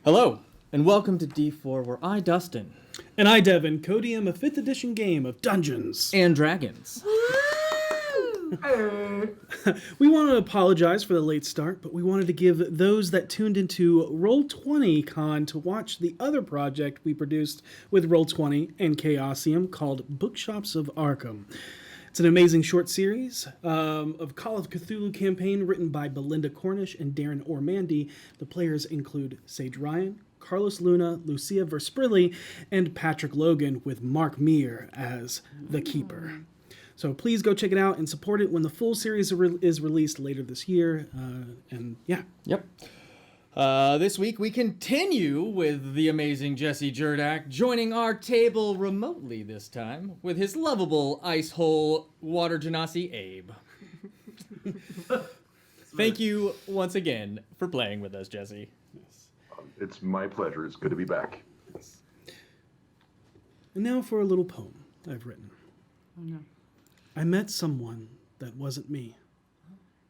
Hello, and welcome to D4, where I, Dustin, and I, Devin, co-DM a 5th edition game of Dungeons and Dragons. We want to apologize for the late start, but we wanted to give those that tuned into Roll20 Con to watch the other project we produced with Roll20 and Chaosium called Bookshops of Arkham. It's an amazing short series of Call of Cthulhu campaign written by Belinda Cornish and Darren Ormandy. The players include Sage Ryan, Carlos Luna, Lucia Versprilli, and Patrick Logan, with Mark Meir as the Keeper. So please go check it out and support it when the full series is released later this year. Yep. This week we continue with the amazing Jesse Jurdak, joining our table remotely this time with his lovable ice hole water genasi Abe. Thank you once again for playing with us, Jesse. It's my pleasure. It's good to be back. And now for a little poem I've written. Oh no. I met someone that wasn't me,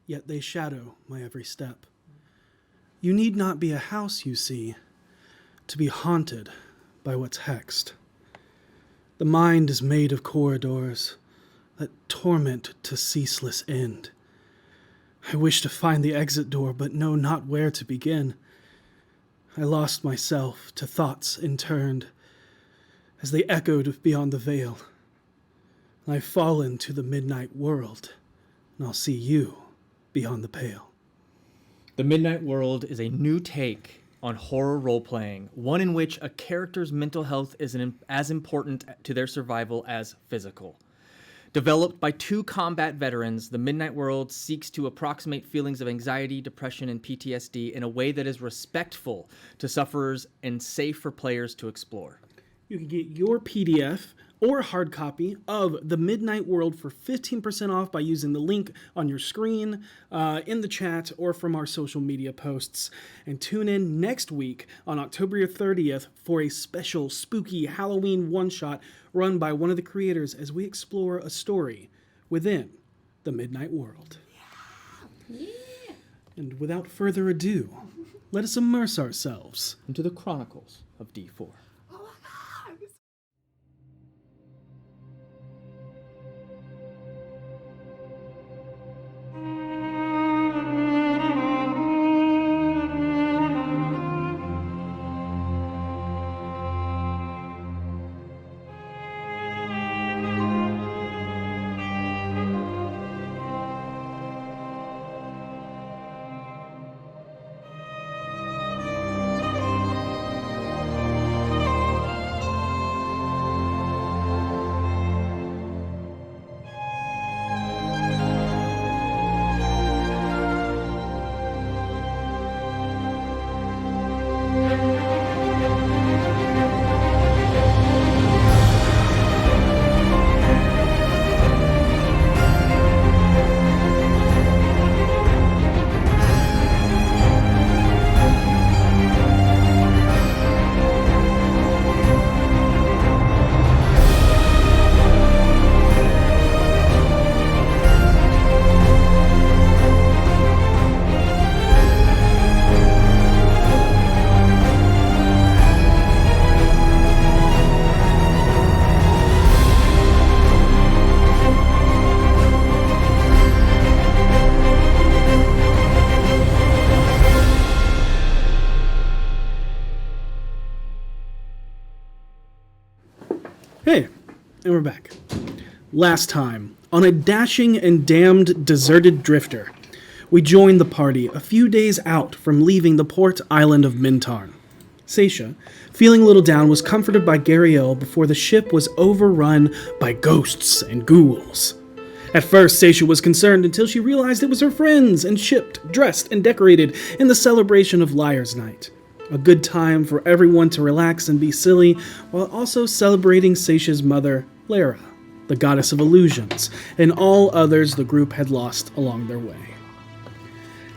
yet they shadow my every step. You need not be a house, you see, to be haunted by what's hexed. The mind is made of corridors that torment to ceaseless end. I wish to find the exit door, but know not where to begin. I lost myself to thoughts interned as they echoed beyond the veil. I've fallen to the midnight world, and I'll see you beyond the pale. The Midnight World is a new take on horror role-playing, one in which a character's mental health is as important to their survival as physical. Developed by two combat veterans, The Midnight World seeks to approximate feelings of anxiety, depression, and PTSD in a way that is respectful to sufferers and safe for players to explore. You can get your PDF or hard copy of The Midnight World for 15% off by using the link on your screen, in the chat, or from our social media posts. And tune in next week on October 30th for a special spooky Halloween one-shot run by one of the creators as we explore a story within The Midnight World. Yeah. And without further ado, let us immerse ourselves into the Chronicles of D4. Hey, and we're back. Last time, on a dashing and damned deserted drifter, we joined the party a few days out from leaving the port island of Mintarn. Seisha, feeling a little down, was comforted by Gariel before the ship was overrun by ghosts and ghouls. At first, Seisha was concerned until she realized it was her friends and ship, dressed and decorated in the celebration of Liar's Night. A good time for everyone to relax and be silly, while also celebrating Seisha's mother, Lara, the goddess of illusions, and all others the group had lost along their way.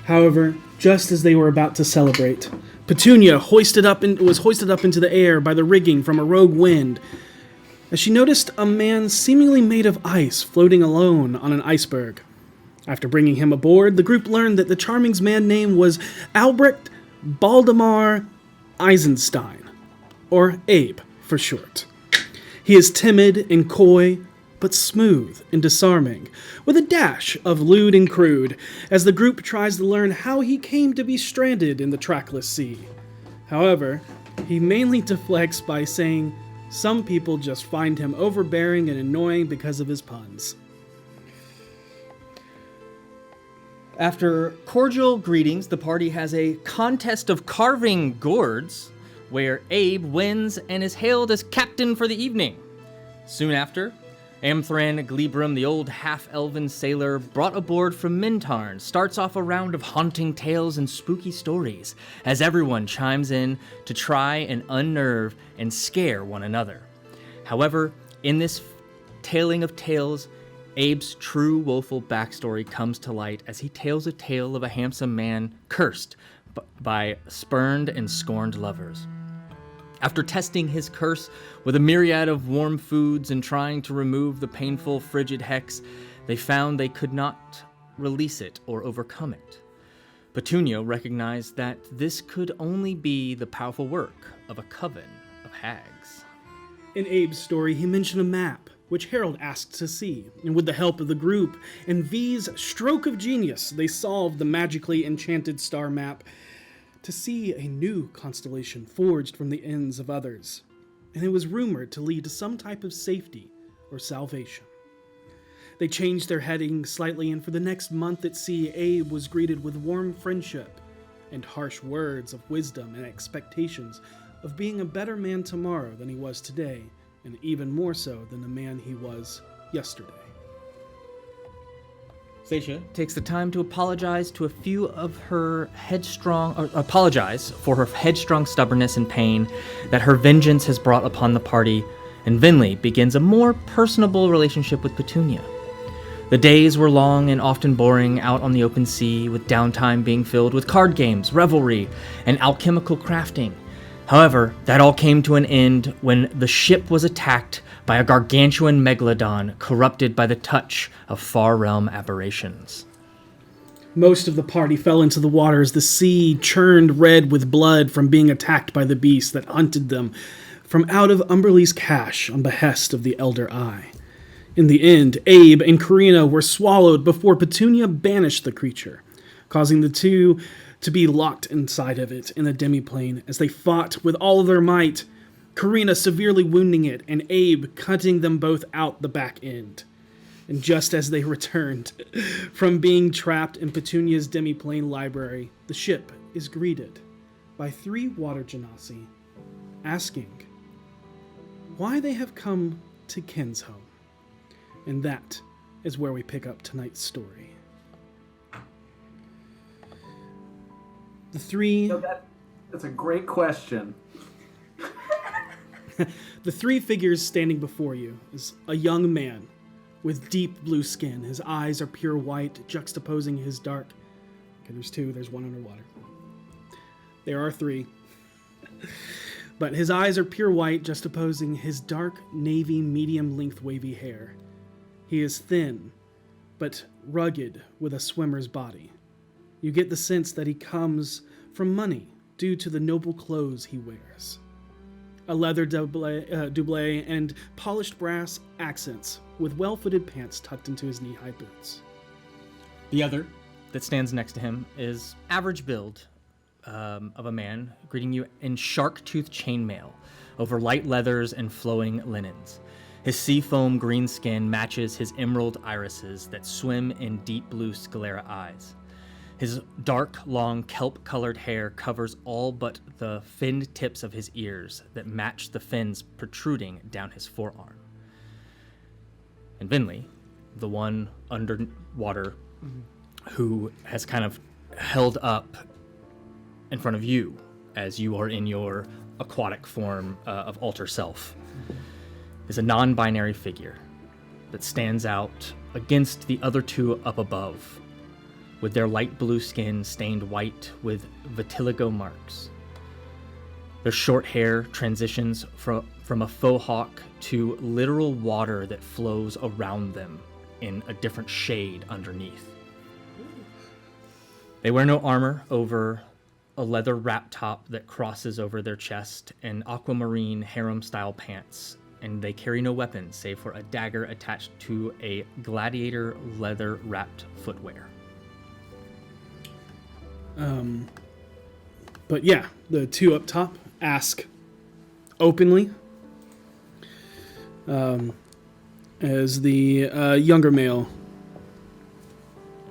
However, just as they were about to celebrate, Petunia was hoisted up into the air by the rigging from a rogue wind, as she noticed a man seemingly made of ice floating alone on an iceberg. After bringing him aboard, the group learned that the charming's man name was Albrecht Baldemar Eisenstein, or Abe for short. He is timid and coy, but smooth and disarming, with a dash of lewd and crude, as the group tries to learn how he came to be stranded in the trackless sea. However, he mainly deflects by saying some people just find him overbearing and annoying because of his puns. After cordial greetings, the party has a contest of carving gourds, where Abe wins and is hailed as captain for the evening. Soon after, Amthran Glebrum, the old half-elven sailor brought aboard from Mintarn, starts off a round of haunting tales and spooky stories, as everyone chimes in to try and unnerve and scare one another. However, in this telling of tales, Abe's true woeful backstory comes to light as he tells a tale of a handsome man cursed by spurned and scorned lovers. After testing his curse with a myriad of warm foods and trying to remove the painful frigid hex, they found they could not release it or overcome it. Petunia recognized that this could only be the powerful work of a coven of hags. In Abe's story, he mentioned a map, which Harold asked to see, and with the help of the group and V's stroke of genius, they solved the magically enchanted star map to see a new constellation forged from the ends of others, and it was rumored to lead to some type of safety or salvation. They changed their heading slightly, and for the next month at sea, Abe was greeted with warm friendship and harsh words of wisdom and expectations of being a better man tomorrow than he was today, and even more so than the man he was yesterday. Seisha takes the time to apologize for her headstrong stubbornness and pain that her vengeance has brought upon the party, and Vinley begins a more personable relationship with Petunia. The days were long and often boring out on the open sea, with downtime being filled with card games, revelry, and alchemical crafting. However, that all came to an end when the ship was attacked by a gargantuan megalodon corrupted by the touch of far realm aberrations. Most of the party fell into the water as the sea churned red with blood from being attacked by the beast that hunted them from out of Umberlee's cache on behest of the Elder Eye. In the end, Abe and Karina were swallowed before Petunia banished the creature, causing the two to be locked inside of it in the demiplane as they fought with all of their might, Karina severely wounding it and Abe cutting them both out the back end. And just as they returned from being trapped in Petunia's demiplane library, the ship is greeted by 3 water genasi asking why they have come to Ken's home. And that is where we pick up tonight's story. The 3... That's a great question. The 3 figures standing before you is a young man with deep blue skin. His eyes are pure white, juxtaposing his dark... Okay, there's 2. There's 1 underwater. There are 3. But his eyes are pure white, juxtaposing his dark navy medium-length wavy hair. He is thin, but rugged with a swimmer's body. You get the sense that he comes from money due to the noble clothes he wears. A leather doublet and polished brass accents with well-fitted pants tucked into his knee-high boots. The other that stands next to him is average build of a man greeting you in shark-tooth chainmail over light leathers and flowing linens. His seafoam green skin matches his emerald irises that swim in deep blue sclera eyes. His dark, long, kelp-colored hair covers all but the finned tips of his ears that match the fins protruding down his forearm. And Vinley, the one underwater who has kind of held up in front of you as you are in your aquatic form of alter self, is a non-binary figure that stands out against the other 2 up above, with their light blue skin stained white with vitiligo marks. Their short hair transitions from a faux hawk to literal water that flows around them in a different shade underneath. They wear no armor over a leather wrap top that crosses over their chest, and aquamarine harem-style pants, and they carry no weapons save for a dagger attached to a gladiator leather-wrapped footwear. But yeah, the two up top ask openly. As the younger male.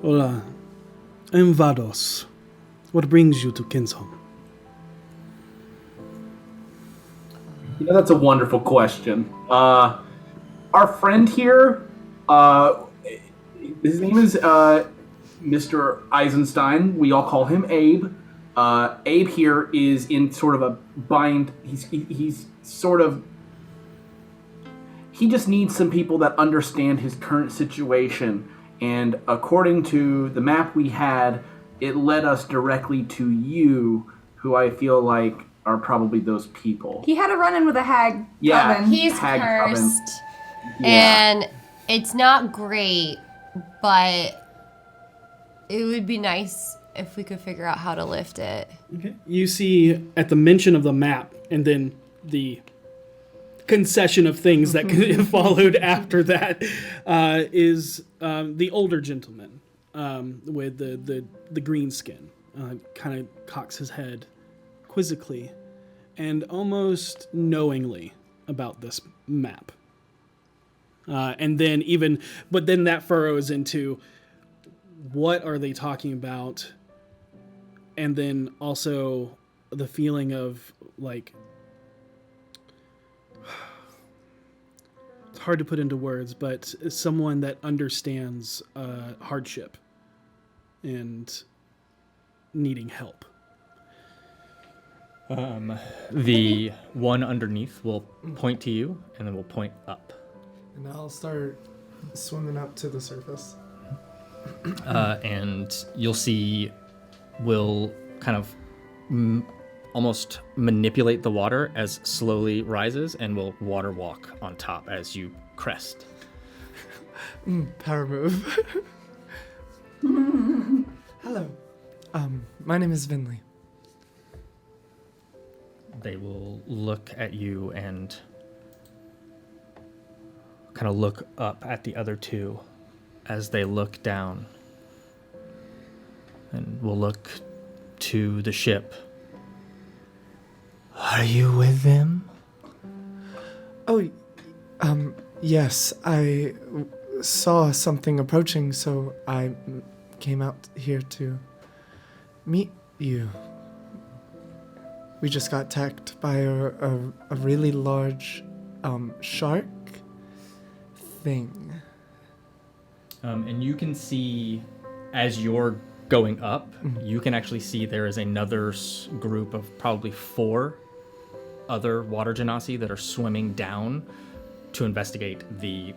Hola, I'm VoDs. What brings you to Kinsholm? Yeah, that's a wonderful question. Our friend here, his name is Mr. Eisenstein. We all call him Abe. Abe here is in sort of a bind. He's sort of. He just needs some people that understand his current situation. And according to the map we had, it led us directly to you, who I feel like are probably those people. He had a run-in with a hag. Yeah. Coven. He's Hag cursed, coven. Yeah. and it's not great, but it would be nice if we could figure out how to lift it. Okay. You see at the mention of the map, and then the concession of things that followed after that is the older gentleman with the green skin. Kind of cocks his head quizzically and almost knowingly about this map. And then but then that furrows into what are they talking about? And then also the feeling of like, it's hard to put into words, but someone that understands hardship and needing help. The one underneath will point to you, and then will point up. And I'll start swimming up to the surface. And you'll see will kind of almost manipulate the water as slowly rises, and will water walk on top as you crest. Power move. Hello. My name is Vinley. They will look at you and kind of look up at the other two as they look down, and will look to the ship. Are you with them? Oh, yes. I saw something approaching, so I came out here to meet you. We just got attacked by a really large shark thing. And you can see, as you're going up, you can actually see there is another group of probably 4 other water genasi that are swimming down to investigate the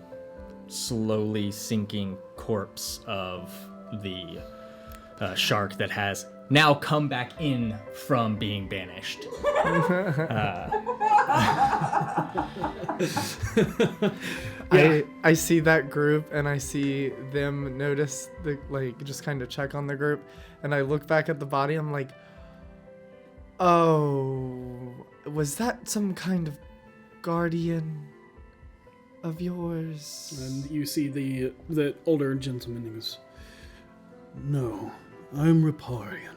slowly sinking corpse of the shark that has now come back in from being banished. I see that group, and I see them notice just kind of check on the group, and I look back at the body. I'm like, oh, was that some kind of guardian of yours? And you see the older gentleman goes, no, I'm Riparian.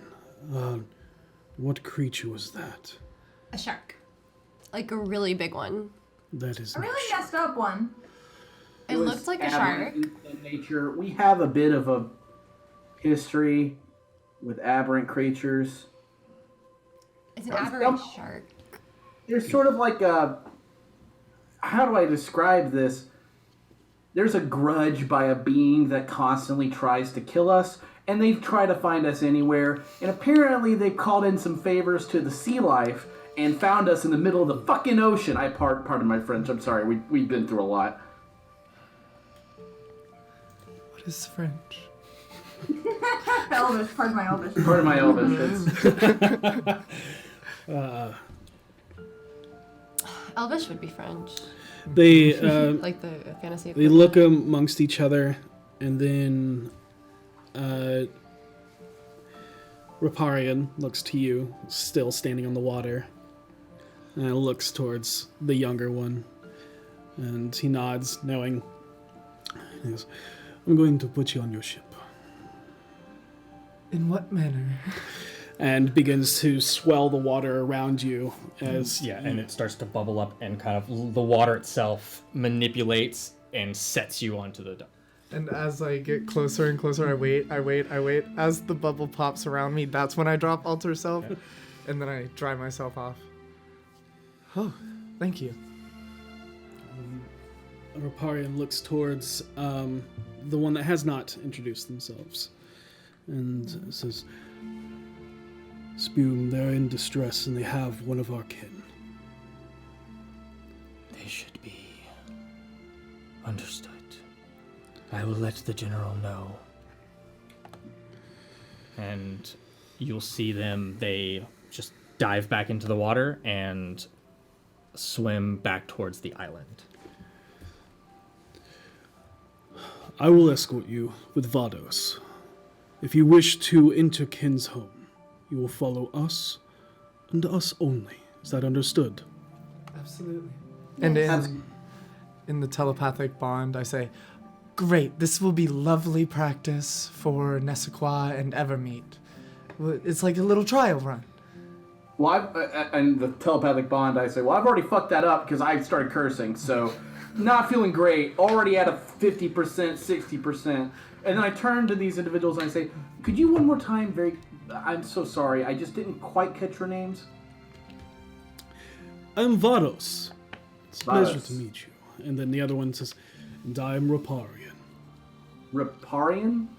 What creature was that? A shark. Like a really big one. That is A not really messed up one. It looked like a shark. In nature, we have a bit of a history with aberrant creatures. It's an aberrant shark. There's sort of like a... How do I describe this? There's a grudge by a being that constantly tries to kill us, and they try to find us anywhere, and apparently they've called in some favors to the sea life and found us in the middle of the fucking ocean. Pardon my French, I'm sorry, we've been through a lot. What is French? Elvish, pardon my Elvish. Pardon my Elvish. Elvish would be French. They Like the fantasy. they look amongst each other, and then Riparian looks to you, still standing on the water, and looks towards the younger one, and he nods, knowing. He goes, I'm going to put you on your ship. In what manner? And begins to swell the water around you as... Yeah, and it starts to bubble up, and kind of the water itself manipulates and sets you onto the dock. And as I get closer and closer, I wait. As the bubble pops around me, that's when I drop Alter Self, and then I dry myself off. Oh, thank you. Riparian looks towards the one that has not introduced themselves and says, Spume, they're in distress and they have one of our kin. They should be. Understood. I will let the general know. And you'll see them, they just dive back into the water and swim back towards the island. I will escort you with VoDs. If you wish to enter kin's home, you will follow us and us only. Is that understood? Absolutely. And in the telepathic bond, I say, great, this will be lovely practice for Nesaqua and Evermeet. It's like a little trial run. Well, and the telepathic bond, I say, well, I've already fucked that up because I started cursing, so not feeling great, already at a 50%, 60%. And then I turn to these individuals and I say, could you one more time, I'm so sorry, I just didn't quite catch your names. I'm VoDs. It's a pleasure VoDs. to meet you. And then the other one says, and I am Riparian. Riparian?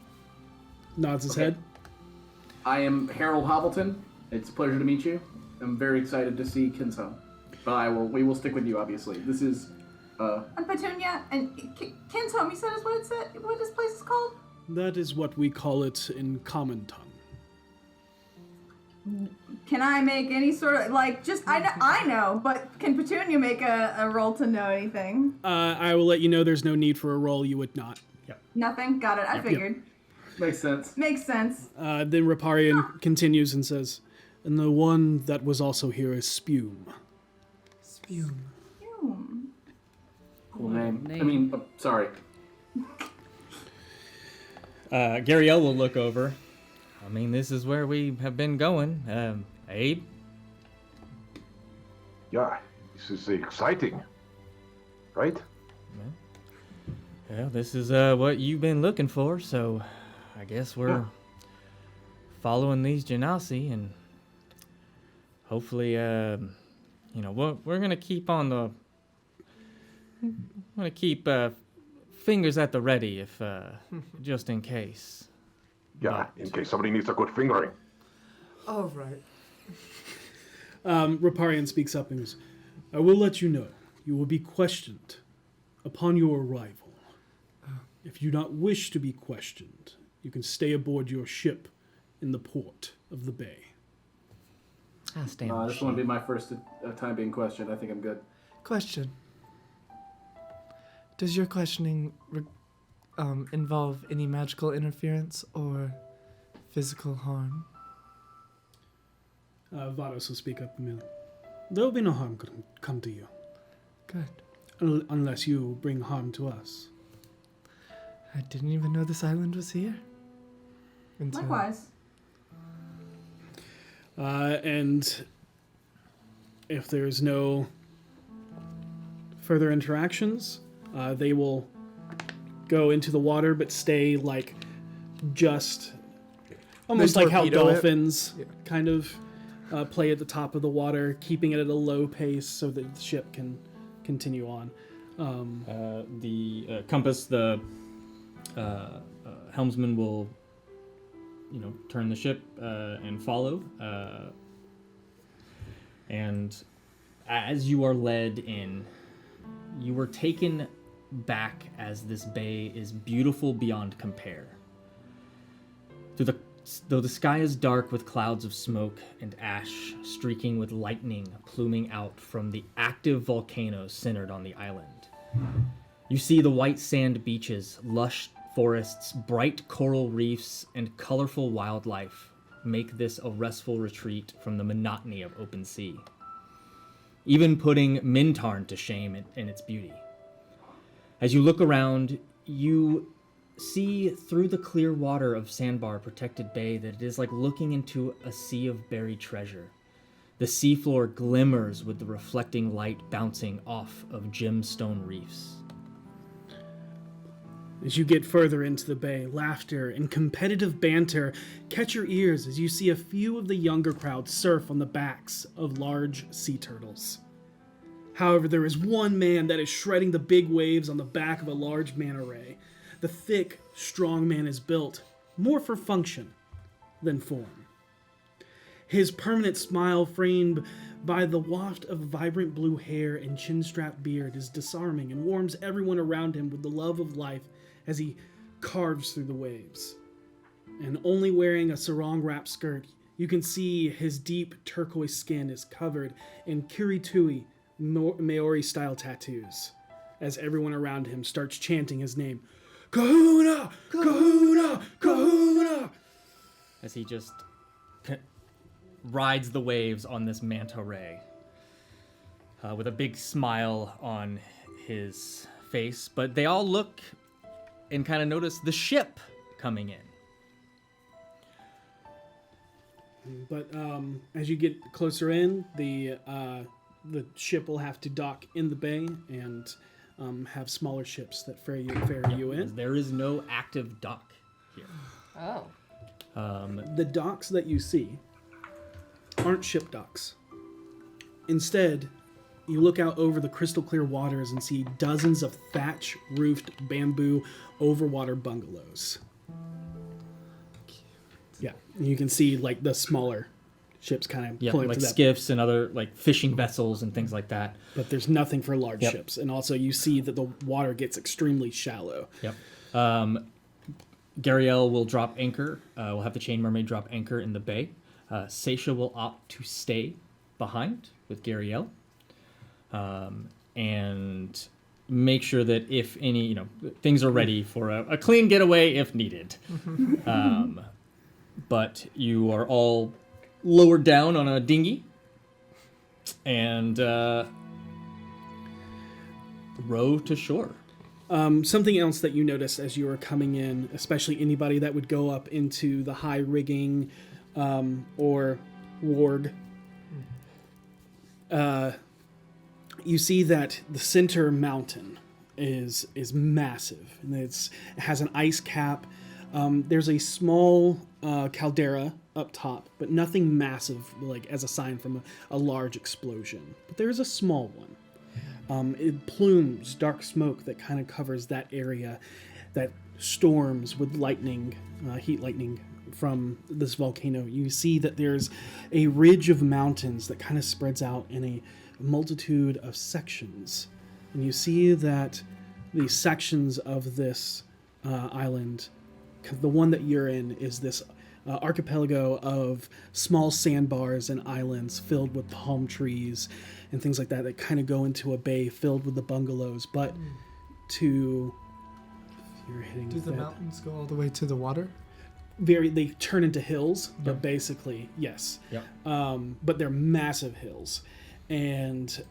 Nods his Okay. head. I am Harold Hobbleton. It's a pleasure to meet you. I'm very excited to see Kin's home. But we will stick with you, obviously. This is, I'm Petunia, and Kin's home, you said is what this place is called? That is what we call it in common tongue. Can I make any sort of, I know, but can Petunia make a roll to know anything? I will let you know there's no need for a roll. You would not. Nothing? Got it, I figured. makes sense. Makes sense. Then Riparian continues and says, and the one that was also here is Spume. Spume. Cool name. I mean, sorry. Gariel will look over. I mean, this is where we have been going. Abe? Yeah, this is exciting. Right? Well, this is what you've been looking for, so I guess we're following these Genasi, and hopefully, we're gonna keep on the... I'm gonna keep fingers at the ready, if just in case. Yeah, in case somebody needs a good fingering. All right. Riparian speaks up and goes, I will let you know. You will be questioned upon your arrival. If you do not wish to be questioned, you can stay aboard your ship in the port of the bay. This won't be my first time being questioned. I think I'm good. Question. Does your questioning involve any magical interference or physical harm? VoDs will speak up a minute. There will be no harm come to you. Good. Unless you bring harm to us. I didn't even know this island was here. Likewise. And if there's no further interactions, they will go into the water but stay just almost like how torpedo it. dolphins kind of play at the top of the water, keeping it at a low pace so that the ship can continue on. The compass, the helmsman will, turn the ship and follow. And as you are led in, you are taken back as this bay is beautiful beyond compare. Though the sky is dark with clouds of smoke and ash streaking with lightning pluming out from the active volcanoes centered on the island. You see the white sand beaches, lush forests, bright coral reefs, and colorful wildlife make this a restful retreat from the monotony of open sea, even putting Mintarn to shame in its beauty. As you look around, you see through the clear water of Sandbar Protected Bay that it is like looking into a sea of buried treasure. The seafloor glimmers with the reflecting light bouncing off of gemstone reefs. As you get further into the bay, laughter and competitive banter catch your ears as you see a few of the younger crowd surf on the backs of large sea turtles. However, there is one man that is shredding the big waves on the back of a large manta ray. The thick, strong man is built more for function than form. His permanent smile, framed by the waft of vibrant blue hair and chin-strap beard, is disarming and warms everyone around him with the love of life as he carves through the waves. And only wearing a sarong-wrapped skirt, you can see his deep turquoise skin is covered in Kiritui Maori-style tattoos, as everyone around him starts chanting his name, Kahuna! Kahuna! Kahuna! As he just rides the waves on this manta ray with a big smile on his face. But they all look and kind of notice the ship coming in. But as you get closer in, the ship will have to dock in the bay and have smaller ships that ferry you in. There is no active dock here. Oh. The docks that you see aren't ship docks. Instead, you look out over the crystal clear waters and see dozens of thatch-roofed bamboo overwater bungalows. Yeah, and you can see like the smaller ships kind of pulling like to that. skiffs and other like fishing vessels and things like that. But there's nothing for large ships, and also you see that the water gets extremely shallow. Yep. Gariel will drop anchor. We'll have the Chain Mermaid drop anchor in the bay. Seisha will opt to stay behind with Gariel, and make sure that if any, things are ready for a clean getaway if needed. But you are all lowered down on a dinghy and row to shore. Something else that you notice as you were coming in, especially anybody that would go up into the high rigging or warg, you see that the center mountain is massive, and it has an ice cap. There's a small caldera up top, but nothing massive, like as a sign from a large explosion. But there is a small one. It plumes dark smoke that kind of covers that area, that storms with lightning, heat lightning from this volcano. You see that there's a ridge of mountains that kind of spreads out in a multitude of sections. And you see that the sections of this island, the one that you're in, is this archipelago of small sandbars and islands filled with palm trees and things like that kind of go into a bay filled with the bungalows. But you're hitting Do the that. mountains go all the way to the water? They turn into hills, but basically, yes. Yep. But they're massive hills. And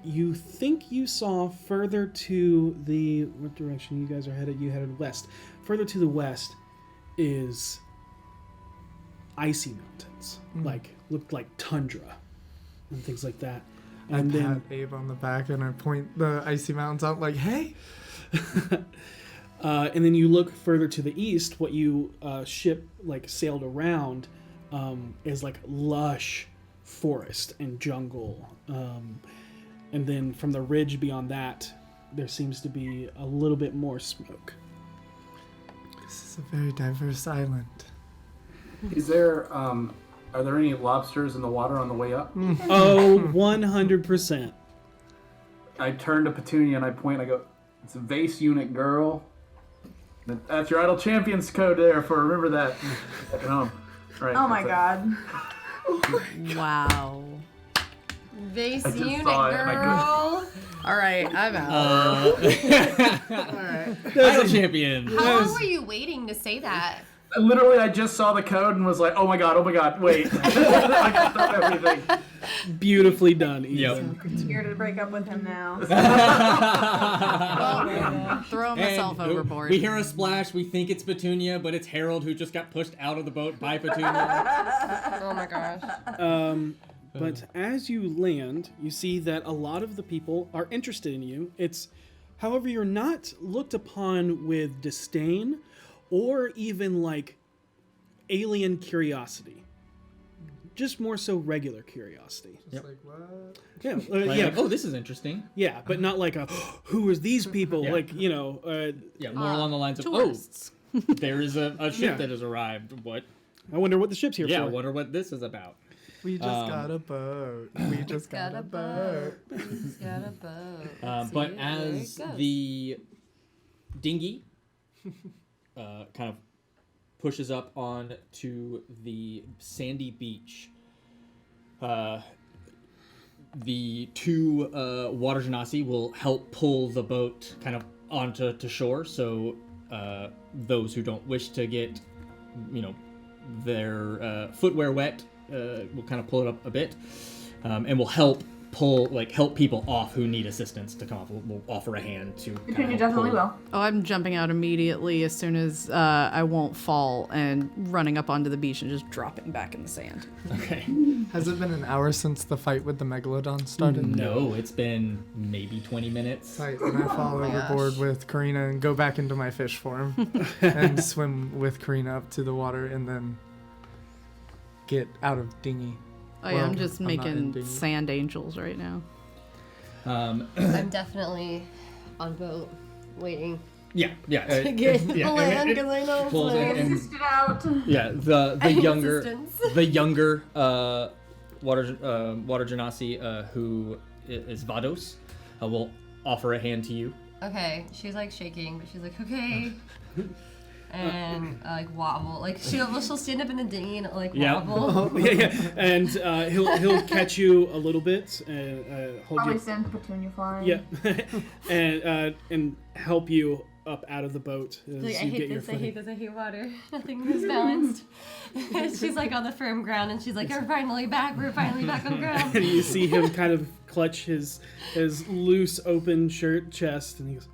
you think you saw further to the... What direction you guys are headed? You headed west. Further to the west is icy mountains. Looked like tundra and things like that. And I then pat Abe on the back and I point the icy mountains out like, hey! and then you look further to the east. What you ship sailed around is like lush forest and jungle, and then from the ridge beyond that, there seems to be a little bit more smoke. This is a very diverse island. Is there, are there any lobsters in the water on the way up? Oh, 100%. I turn to Petunia and I point, I go, it's a vase unit, girl. That's your Idle Champions code there for remember that. At home. Right, Oh my that's it. god. Wow. Vase I just unit, saw it and I girl. All right, I'm out. Idle champion. How long were you waiting to say that? Literally, I just saw the code and was like, oh my god, wait. I got to throw everything. Beautifully done, Ethan. Here to break up with him now. Throw myself overboard. We hear a splash. We think it's Petunia, but it's Harold who just got pushed out of the boat by Petunia. Oh my gosh. But as you land, you see that a lot of the people are interested in you. However, you're not looked upon with disdain or even like alien curiosity. Just more so regular curiosity. It's like, what? Yeah, Like, oh, this is interesting. yeah, but not like who is these people? Yeah. Like, More along the lines of, Tourists. there is a ship Yeah. that has arrived. What? I wonder what the ship's here Yeah, I for. wonder what this is about. We just got a boat. We just got a boat. He's got a boat. But See, as there it goes. the dinghy kind of pushes up on to the sandy beach, the two water genasi will help pull the boat kind of onto shore. So those who don't wish to get, their footwear wet, will kind of pull it up a bit, and will help people off who need assistance to come off. We'll offer a hand to. You definitely will. Oh, I'm jumping out immediately as soon as I won't fall and running up onto the beach and just dropping back in the sand. Okay. Has it been an hour since the fight with the megalodon started? No, it's been maybe 20 minutes. Tight, and I fall overboard with Karina and go back into my fish form and swim with Karina up to the water and then get out of dinghy. Oh yeah, I'm Well, just I'm not in making dinghy. sand angels right now. I'm definitely on boat, waiting Yeah. to get yeah, to land it because I know pulls in flames. and Assisted out. yeah, the younger Assistance. water genasi who is VoDs will offer a hand to you. Okay, she's like shaking, but she's like, okay. And like wobble, like she'll stand up in the dinghy and like Yeah. wobble. yeah. And he'll catch you a little bit and hold Probably you. send Petunia flying. Yeah, and help you up out of the boat as Like, I you hate get your this, I footing. hate this, I hate water. Nothing is balanced. She's like on the firm ground and she's like, we're finally back on ground. And you see him kind of clutch his loose, open shirt chest, and he goes,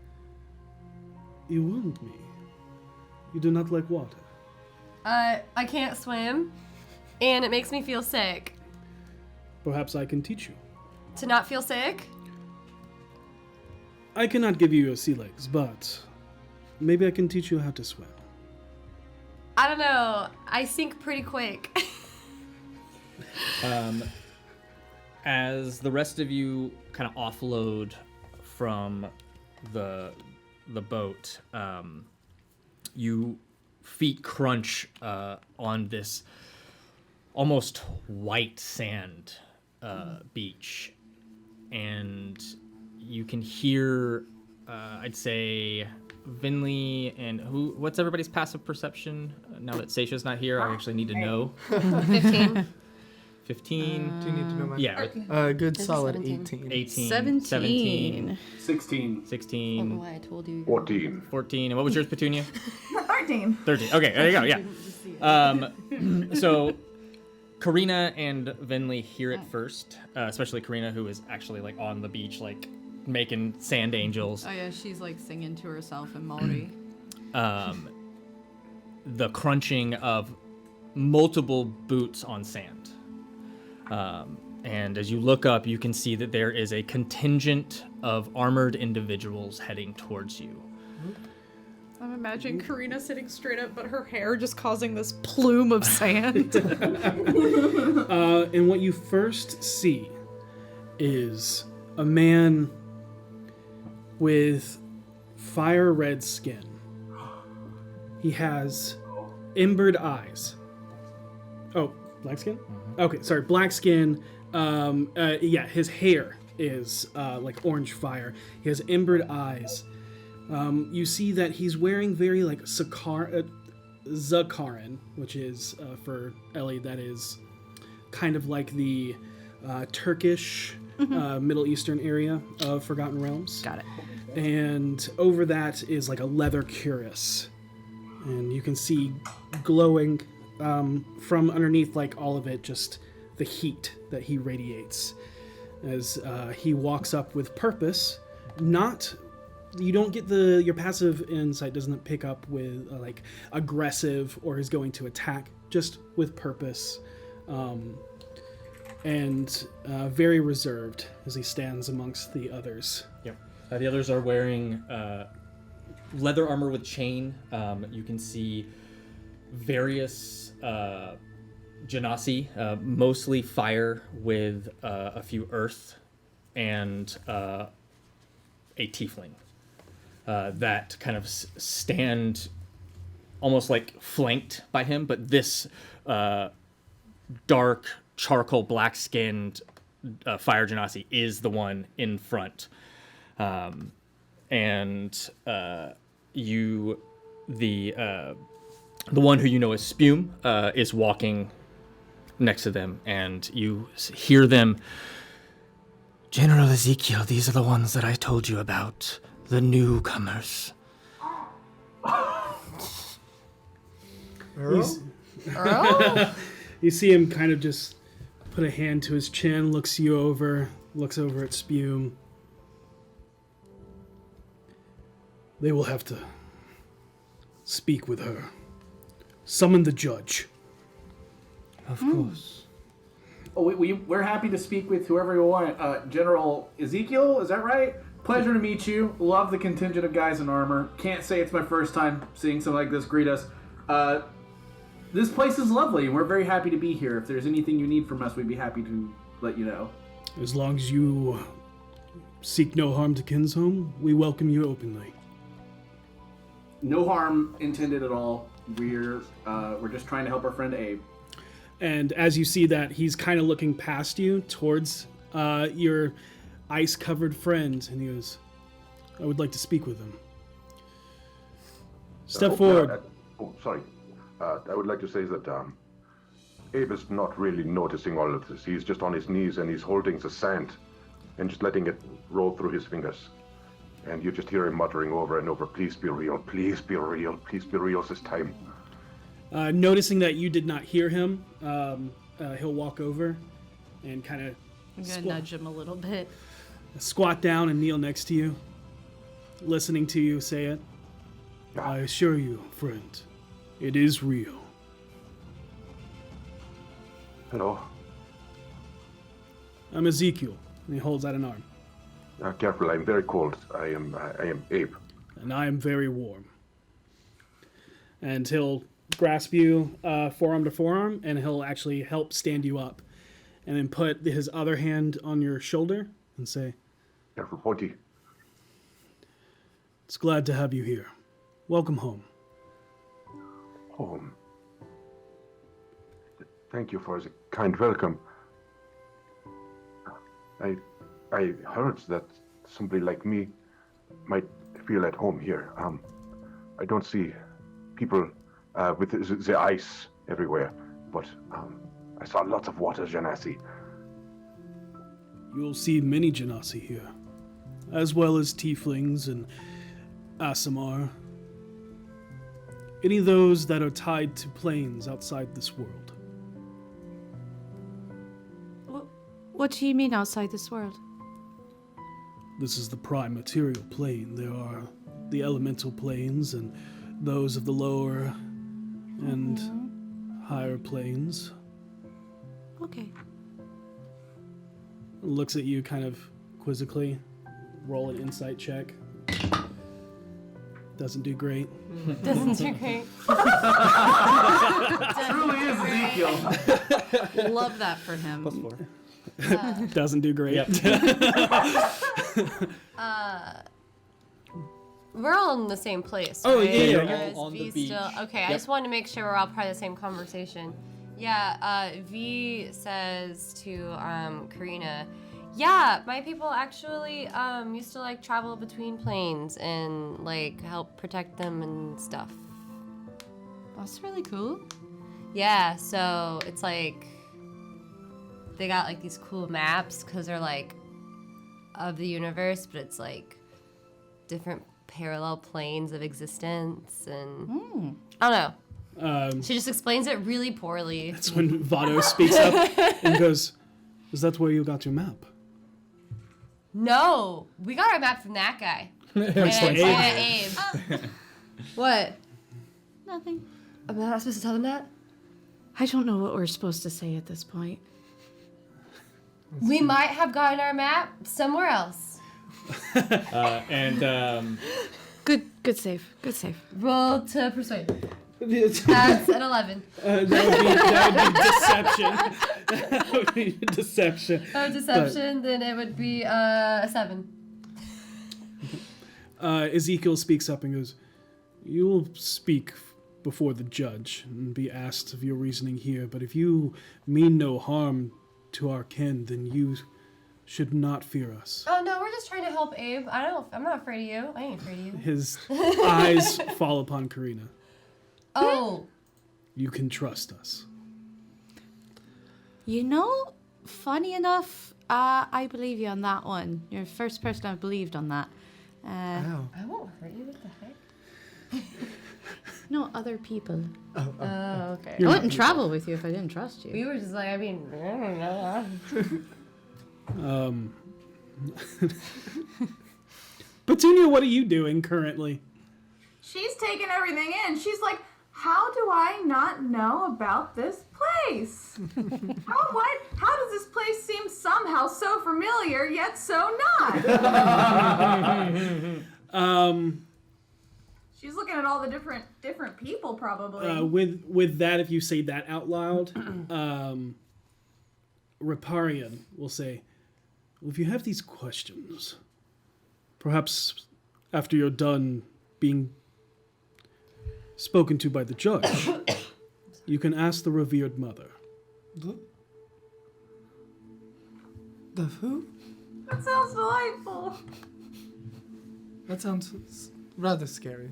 "You wound me. You do not like water." I can't swim and it makes me feel sick. Perhaps I can teach you. To not feel sick? I cannot give you your sea legs, but maybe I can teach you how to swim. I don't know. I sink pretty quick. As the rest of you kind of offload from the boat, you feet crunch on this almost white sand beach, and you can hear, I'd say, Vinley and what's everybody's passive perception? Now that Seisha's not here, I actually need to know. 15. 15. Do you need to know my? Yeah, Good This is solid 17. 18. 18. 17. 16. 16. Why I told you. 14. 14. And what was yours, Petunia? 13. 13. Okay, there you go. Yeah. So Karina and Vinley hear it first, especially Karina, who is actually like on the beach, like making sand angels. Oh yeah, she's like singing to herself in Maori. The crunching of multiple boots on sand. And as you look up, you can see that there is a contingent of armored individuals heading towards you. I'm imagining Karina sitting straight up, but her hair just causing this plume of sand. And what you first see is a man with fire red skin. He has embered eyes. Oh, black skin? Okay, sorry, black skin. Yeah, his hair is like orange fire. He has embered eyes. You see that he's wearing very like Zakaran, which is for Ellie, that is kind of like the Turkish Middle Eastern area of Forgotten Realms. Got it. And over that is like a leather cuirass. and you can see glowing from underneath, like all of it, just the heat that he radiates as he walks up with purpose. You don't get your passive insight doesn't pick up with like aggressive or is going to attack, just with purpose, and very reserved as he stands amongst the others. Yep. The others are wearing leather armor with chain. You can see various genasi, mostly fire with a few earth, and a tiefling that kind of stand almost like flanked by him, but this dark charcoal black-skinned fire genasi is the one in front. The one who you know as Spume is walking next to them, and you hear them. General Ezekiel, these are the ones that I told you about, the newcomers. Earl? You see him kind of just put a hand to his chin, looks over at Spume. They will have to speak with her. Summon the judge. Of course. Oh, we're happy to speak with whoever you want. General Ezekiel, is that right? Pleasure to meet you. Love the contingent of guys in armor. Can't say it's my first time seeing something like this greet us. This place is lovely, and we're very happy to be here. If there's anything you need from us, we'd be happy to let you know. As long as you seek no harm to Kinsholm, we welcome you openly. No harm intended at all. We're just trying to help our friend Abe. And as you see that, he's kind of looking past you towards your ice-covered friend, and he goes, I would like to speak with him. Step forward. Sorry. I would like to say that Abe is not really noticing all of this. He's just on his knees and he's holding the sand and just letting it roll through his fingers. And you just hear him muttering over and over, please be real, please be real, please be real this time. Noticing that you did not hear him, he'll walk over and kind of I'm gonna nudge him a little bit. squat down and kneel next to you, listening to you say it. I assure you, friend, it is real. Hello. I'm Ezekiel, and he holds out an arm. Careful, I'm very cold. I am Abe. And I am very warm. And he'll grasp you forearm to forearm, and he'll actually help stand you up. And then put his other hand on your shoulder and say, Careful, Pointy. It's glad to have you here. Welcome home. Home. Thank you for the kind welcome. I heard that somebody like me might feel at home here. I don't see people with the ice everywhere, but I saw lots of water genasi. You'll see many genasi here, as well as tieflings and Asimar. Any of those that are tied to planes outside this world. What do you mean outside this world? This is the prime material plane. There are the elemental planes and those of the lower and higher planes. Okay. Looks at you kind of quizzically. Roll an insight check. Doesn't do great. Doesn't do great. Truly is Ezekiel. Love that for him. +4. Doesn't do great. Yep. We're all in the same place. Oh, right? yeah, yeah, Or yeah. is On the V beach. still? Okay, I Yep. just wanted to make sure we're all part of the same conversation. Yeah, V says to Karina, yeah, my people actually used to like travel between planes and like help protect them and stuff. That's really cool. Yeah, so it's like they got like these cool maps because they're like of the universe, but it's like different parallel planes of existence, and I don't know. She just explains it really poorly. That's when Vado speaks up and goes, "Is that where you got your map?" No, we got our map from that guy. Abe. What? Nothing. I'm not supposed to tell them that? I don't know what we're supposed to say at this point. We might have gotten our map somewhere else. Good save. Good save. Roll to persuade. That's an 11. That would be deception. Deception, then it would be a 7. Ezekiel speaks up and goes, "You will speak before the judge and be asked of your reasoning here, but if you mean no harm to our kin, then you should not fear us." Oh no, we're just trying to help Abe. I'm not afraid of you. I ain't afraid of you. His eyes fall upon Karina. Oh. You can trust us. You know, funny enough, I believe you on that one. You're the first person I've believed on that. Wow. I won't hurt you. What the heck? No, other people. Oh, okay. I wouldn't travel with you if I didn't trust you. We were just like, I mean, I don't know. Petunia, what are you doing currently? She's taking everything in. She's like, how do I not know about this place? How does this place seem somehow so familiar yet so not? She's looking at all the different people probably. With that, if you say that out loud, Riparian will say, "Well, if you have these questions, perhaps after you're done being spoken to by the judge, you can ask the revered mother." The who? That sounds delightful. That sounds rather scary.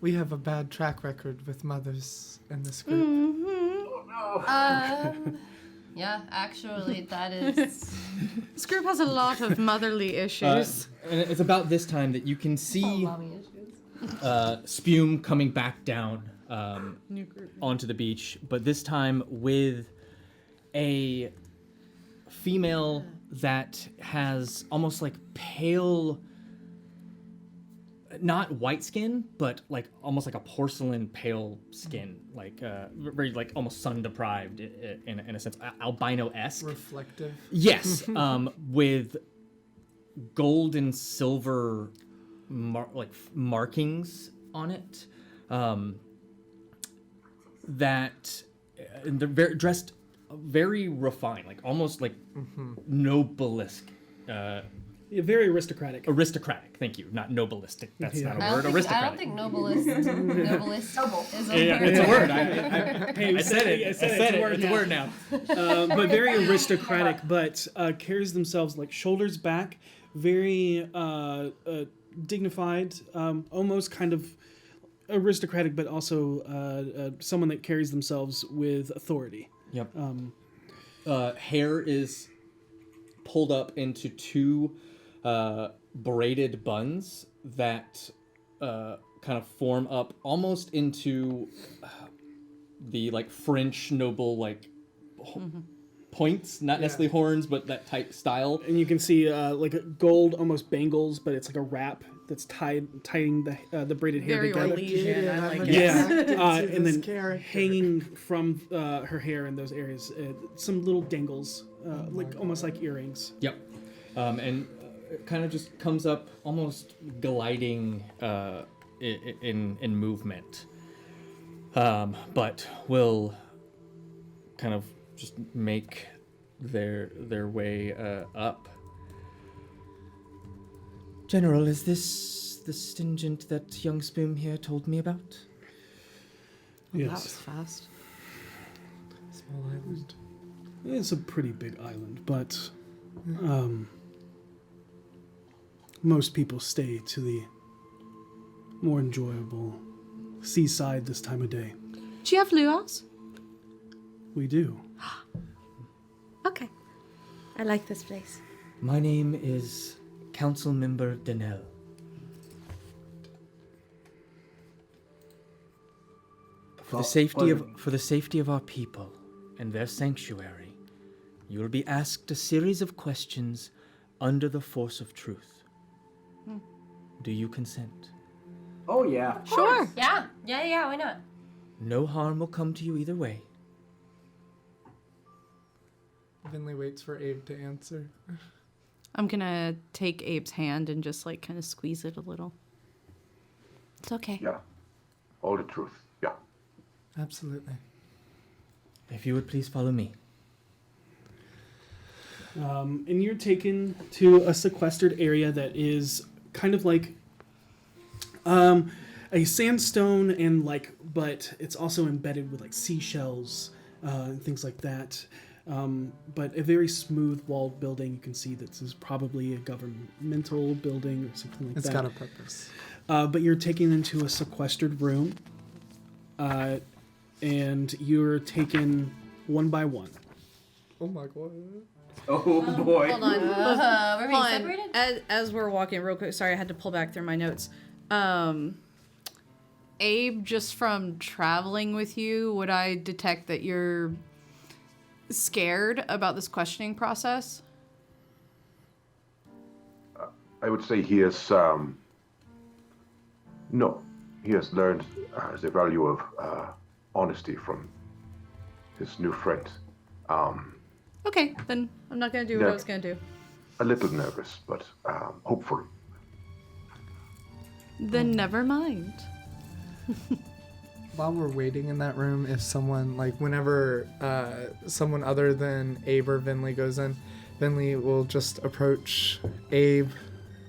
We have a bad track record with mothers in this group. Yeah, actually, that is. This group has a lot of motherly issues. And it's about this time that you can see spume coming back down onto the beach, but this time with a female that has almost like pale, not white skin, but like almost like a porcelain pale skin, like very like almost sun deprived in a sense, albino-esque. Reflective. Yes, with gold and silver markings on it, that they're dressed very refined, like almost like nobilisque. Very aristocratic. Aristocratic, thank you. Not nobilistic. That's not a word. Aristocratic. I don't think nobilist is a word. Yeah, it's a word. I said it. It's a word now. But very aristocratic, but carries themselves like shoulders back, very dignified, almost kind of aristocratic, but also someone that carries themselves with authority. Yep. Hair is pulled up into two braided buns that kind of form up almost into the like French noble like points, not necessarily horns, but that type style. And you can see like gold almost bangles, but it's like a wrap that's tying the braided hair Very together. Orlesian. I like it. Yeah, and then character. hanging from her hair in those areas, some little dangles, like almost like earrings. Yep. And it kind of just comes up almost gliding in movement. But will kind of just make their way up. General, is this the stingent that young Spoom here told me about? Well, Yes. that was fast. Small island. It's a pretty big island, but most people stay to the more enjoyable seaside this time of day. Do you have luau's? We do. Okay. I like this place. My name is Council Member Denell. For the safety of our people and their sanctuary, you will be asked a series of questions under the force of truth. Do you consent? Oh yeah. Sure. Yeah. Yeah, why not? No harm will come to you either way. Vinley waits for Abe to answer. I'm gonna take Abe's hand and just like kind of squeeze it a little. It's okay. Yeah. All the truth. Yeah. Absolutely. If you would please follow me. And you're taken to a sequestered area that is kind of like a sandstone and but it's also embedded with like seashells and things like that. But a very smooth walled building. You can see that this is probably a governmental building or something like that. It's got a purpose. But you're taken into a sequestered room, and you're taken one by one. Oh my god. Oh boy. Hold on. We're being Hold on. separated? As we're walking real quick, sorry, I had to pull back through my notes. Abe, just from traveling with you, would I detect that you're scared about this questioning process? I would say he is, no. He has learned the value of honesty from his new friend. Okay, then I'm not gonna do what I Yeah. was gonna do. A little nervous, but hopeful. Then never mind. While we're waiting in that room, if someone, like, whenever someone other than Abe or Vinley goes in, Vinley will just approach Abe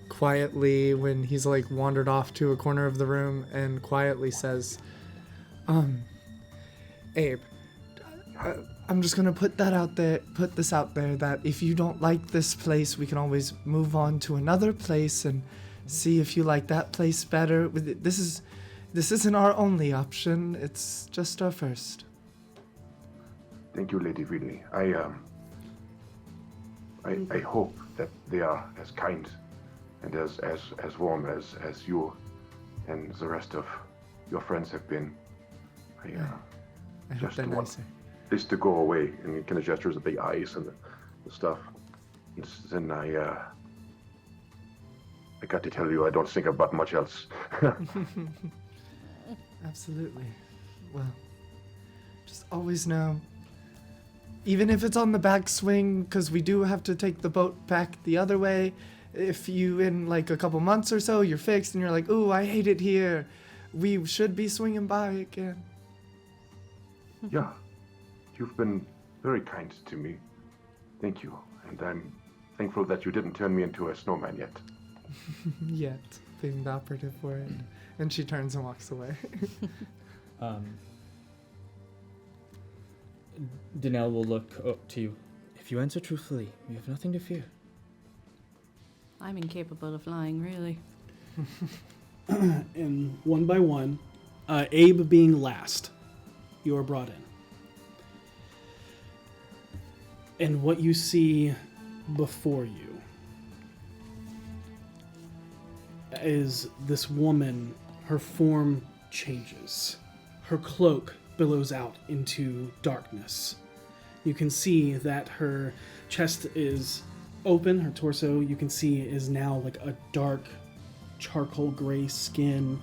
quietly when he's, like, wandered off to a corner of the room and quietly says, Abe, I'm just gonna put this out there, that if you don't like this place, we can always move on to another place and see if you like that place better. This isn't our only option. It's just our first. Thank you, Lady Vinley. I hope that they are as kind and as warm as you and the rest of your friends have been. I I hope just they're want nicer. this to go away, and he kind of gestures the big eyes and the stuff. Then I got to tell you, I don't think about much else. Absolutely. Well, just always know, even if it's on the backswing, because we do have to take the boat back the other way, if you, in like a couple months or so, you're fixed and you're like, ooh, I hate it here, we should be swinging by again. Yeah, you've been very kind to me. Thank you, and I'm thankful that you didn't turn me into a snowman yet. Yet, being the operative word. And she turns and walks away. Danelle will look to you. If you answer truthfully, you have nothing to fear. I'm incapable of lying, really. And one by one, Abe being last, you are brought in. And what you see before you is this woman. Her form changes. Her cloak billows out into darkness. You can see that her chest is open, her torso, you can see, is now like a dark charcoal gray skin.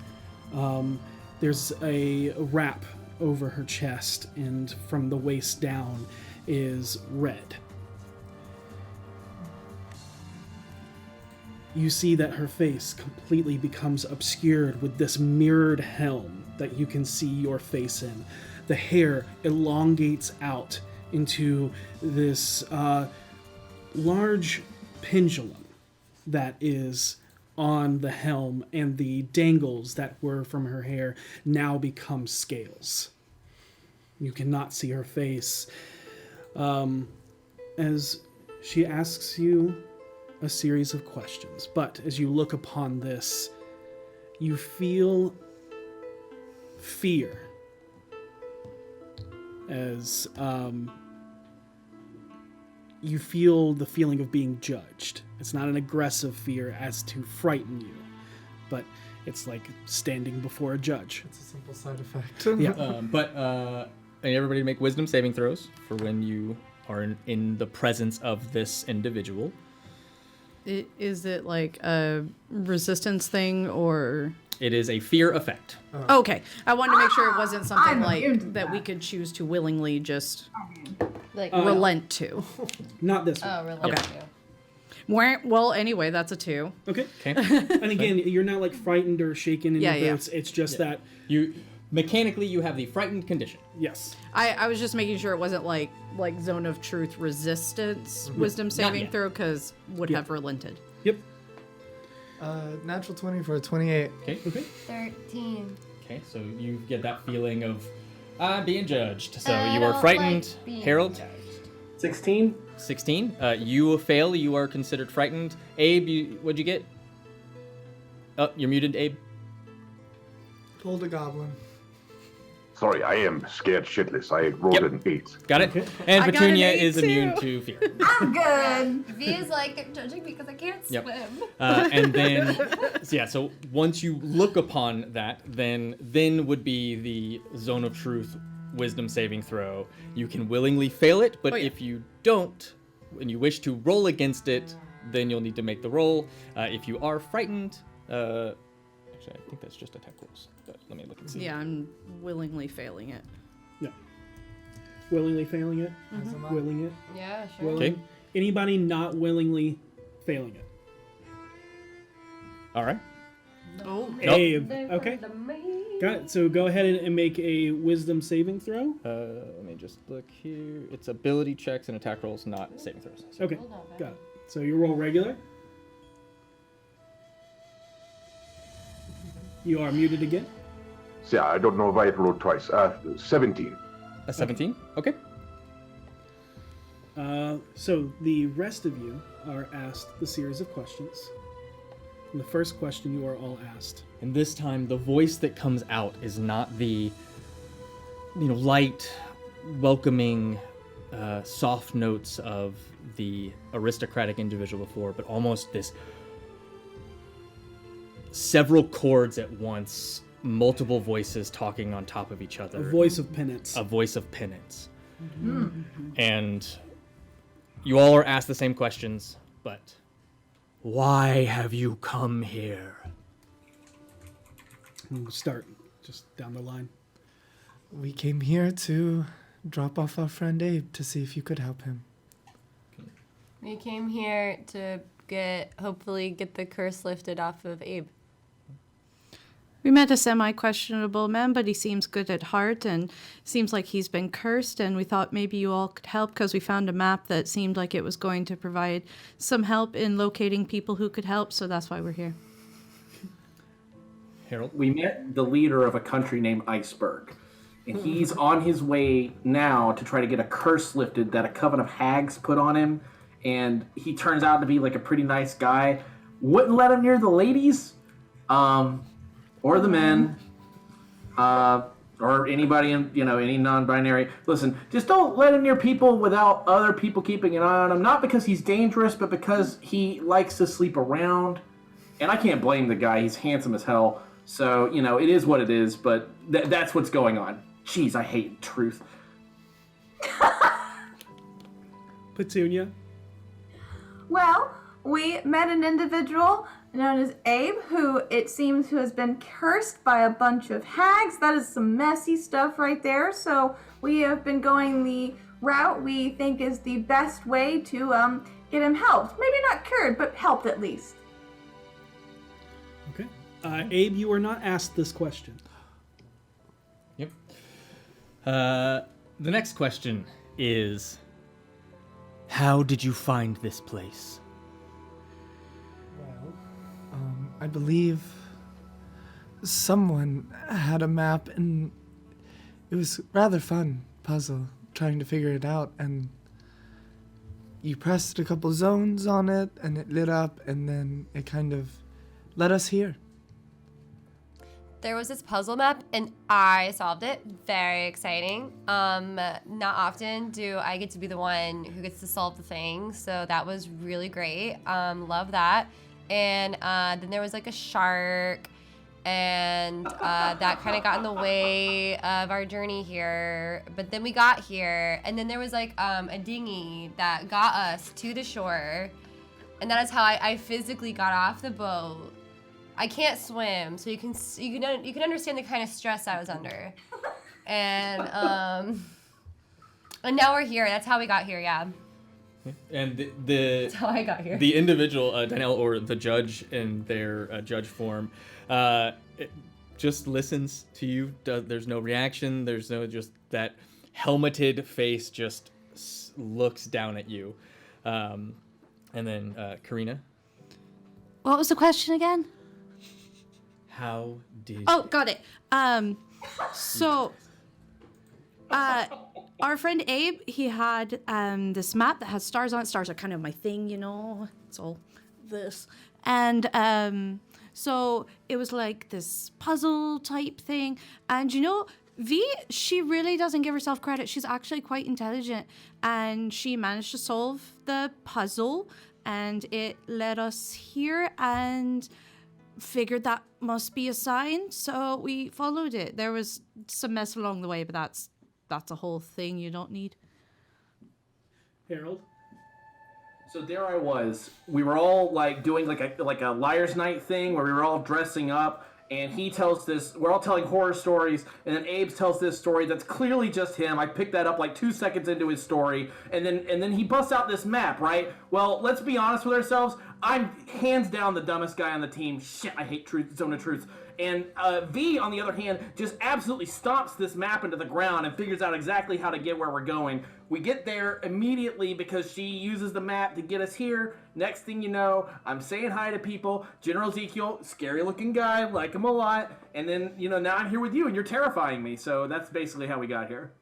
There's a wrap over her chest, and from the waist down is red. You see that her face completely becomes obscured with this mirrored helm that you can see your face in. The hair elongates out into this large pendulum that is on the helm, and the dangles that were from her hair now become scales. You cannot see her face. As she asks you a series of questions, but as you look upon this, you feel fear as you feel the feeling of being judged. It's not an aggressive fear as to frighten you, but It's like standing before a judge. It's a simple side effect. Yeah. But I need everybody to make wisdom saving throws for when you are in the presence of this individual. Is it like a resistance thing or? It is a fear effect. Okay, I wanted to make sure it wasn't something I'm like immune to that we could choose to willingly just Like, relent to. Not this one. oh, really? Okay. Well, anyway, that's a 2. Okay. Okay. And again, you're not like frightened or shaken in Yeah, your yeah. boots. It's just that, You mechanically you have the frightened condition. yes. I was just making sure it wasn't like zone of truth resistance wisdom saving yet. throw because would have relented. Yep. Natural 20 for a 28. Okay. Okay. 13. Okay. So you get that feeling of being judged. So I you are don't frightened. like being Harold. judged. 16. 16. You fail. You are considered frightened. Abe, what'd you get? Oh, you're muted, Abe. Told a goblin. Sorry, I am scared shitless. I rolled an 8. Got it. And I got an Petunia 8 is too. immune to fear. I'm good. V is like, they're judging because I can't Yep. swim. And then, so once you look upon that, then would be the zone of truth wisdom saving throw. You can willingly fail it, but Oh, yeah. if you don't, and you wish to roll against it, then you'll need to make the roll. If you are frightened, actually, I think that's just attack rolls. But let me look and see. Yeah, I'm willingly failing it. Yeah. Willingly failing it. As am I. Willing it. Yeah, sure. Willing. Okay. Anybody not willingly failing it? All right. Oh, Abe. Okay. Got it. So go ahead and make a wisdom saving throw. Let me just look here. It's ability checks and attack rolls, not saving throws. So Okay. Got it. So you roll regular. You are muted again. So yeah, I don't know why it rolled twice. 17. a 17. Okay. So the rest of you are asked the series of questions. And the first question you are all asked. And this time, the voice that comes out is not the, light, welcoming, soft notes of the aristocratic individual before, but almost this several chords at once, multiple voices talking on top of each other. A voice of penance. A voice of penance. And you all are asked the same questions, but why have you come here? And we'll start just down the line. We came here to drop off our friend Abe to see if you could help him. We came here to hopefully get the curse lifted off of Abe. we met a semi-questionable man, but he seems good at heart and seems like he's been cursed. And we thought maybe you all could help because we found a map that seemed like it was going to provide some help in locating people who could help. So that's why we're here. Harold? We met the leader of a country named Iceberg. And he's on his way now to try to get a curse lifted that a coven of hags put on him. And he turns out to be like a pretty nice guy. Wouldn't let him near the ladies, or the men, or anybody in, any non-binary. Listen, just don't let him near people without other people keeping an eye on him. Not because he's dangerous, but because he likes to sleep around. And I can't blame the guy. He's handsome as hell. So, it is what it is, but that's what's going on. Jeez, I hate truth. Petunia. Well, we met an individual known as Abe, who it seems who has been cursed by a bunch of hags. That is some messy stuff right there. So we have been going the route we think is the best way to get him helped. Maybe not cured, but helped at least. Okay. Abe, you were not asked this question. Yep. The next question is, how did you find this place? Well, I believe someone had a map, and it was rather fun puzzle trying to figure it out. And you pressed a couple zones on it, and it lit up, and then it kind of led us here. There was this puzzle map, and I solved it. Very exciting. Not often do I get to be the one who gets to solve the thing, so that was really great. Love that. And then there was like a shark, and that kind of got in the way of our journey here. But then we got here, and then there was like a dinghy that got us to the shore, and that is how I physically got off the boat. I can't swim, so you can understand the kind of stress I was under, and now we're here. That's how we got here. Yeah. And That's how I got here. the individual, Danielle, or the judge in their judge form, it just listens to you. There's no reaction. There's no, just that helmeted face just looks down at you. And then Karina, What was the question again? how did... Oh, got it. So, our friend Abe, he had this map that has stars on it. Stars are kind of my thing, you know. It's all this. And so it was like this puzzle type thing. And you know, V, she really doesn't give herself credit. She's actually quite intelligent. And she managed to solve the puzzle. And it led us here and figured that must be a sign. So we followed it. There was some mess along the way, but that's a whole thing you don't need. Harold? So there I was. We were all like doing like a liar's night thing where we were all dressing up, and he tells this. We're all telling horror stories, and then Abe tells this story that's clearly just him. I picked that up like 2 seconds into his story, and then he busts out this map, right? Well, let's be honest with ourselves. I'm hands down the dumbest guy on the team. Shit, I hate Zone of Truth. And V, on the other hand, just absolutely stomps this map into the ground and figures out exactly how to get where we're going. We get there immediately because she uses the map to get us here. Next thing you know, I'm saying hi to people. General Ezekiel, scary looking guy, like him a lot. And then, you know, now I'm here with you and you're terrifying me. So that's basically how we got here.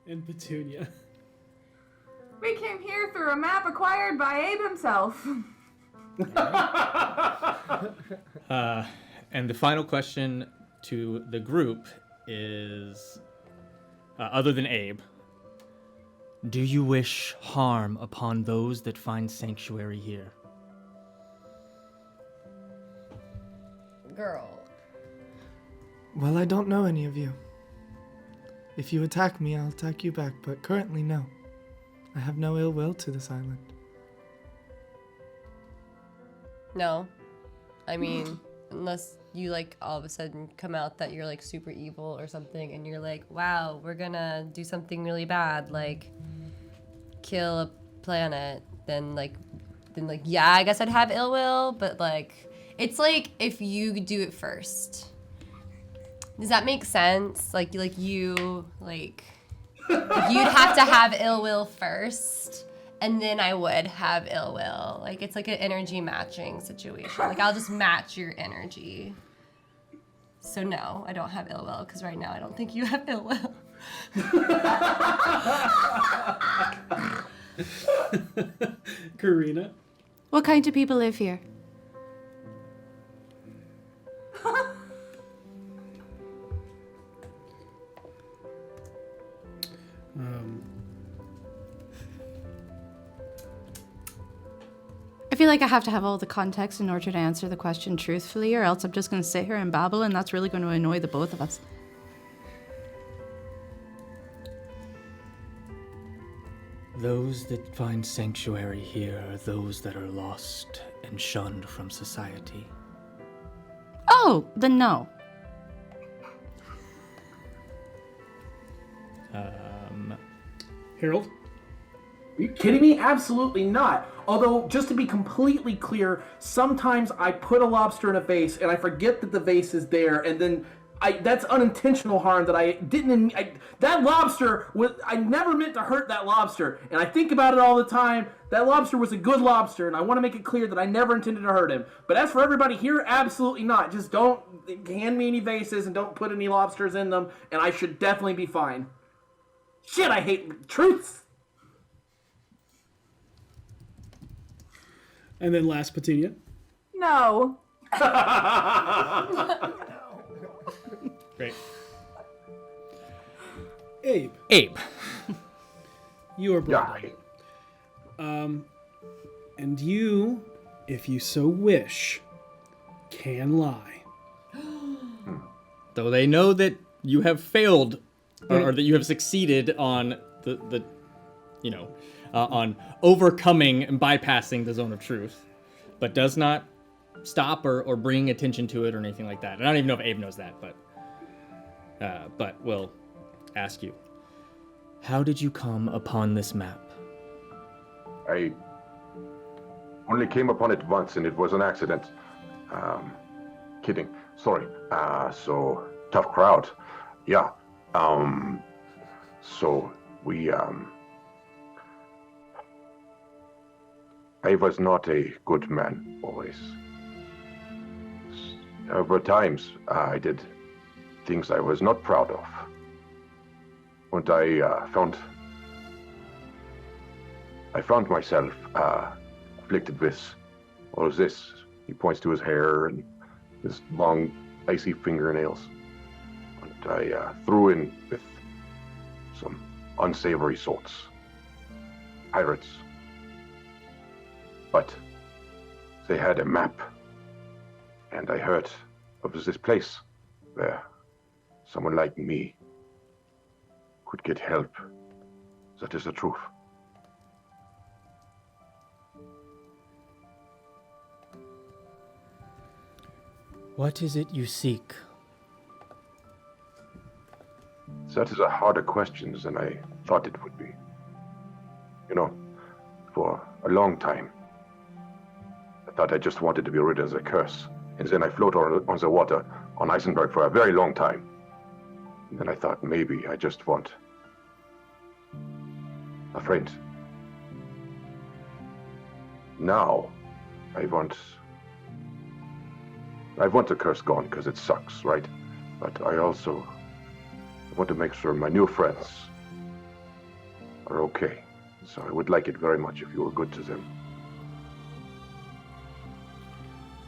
And Petunia. We came here through a map acquired by Abe himself. And the final question to the group is, other than Abe, do you wish harm upon those that find sanctuary here? Girl. Well, I don't know any of you. If you attack me, I'll attack you back, but currently, no. I have no ill will to this island. No. I mean, unless you, like, all of a sudden come out that you're, like, super evil or something, and you're like, wow, we're gonna do something really bad, like, kill a planet, then, yeah, I guess I'd have ill will, but, like, it's like if you do it first. Does that make sense? Like you you'd have to have ill will first, and then I would have ill will. Like, it's like an energy matching situation. Like, I'll just match your energy. So no, I don't have ill will, because right now I don't think you have ill will. Karina? What kind of people live here? I feel like I have to have all the context in order to answer the question truthfully, or else I'm just going to sit here and babble, and that's really going to annoy the both of us. Those that find sanctuary here are those that are lost and shunned from society. Oh, then no. Harold? Are you kidding me? Absolutely not. Although, just to be completely clear, sometimes I put a lobster in a vase and I forget that the vase is there, and then that's unintentional harm that I didn't. That lobster was. I never meant to hurt that lobster, and I think about it all the time. That lobster was a good lobster, and I want to make it clear that I never intended to hurt him. But as for everybody here, absolutely not. Just don't hand me any vases and don't put any lobsters in them, and I should definitely be fine. Shit, I hate truths. And then last, Petunia. No. Great. Abe, you are brought Yeah. And you, if you so wish, can lie. Though they know that you have failed, or that you have succeeded on on overcoming and bypassing the zone of truth, but does not stop or bring attention to it or anything like that. And I don't even know if Abe knows that, but we'll ask you. How did you come upon this map? I only came upon it once, and it was an accident. Kidding. Sorry. So tough crowd. Yeah. So we, I was not a good man always. There were times I did things I was not proud of. And I found myself afflicted with all of this. He points to his hair and his long, icy fingernails. And I threw in with some unsavory sorts. Pirates. But they had a map. And I heard of this place where someone like me could get help. That is the truth. What is it you seek? That is a harder question than I thought it would be. You know, for a long time, I thought I just wanted to be rid of the curse. And then I float on the water on Eisenberg for a very long time. And then I thought maybe I just want a friend. Now, I want the curse gone because it sucks, right? But I also want to make sure my new friends are okay. So I would like it very much if you were good to them.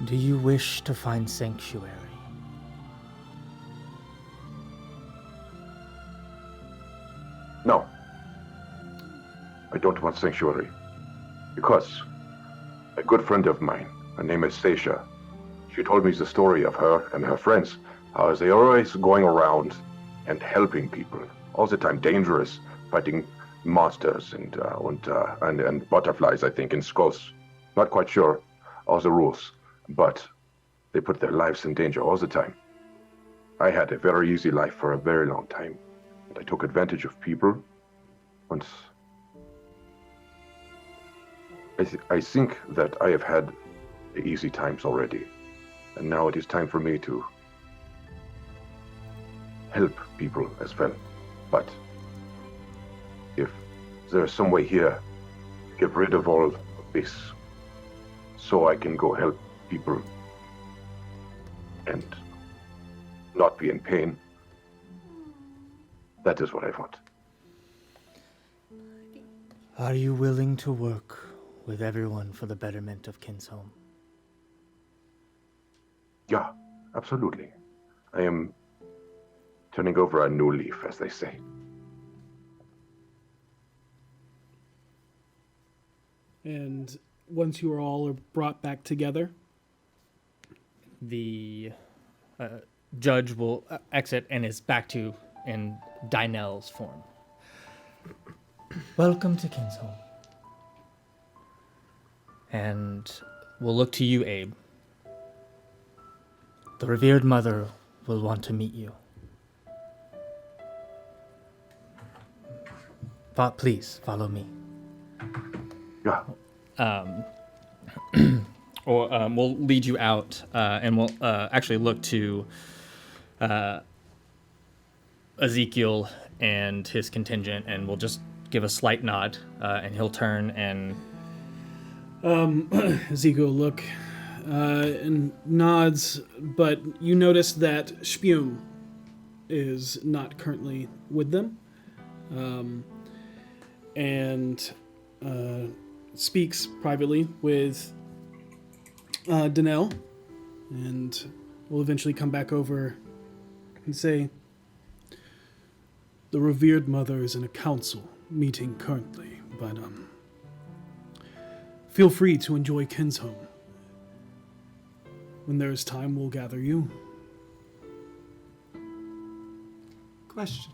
Do you wish to find sanctuary? No. I don't want sanctuary. Because a good friend of mine, her name is Stacia, she told me the story of her and her friends, how they are always going around and helping people. All the time, dangerous, fighting monsters and butterflies, I think, and skulls. Not quite sure all the rules, but they put their lives in danger all the time. I had a very easy life for a very long time, and I took advantage of people. And I think that I have had the easy times already, and now it is time for me to help people as well. But if there's some way here to get rid of all of this, so I can go help people and not be in pain, that is what I want. Are you willing to work with everyone for the betterment of Kinsholm? Yeah, absolutely. I am turning over a new leaf, as they say. And once you are all brought back together, The judge will exit and is back to in Dynel's form. Welcome to Kinsholm. And we'll look to you, Abe. The revered mother will want to meet you. Please, follow me. Yeah. We'll lead you out, and we'll actually look to Ezekiel and his contingent, and we'll just give a slight nod, and he'll turn and... Ezekiel look and nods, but you notice that Spium is not currently with them, and speaks privately with Danelle, and will eventually come back over and say, the revered mother is in a council meeting currently, but feel free to enjoy Kinsholm. When there is time, we'll gather you. Question.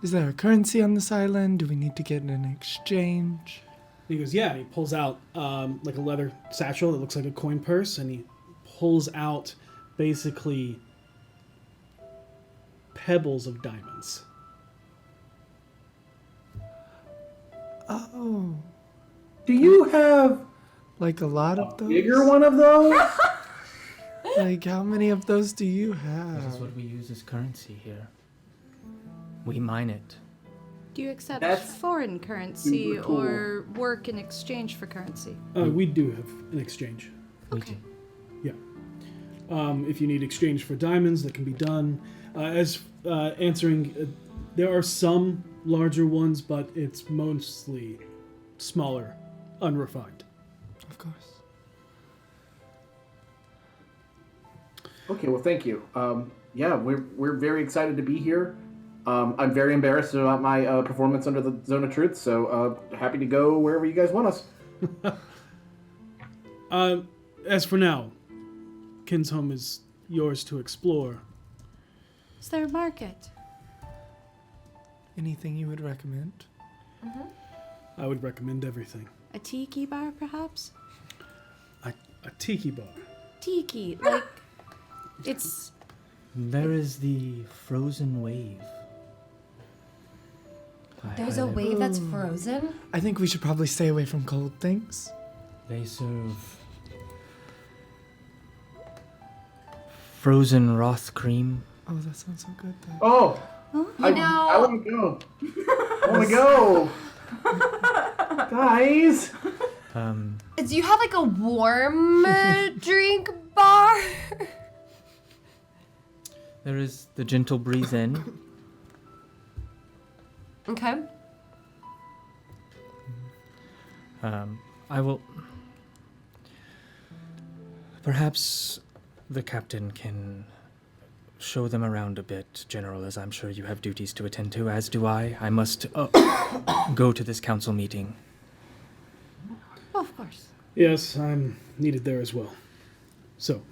Is there a currency on this island? Do we need to get an exchange? He goes, yeah. He pulls out like a leather satchel that looks like a coin purse, and he pulls out basically pebbles of diamonds. Oh, Do you have like a lot of a those? bigger one of those? Like, how many of those do you This is have? what we use as currency here. We mine it. Do you accept That's foreign currency super cool. or work in exchange for currency? We do have an exchange. We do. Yeah. If you need exchange for diamonds, that can be done. There are some larger ones, but it's mostly smaller, unrefined. Of course. Okay, well, thank you. Yeah, we're very excited to be here. I'm very embarrassed about my performance under the Zone of Truth, so happy to go wherever you guys want us. As for now, Kinsholm is yours to explore. Is there a market? Anything you would recommend? I would recommend everything. A tiki bar, perhaps? A tiki bar. Tiki, like it's There is the frozen wave. There's a wave that's frozen? I think we should probably stay away from cold things. They serve frozen Roth cream. Oh, that sounds so good though. Oh, I know- want to go. I want to go. Guys. Do you have like a warm drink bar? There is the Gentle Breeze Inn. Okay. I will. Perhaps the captain can show them around a bit, General, as I'm sure you have duties to attend to, as do I. I must go to this council meeting. of course. Yes, I'm needed there as well. So,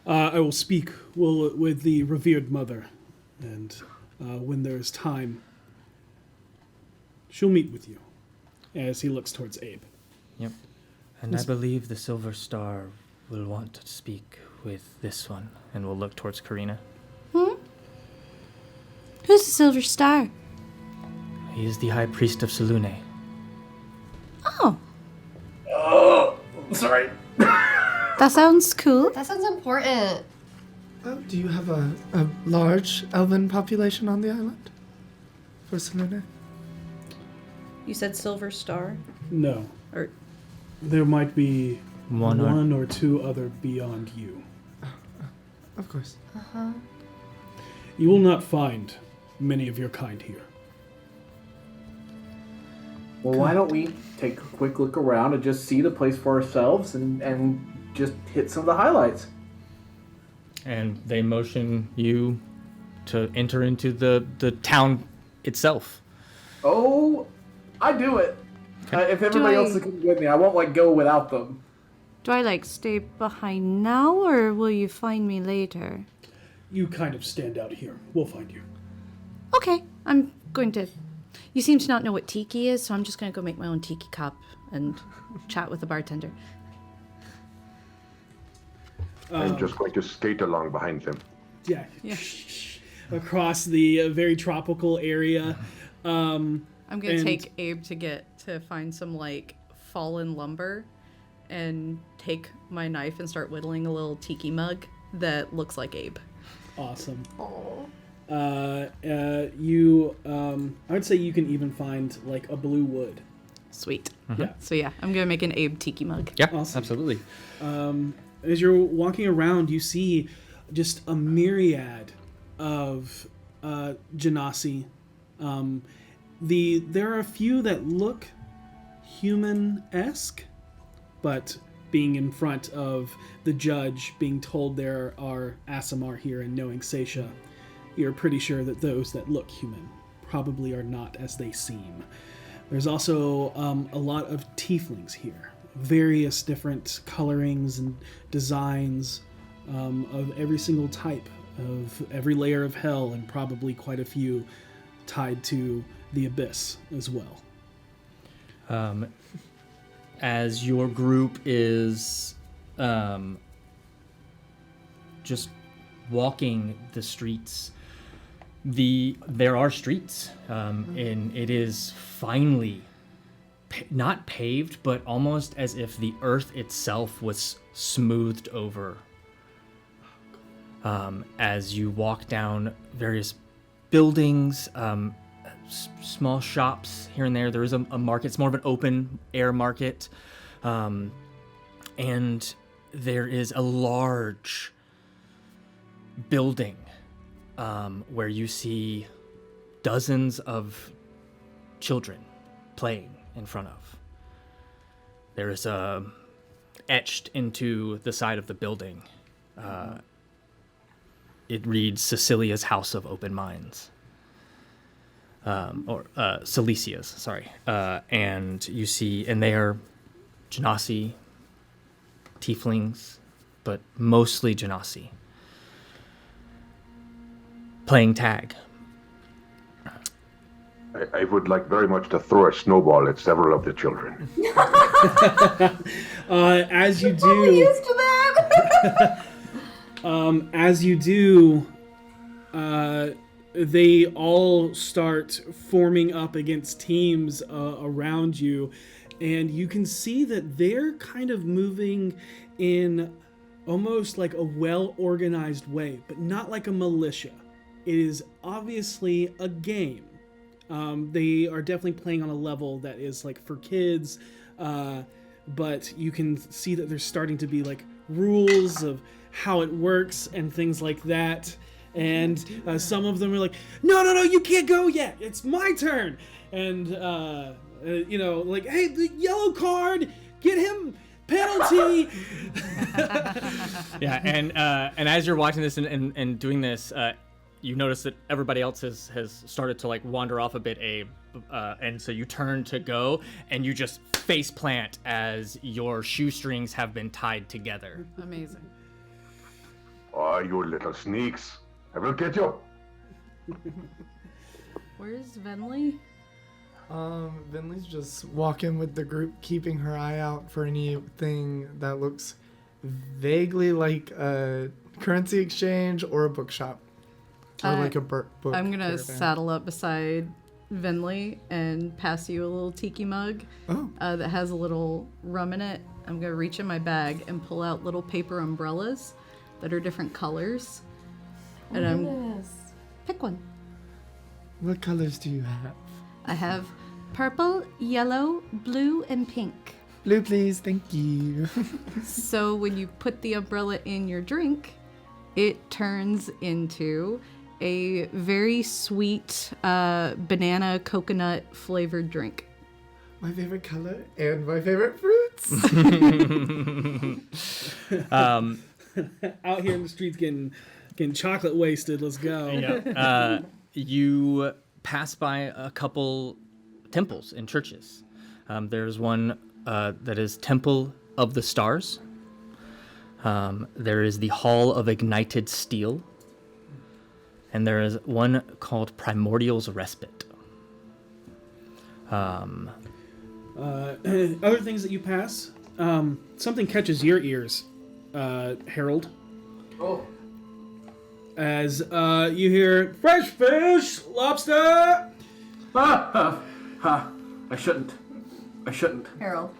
I will speak with the revered mother, and when there is time, she'll meet with you. As he looks towards Abe. Yep. And I believe the Silver Star will want to speak with this one, and will look towards Karina. Who's the Silver Star? He is the High Priest of Selune. Oh, Sorry. that sounds cool. That sounds important. Oh, do you have a large elven population on the island? For Selene? You said Silver Star? No. Or There might be One or- or two other beyond you. Of course. You will not find many of your kind here. Well, why don't we take a quick look around and just see the place for ourselves and just hit some of the highlights? And they motion you to enter into the town itself. Oh, I do it. If everybody else is coming with me, I won't go without them. do I stay behind now, or will you find me later? You kind of stand out here. We'll find you. Okay, I'm going to. You seem to not know what tiki is, so I'm just going to go make my own tiki cup and chat with the bartender. I'm just going to skate along behind them. Yeah. Yeah. Across the very tropical area. I'm going to And- take Abe to find some fallen lumber and take my knife and start whittling a little tiki mug that looks like Abe. Awesome. Oh. I would say you can even find a blue wood. Sweet. Yeah. So yeah, I'm going to make an Abe tiki mug. Yeah, Awesome. absolutely. As you're walking around, you see just a myriad of genasi. There are a few that look human-esque, but being in front of the judge, being told there are Asimar here and knowing Seisha, you're pretty sure that those that look human probably are not as they seem. There's also a lot of tieflings here, various different colorings and designs. of every single type, of every layer of hell, and probably quite a few tied to the abyss as well. As your group is just walking the streets, there are streets, and it is finely not paved, but almost as if the earth itself was smoothed over. As you walk down various buildings, small shops here and there. There is a market. It's more of an open air market. And there is a large building where you see dozens of children playing in front of. There is etched into the side of the building. It reads Cecilia's House of Open Minds. Or Cilicia's, sorry. And you see, and they are Genasi, tieflings, but mostly Genasi, playing tag. I would like very much to throw a snowball at several of the children. As you I'm do, used to that. as you do, they all start forming up against teams around you, and you can see that they're kind of moving in almost like a well-organized way, but not like a militia. It is obviously a game. They are definitely playing on a level that is like for kids, but you can see that there's starting to be like rules of how it works and things like that. And some of them are like, no, you can't go yet. It's my turn. And, like, hey, the yellow card, get him, penalty. Yeah, and as you're watching this and doing this, you notice that everybody else has started to like wander off a bit, Abe. And so you turn to go, and you just face plant as your shoestrings have been tied together. Amazing. Oh, you little sneaks. I will get you. Where's Venley? Vinley's just walking with the group, keeping her eye out for anything that looks vaguely like a currency exchange or a bookshop. Or like a book. I'm gonna caravan. saddle up beside Venley and pass you a little tiki mug that has a little rum in it. I'm gonna reach in my bag and pull out little paper umbrellas that are different colors. And I'm pick one. What colors do you have? I have purple, yellow, blue, and pink. Blue, please. Thank you. So when you put the umbrella in your drink, it turns into a very sweet banana coconut flavored drink. My favorite color and my favorite fruits. Out here in the streets getting chocolate wasted. Let's go. Yeah. You pass by a couple temples and churches. There's one that is Temple of the Stars. There is the Hall of Ignited Steel. And there is one called Primordial's Respite. Other things that you pass, something catches your ears, Harold. Oh. As you hear, fresh fish, lobster! I shouldn't. Harold.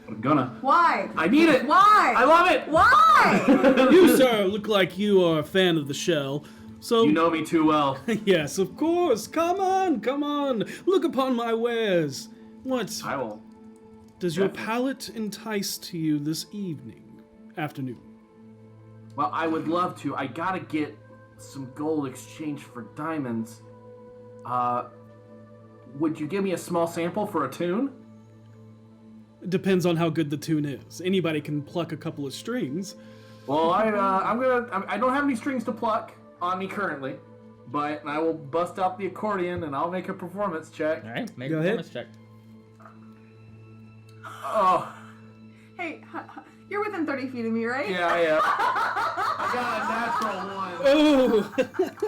I'm gonna. Why? I need it. Why? I love it. Why? You, sir, look like you are a fan of the shell. So, You know me too well. yes, of course. Come on. Look upon my wares. What I will. does your definitely. palate entice to you this afternoon? Well, I would love to. I gotta get some gold exchanged for diamonds. Would you give me a small sample for a tune? Depends on how good the tune is. Anybody can pluck a couple of strings. Well, I don't have any strings to pluck on me currently, but I will bust out the accordion and I'll make a performance check. All right, make Go a ahead. performance check. Oh, Hey, you're within 30 feet of me, right? Yeah, I am. I got a natural 1. Oh!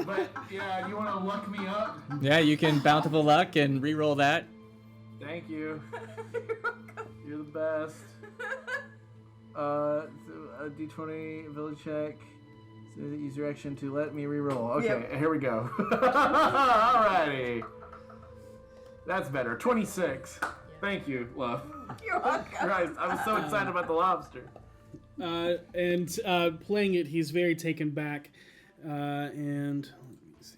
But, yeah, you want to luck me up? Yeah, you can bountiful luck and re-roll that. Thank you. You're the best. A D20 ability check. Use your action to let me re-roll. Okay, Yep. Here we go. Alrighty. That's better. 26. Thank you, love. You're welcome. Christ, I was so excited about the lobster. And playing it, he's very taken back. And let me see.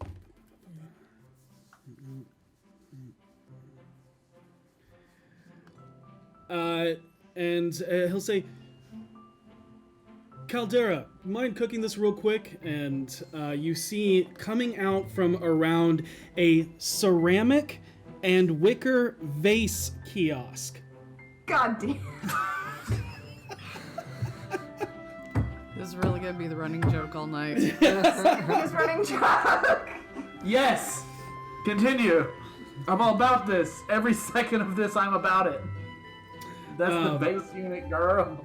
And he'll say, Caldera, mind cooking this real quick? And you see coming out from around a ceramic and wicker vase kiosk. God damn. This is really gonna be the running joke all night. He's running truck. Yes! Continue. I'm all about this. Every second of this, I'm about it. That's the base unit, girl.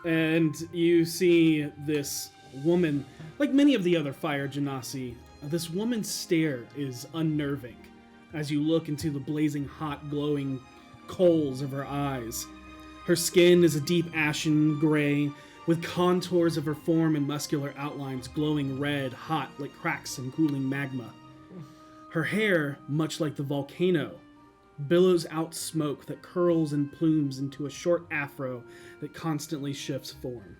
And you see this woman, like many of the other fire genasi, this woman's stare is unnerving as you look into the blazing hot, glowing coals of her eyes. Her skin is a deep ashen gray, with contours of her form and muscular outlines glowing red, hot like cracks in cooling magma. Her hair, much like the volcano, billows out smoke that curls and plumes into a short afro that constantly shifts form.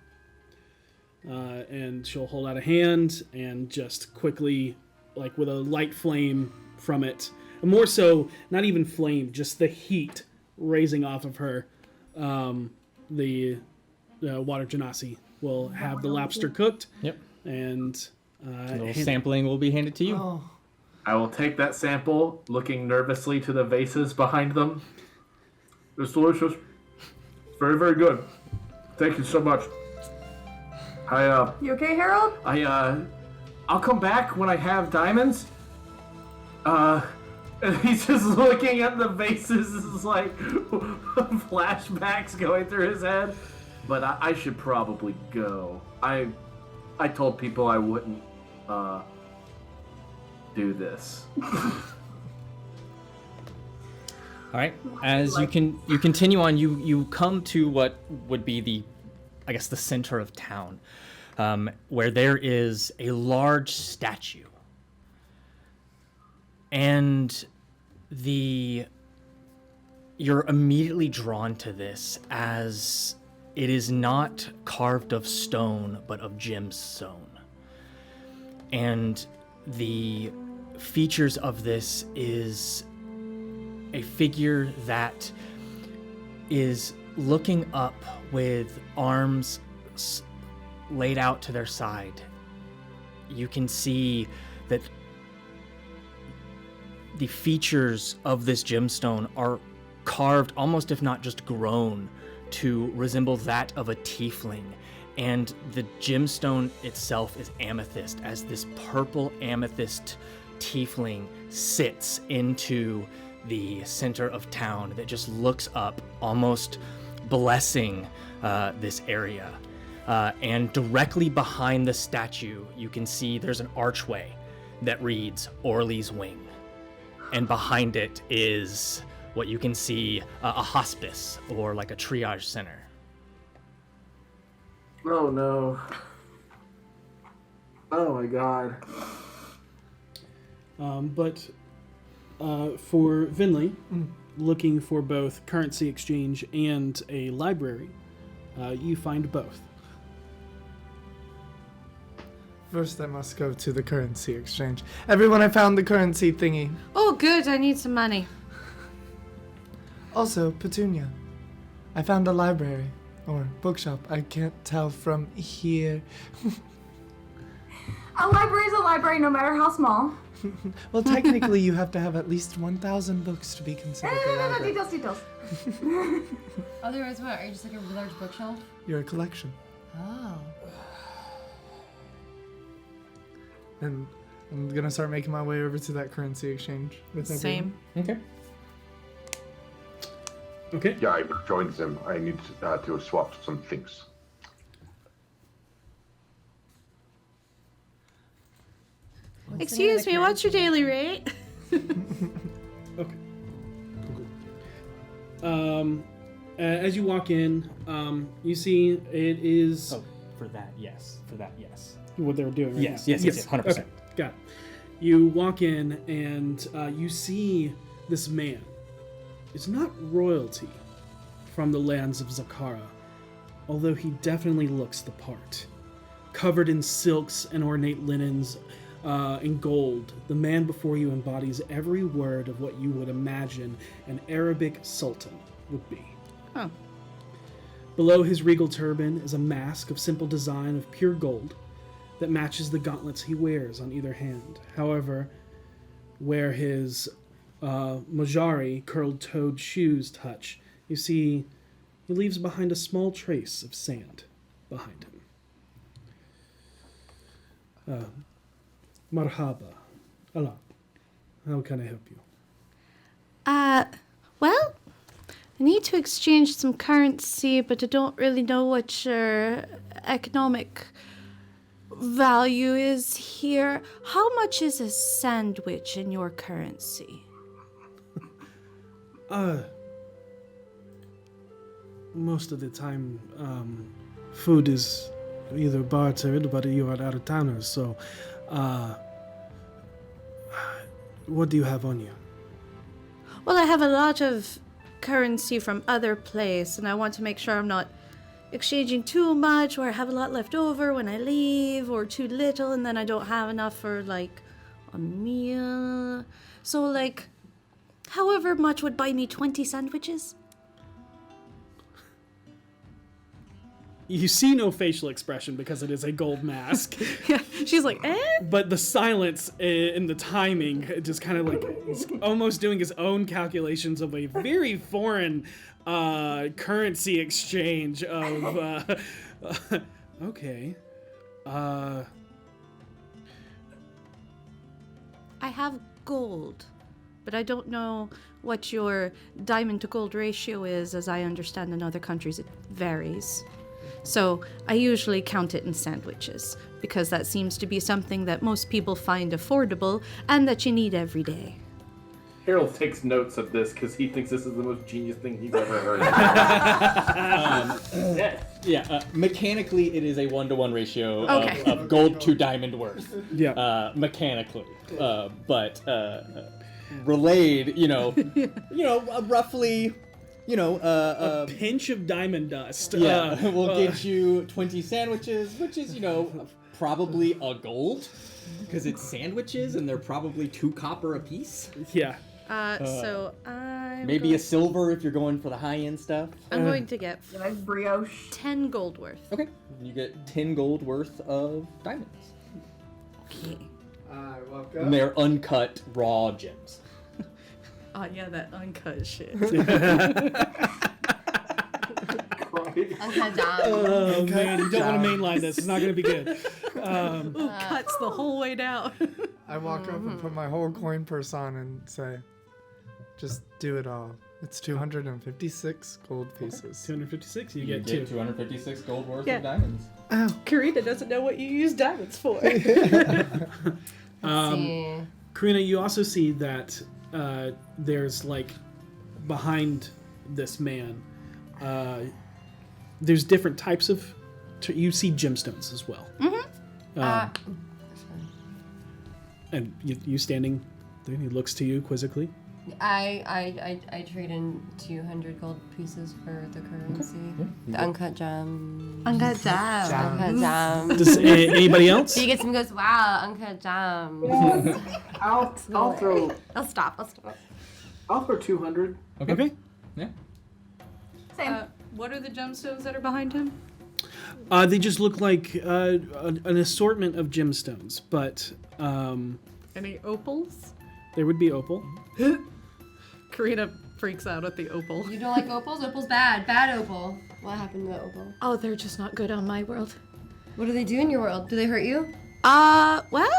And she'll hold out a hand and just quickly, like with a light flame from it, more so, not even flame, just the heat raising off of her, the water genasi will have the lobster cooked. Yep. And A little sampling will be handed to you. Oh, I will take that sample, looking nervously to the vases behind them. It's delicious. Very, very good. Thank you so much. You okay, Harold? I'll come back when I have diamonds. And he's just looking at the vases. This is like flashbacks going through his head. But I should probably go. I told people I wouldn't do this. All right. As you continue on, you come to what would be the center of town, where there is a large statue, and you're immediately drawn to this as it is not carved of stone, but of gemstone, and the features of this is a figure that is looking up with arms laid out to their side. You can see that the features of this gemstone are carved, almost if not just grown, to resemble that of a tiefling. And the gemstone itself is amethyst, as this purple amethyst tiefling sits into the center of town that just looks up, almost blessing this area. And directly behind the statue, you can see there's an archway that reads Orly's Wing. And behind it is what you can see a hospice or like a triage center. Oh no. Oh my god. But for Vinley, looking for both currency exchange and a library, you find both. first I must go to the currency exchange. Everyone, I found the currency thingy. Oh, good. I need some money. Also, Petunia, I found a library. Or bookshop. I can't tell from here. A library is a library, no matter how small. Well, technically, you have to have at least 1,000 books to be considered a No, library. details. Otherwise, what? Are you just like a large bookshelf? You're a collection. Oh. And I'm gonna start making my way over to that currency exchange with everyone. Same. Okay. Okay. Yeah, I joined them. I need to swap some things. Excuse me, what's your daily rate? Okay. Cool. As you walk in, you see it is Oh, for that, yes. For that, yes. what they were doing. Right Yes, now. yes, 100%. Okay, got it. You walk in and you see this man. It's not royalty from the lands of Zakara, although he definitely looks the part. Covered in silks and ornate linens in gold, the man before you embodies every word of what you would imagine an Arabic sultan would be. Oh. Below his regal turban is a mask of simple design of pure gold that matches the gauntlets he wears on either hand. However, where his Mojari curled-toed shoes touch, you see he leaves behind a small trace of sand behind him. Marhaba. Allah. How can I help you? Well, I need to exchange some currency, but I don't really know what your economic value is here. How much is a sandwich in your currency? Most of the time, food is either bartered, but you are out of towners, so, what do you have on you? Well, I have a lot of currency from other place, and I want to make sure I'm not exchanging too much, or I have a lot left over when I leave, or too little, and then I don't have enough for, like, a meal. So, like, however much would buy me 20 sandwiches? You see no facial expression because it is a gold mask, Yeah, she's like, eh? but the silence and the timing just kind of like he's almost doing his own calculations of a very foreign currency exchange of okay. I have gold, but I don't know what your diamond to gold ratio is. As I understand, in other countries it varies. So I usually count it in sandwiches, because that seems to be something that most people find affordable and that you need every day. Harold takes notes of this because he thinks this is the most genius thing he's ever heard. Yeah, mechanically it is a 1-to-1 ratio Okay. of gold to diamond worth. Yeah. Mechanically. But relayed, roughly, a pinch of diamond dust. we'll get you 20 sandwiches, which is, probably a gold, because it's sandwiches and they're probably 2 copper apiece. Yeah. So I'm Maybe a silver if you're going for the high-end stuff. I'm going to get Like brioche. 10 gold worth. Okay. You get 10 gold worth of diamonds. Okay. welcome. And they're uncut, raw gems. Oh yeah, that uncut shit. Uncut dime. Oh man, you don't want to mainline this. It's not going to be good. Ooh, cuts the whole way down. I walk up and put my whole coin purse on and say, just do it all. It's 256 gold pieces. 256. You You get get 2. 256 gold worth Yeah. of diamonds. Karina doesn't know what you use diamonds for. See. Karina, you also see that there's like behind this man, there's different types of. You see gemstones as well. And you standing there, he looks to you quizzically. I trade in 200 gold pieces for the currency. The uncut gem. Uncut gem. Uncut gem. Does anybody else? He gets him goes, wow, uncut gem. I'll throw I'll stop. I'll throw 200. Okay. Yeah. Same. What are the gemstones that are behind him? They just look like an assortment of gemstones, but Any opals? there would be opal. Karina freaks out at the opal. You don't like opals? Opal's bad. Bad opal. What happened to the opal? Oh, they're just not good on my world. What do they do in your world? Do they hurt you? Well,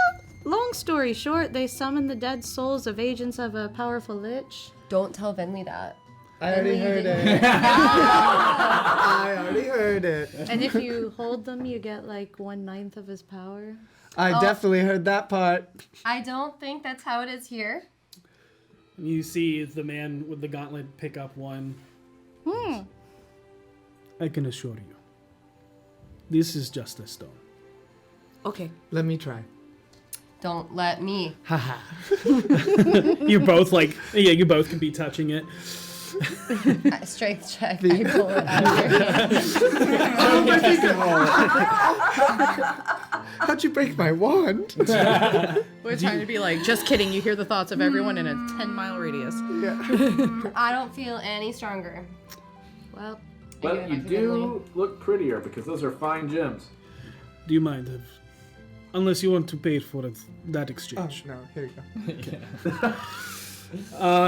long story short, they summon the dead souls of agents of a powerful lich. Don't tell Venli that. I already heard it. No! I already heard it. And if you hold them, you get like 1/9 of his power. I definitely heard that part. I don't think that's how it is here. You see the man with the gauntlet pick up one. I can assure you, this is just a stone. Okay. Let me try. Don't let me. Haha. You both you both can be touching it. Strength check. I pull it out of your hand. How'd you break my wand? We're trying to be like, just kidding. You hear the thoughts of everyone in a 10-mile radius. I don't feel any stronger. Well, But you do look prettier because those are fine gems. Do you mind unless you want to pay for that Oh, exchange? no. Here you go.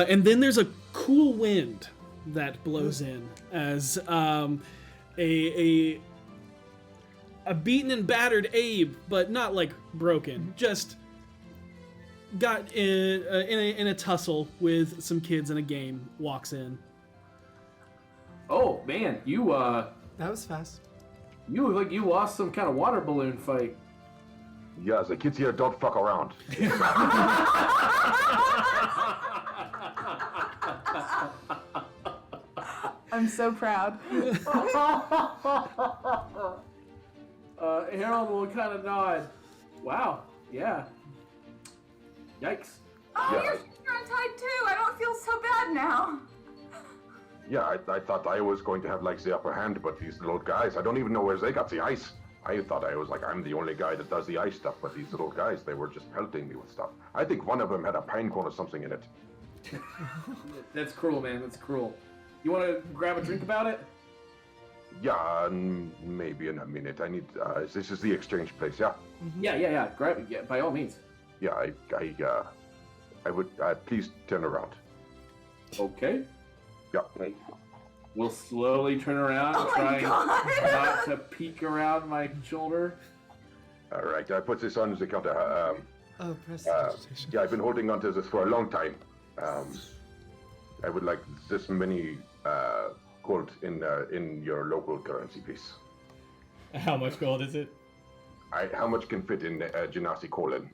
And then there's a cool wind that blows in as a beaten and battered Abe, but not like broken, just got in a tussle with some kids in a game, walks in. Oh man, you That was fast. you look like you lost some kind of water balloon fight. Yeah, the kids here don't fuck around. I'm so proud. Harold will kind of nod. Wow. Yeah. Yikes. Oh, Yeah. you're untied too. I don't feel so bad now. Yeah, I thought I was going to have like the upper hand, but these little guys, I don't even know where they got the ice. I thought I was like, I'm the only guy that does the ice stuff, but these little guys, they were just pelting me with stuff. I think one of them had a pine cone or something in it. That's cruel, man. That's cruel. You want to grab a drink about it? Yeah, maybe in a minute. I need, this is the exchange place, yeah? Yeah. Grab it. Yeah, by all means. Yeah, I would, please turn around. Okay. Yeah. We'll slowly turn around and try not to peek around my shoulder. All right, I put this on the counter. Oh, prestidigitation. Yeah, I've been holding on to this for a long time. I would like this many gold in your local currency, please. How much gold is it? How much can fit in Genasi colon?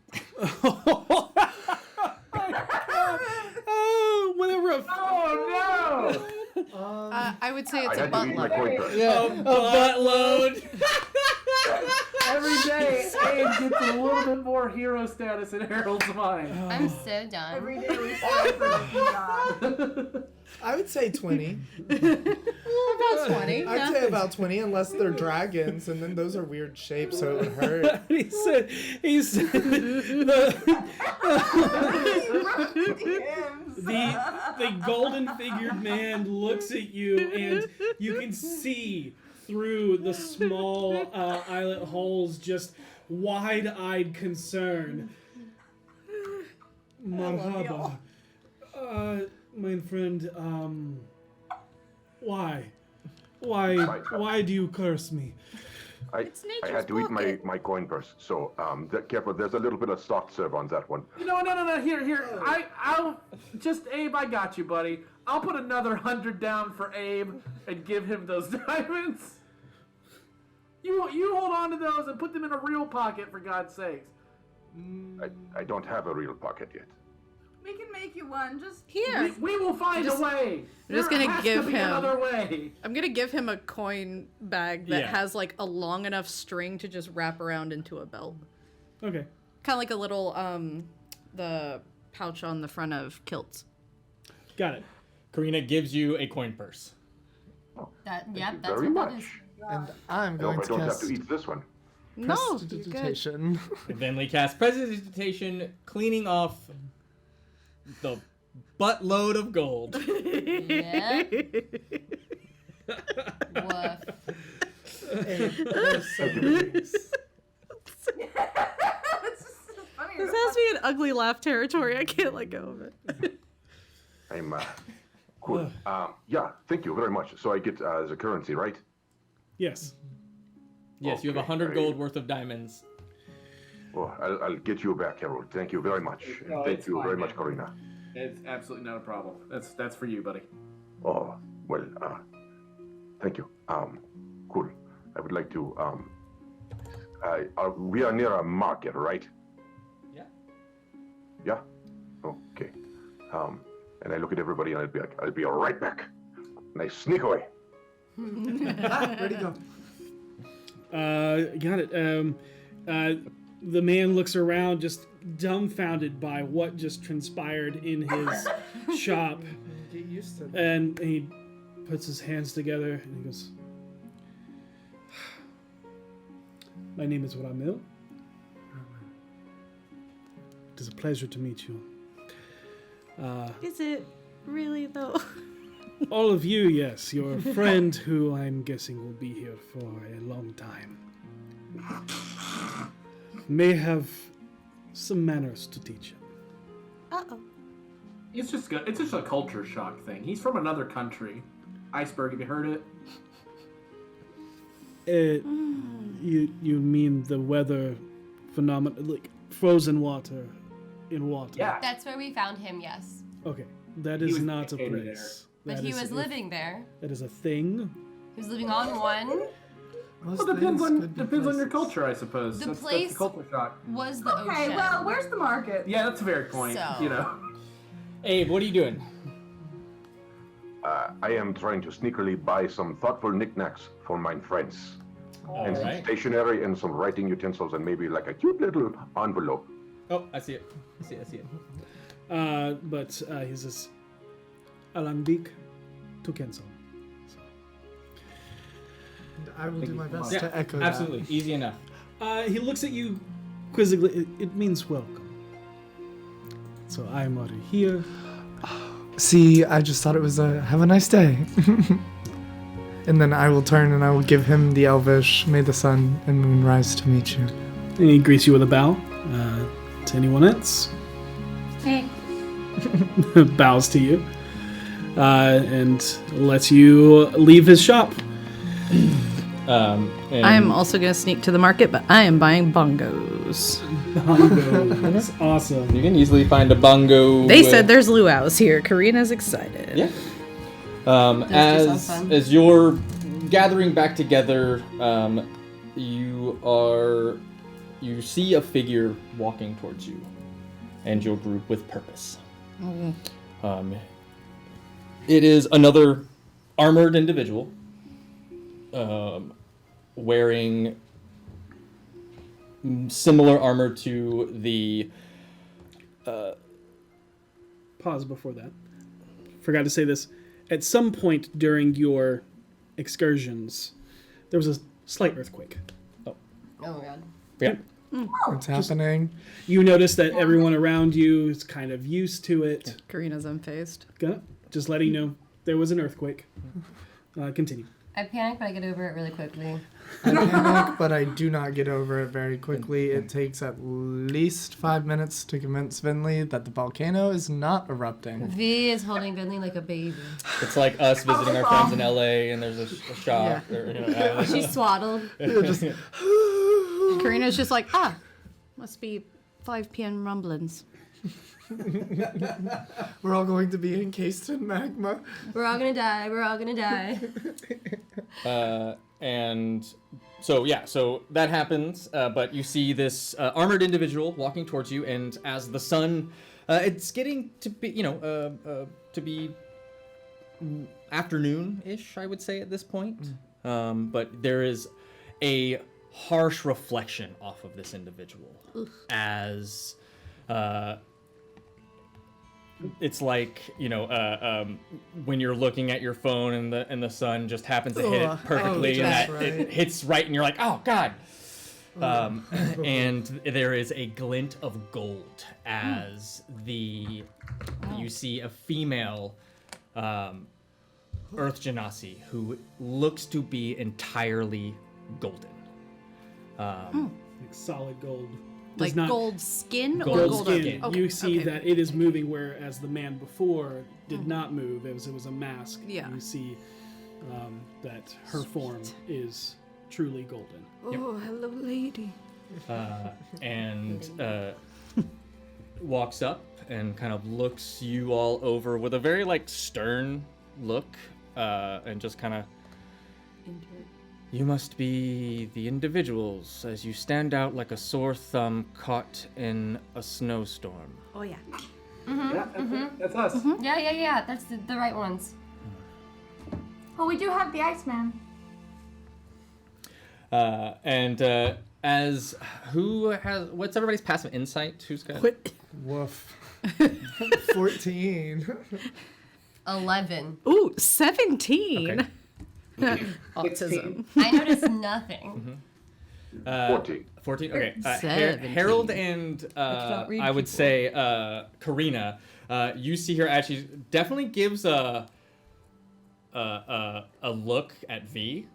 Whatever. Oh no! I would say it's I a had to eat my buttload. coin purse. Yeah. Buttload. Every day, Abe gets a little bit more hero status in Harold's mind. I'm so done. Every day we strive for God. I would say 20. About 20. I'd say about 20, unless they're dragons, and then those are weird shapes, so it would hurt. he said the golden figured man looks at you, and you can see through the small eyelet holes just wide-eyed concern. Marhaba. My friend, why do you curse me? I had to eat my coin purse, so careful. There's a little bit of soft serve on that one. No. Here. I'll just Abe. I got you, buddy. I'll put another 100 down for Abe and give him those diamonds. You hold on to those and put them in a real pocket, for God's sakes. I don't have a real pocket yet. We can make you one. Just Here. We will find a way. I'm just There gonna has give to be him- another way. I'm going to give him a coin bag that Yeah. has like a long enough string to just wrap around into a belt. Okay. Kind of like a little, the pouch on the front of kilts. Got it. Karina gives you a coin purse. That, Thank yep, you that's very what that much. is. And I'm I going hope I to don't have cast to eat this one. No, you're good. prestidigitation. Then cast prestidigitation, cleaning off the buttload of gold. Yeah. Woof. This has me in ugly laugh territory. I can't let go of it. I'm cool. Yeah, thank you very much. So I get the currency, right? Yes. Yes, you have Okay, 100 I- gold worth of diamonds. Oh, I'll get you back, Harold. Thank you very much. No, And thank it's you fine, very man. much, Karina. It's absolutely not a problem. That's for you, buddy. Oh, well, thank you. Cool. I would like to, we are near a market, right? Yeah. Yeah? Okay. And I look at everybody and I'd be like, I'll be right back. And I sneak away. Where'd he go? Got it. The man looks around, just dumbfounded by what just transpired in his shop, Get used to it. and he puts his hands together and he goes, "My name is Ramil. It is a pleasure to meet you. Is it really though? All of you, yes. Your friend, who I'm guessing will be here for a long time, may have some manners to teach him." Uh-oh. It's just a culture shock thing. He's from another country. Iceberg, have you heard it? You mean the weather phenomenon, like frozen water in water? Yeah. That's where we found him, yes. Okay, that He is was not a educated place. But That he is was a- living there. That is a thing. He was living on one. Most Well, depends things on could be on your places. culture, I suppose. The That's place- the culture shock. Was the Okay, ocean. well, where's the market? Yeah, that's a fair point. So- You know. Abe, what are you doing? I am trying to sneakily buy some thoughtful knickknacks for my friends. And some Alright. stationery and some writing utensils and maybe like a cute little envelope. Oh, I see it. I see it. But he says, "Alambik to Kenson." I will do my best Yeah, to echo absolutely. Easy enough. He looks at you quizzically. It means welcome. So I'm already here. that. See, I just thought it was a have a nice day. And then I will turn and I will give him the Elvish, may the sun and moon rise to meet you. And he greets you with a bow. To anyone else, Hey. bows to you, and lets you leave his shop. And I am also going to sneak to the market, but I am buying bongos. That's awesome. You can easily find a bongo. They said there's luau's here. Karina's excited. Yeah. Those do As sound fun. as you're gathering back together, you see a figure walking towards you, and your group with purpose. It is another armored individual, wearing similar armor to the. Pause before that. Forgot to say this. At some point during your excursions, there was a slight earthquake. Oh my god. Yeah. What's happening? You notice that everyone around you is kind of used to it. Karina's unfazed. Just letting you know there was an earthquake. Continue. I panic, but I get over it really quickly. I panic, but I do not get over it very quickly. It takes at least 5 minutes to convince Vinley that the volcano is not erupting. V is holding Vinley like a baby. It's like us visiting our friends in LA, and there's a shop. Yeah. Or, you know, She's swaddled. Karina's just like, must be 5 p.m. rumblings. We're all going to be encased in magma. We're all gonna die. We're all gonna die. And so that happens, but you see this armored individual walking towards you, and as the sun, it's getting to be, to be afternoon-ish, I would say at this point. But there is a harsh reflection off of this individual as it's like, when you're looking at your phone and the sun just happens to hit it perfectly, and that's that right. it hits right, and you're like, oh god. And there is a glint of gold as you see a female Earth Genasi who looks to be entirely golden. Like solid gold. Does Like not- gold skin or Gold gold skin. Okay, You see okay. that it is moving, whereas the man before did not move. It was a mask. Yeah. You see that her form is truly golden. Oh, hello, lady. And walks up and kind of looks you all over with a very stern look and just kind of. You must be the individuals as you stand out like a sore thumb caught in a snowstorm. Oh, yeah. Yeah, that's us. Yeah. That's the right ones. Well, we do have the Iceman. As who has what's everybody's passive insight? Who's got? Woof. 14. 11. Ooh, 17. Okay. Autism. I noticed nothing. 14. 14. Okay. 17. Harold and cannot read I would people. say Karina. You see her actually definitely gives a look at V.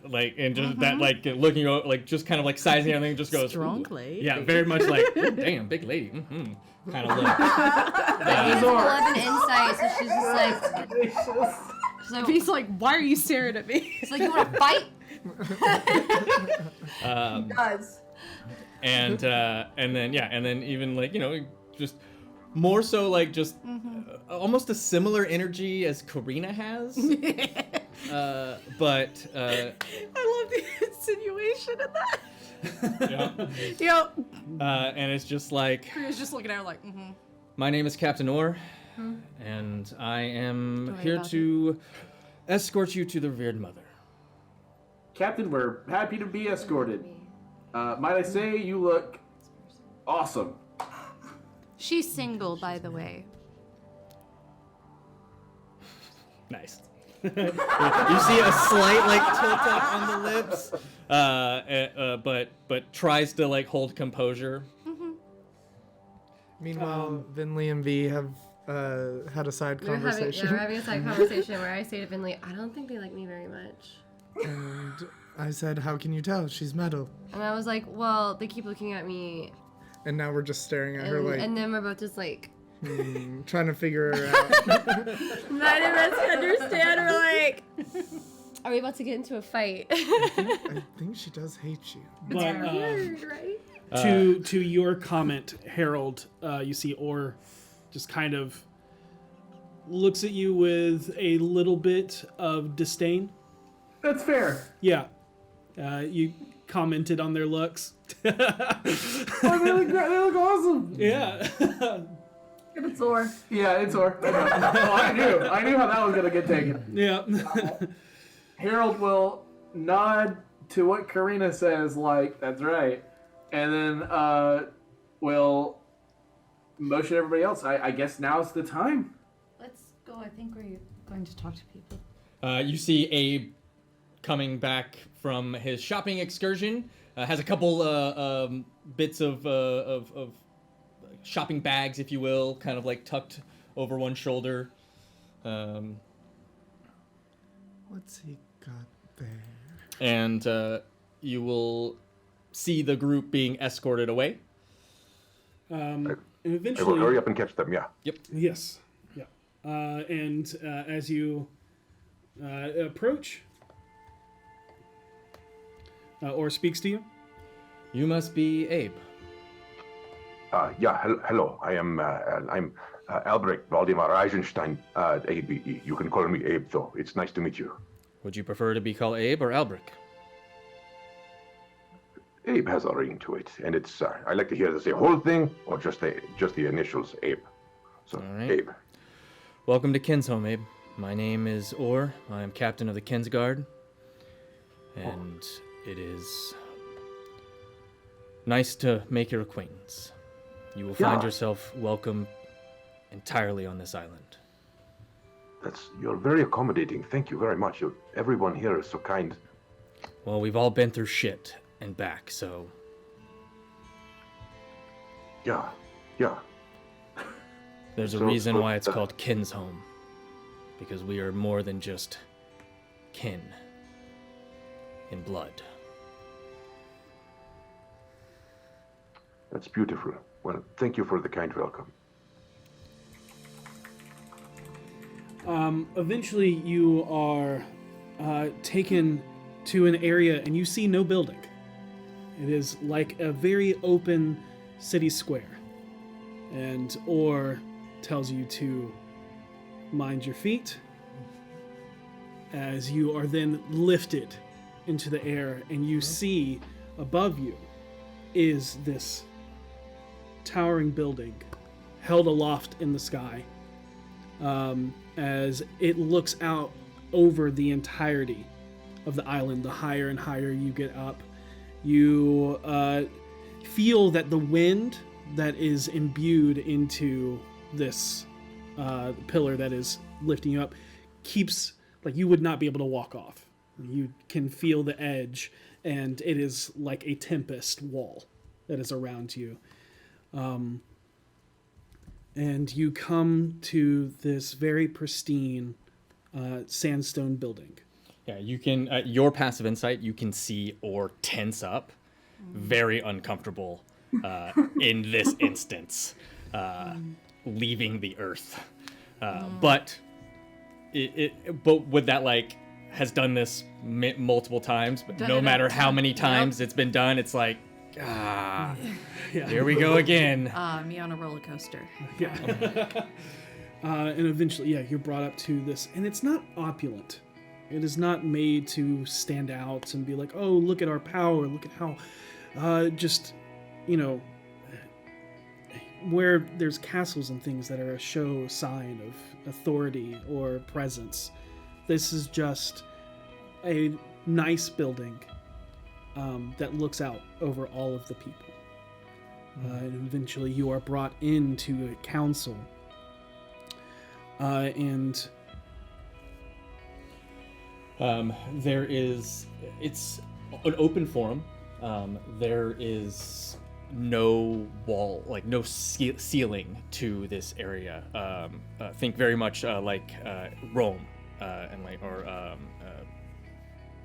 Like and just that like looking like just kind of like sizing everything just goes Strong "Ooh." lady. Yeah, very much like "Ooh, damn big lady kind of look. She has 11 insight, so she's just like. He's like, why are you staring at me? She's like, you want to fight? Does. And then even like just more so like just almost a similar energy as Karina has. But I love the insinuation in that. yeah. Yo. And it's just like Priya's just looking at her like, my name is Captain Orr, and I am Don't worry here about to escort you to the revered mother. Captain, we're happy to be escorted. Might I say, you look awesome. She's single, by the way. Nice. You see a slight like tilt up on the lips, but tries to like hold composure. Meanwhile, Vinley and V have had a side We're conversation. having a side conversation where I say to Finley, I don't think they like me very much. And I said, how can you tell? She's metal. And I was like, well, they keep looking at me. And now we're just staring at her like, And then we're both just like, trying to figure her out. neither of us understand. We're like, are we about to get into a fight? I think she does hate you. But Weird, right? to your comment, Harold, you see Orr just kind of looks at you with a little bit of disdain. That's fair. Yeah. You commented on their looks. Oh, they look awesome. Yeah. It's Or. Yeah, it's Or. I knew how that was gonna get taken. Yeah. Harold will nod to what Karina says, like, that's right. And then will motion everybody else. I guess now's the time. Let's go. I think we're going to talk to people. You see Abe coming back from his shopping excursion. Has a couple bits of shopping bags, if you will, kind of like tucked over one shoulder. What's he got there? And you will see the group being escorted away. And I will eventually, hurry up and catch them, yeah. yes, yeah. And as you approach, Orr speaks to you. You must be Abe. Hello. I'm Albrecht Waldemar Eisenstein, Abe. You can call me Abe, though. It's nice to meet you. Would you prefer to be called Abe or Albrecht? Abe has a ring to it, and it's I like to hear the whole thing or just the initials Abe. So All right. Abe. Welcome to Kinsholm, Abe. My name is Orr. I am captain of the Kinsguard. And it is nice to make your acquaintance. You will find Yeah. yourself welcome entirely on this island. You're very accommodating. Thank you very much. Everyone here is so kind. Well, we've all been through shit and back, so Yeah. there's a So- reason so why it's the- called Kinsholm. Because we are more than just kin in blood. That's beautiful. Well, thank you for the kind welcome. Eventually, you are taken to an area, and you see no building. It is like a very open city square. And Orr tells you to mind your feet as you are then lifted into the air, and you see above you is this towering building held aloft in the sky, as it looks out over the entirety of the island. The higher and higher you get up, you feel that the wind that is imbued into this pillar that is lifting you up keeps, like, you would not be able to walk off. You can feel the edge, and it is like a tempest wall that is around you. And you come to this very pristine sandstone building. Yeah, you can, your passive insight, you can see or tense up. Very uncomfortable in this instance, leaving the earth. But but with that, like, has done this multiple times, but no matter how many times it's been done, it's like, here we go again. Me on a roller coaster. And eventually, you're brought up to this, and it's not opulent. It is not made to stand out and be like, oh, look at our power, look at how, where there's castles and things that are a show sign of authority or presence. This is just a nice building that looks out over all of the people. And eventually you are brought into a council. It's an open forum. There is no wall, like no ceiling to this area. Think very much like Rome,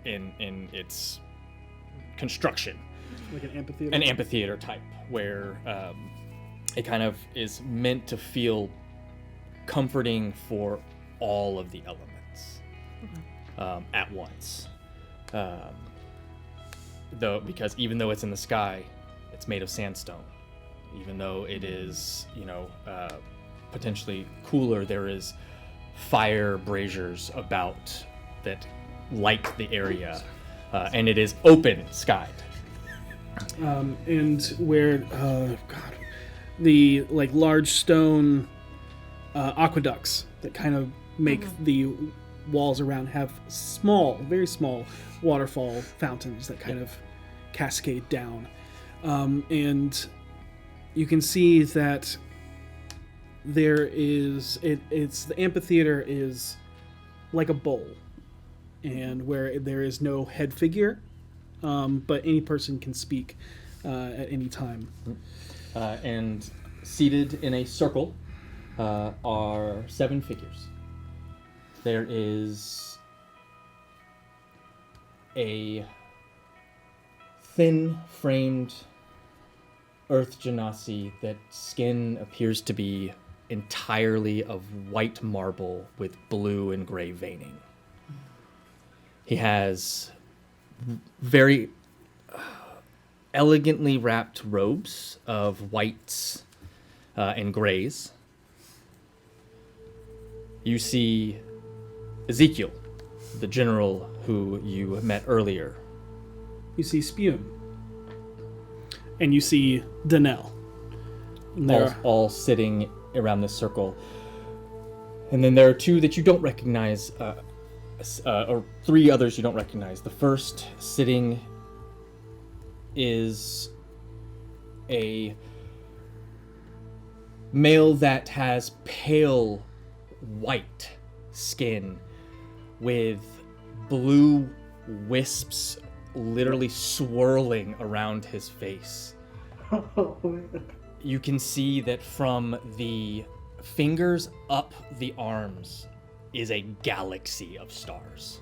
in its construction. Like an amphitheater? An amphitheater type, where it kind of is meant to feel comforting for all of the elements at once. Because even though it's in the sky, it's made of sandstone. Even though it is, potentially cooler, there is fire braziers about that light the area, and it is open skied. And where, the large stone aqueducts that kind of make the walls around have very small waterfall fountains that kind of cascade down. And you can see that there is, the amphitheater is like a bowl, and where there is no head figure, but any person can speak at any time. And seated in a circle are 7 figures. There is a thin-framed earth genasi that skin appears to be entirely of white marble with blue and gray veining. He has very elegantly wrapped robes of whites and grays. You see Ezekiel, the general who you met earlier. You see Spume. And you see Danelle. All sitting around this circle. And then there are 2 that you don't recognize, or 3 others you don't recognize. The first sitting is a male that has pale white skin with blue wisps literally swirling around his face. You can see that from the fingers up the arms is a galaxy of stars.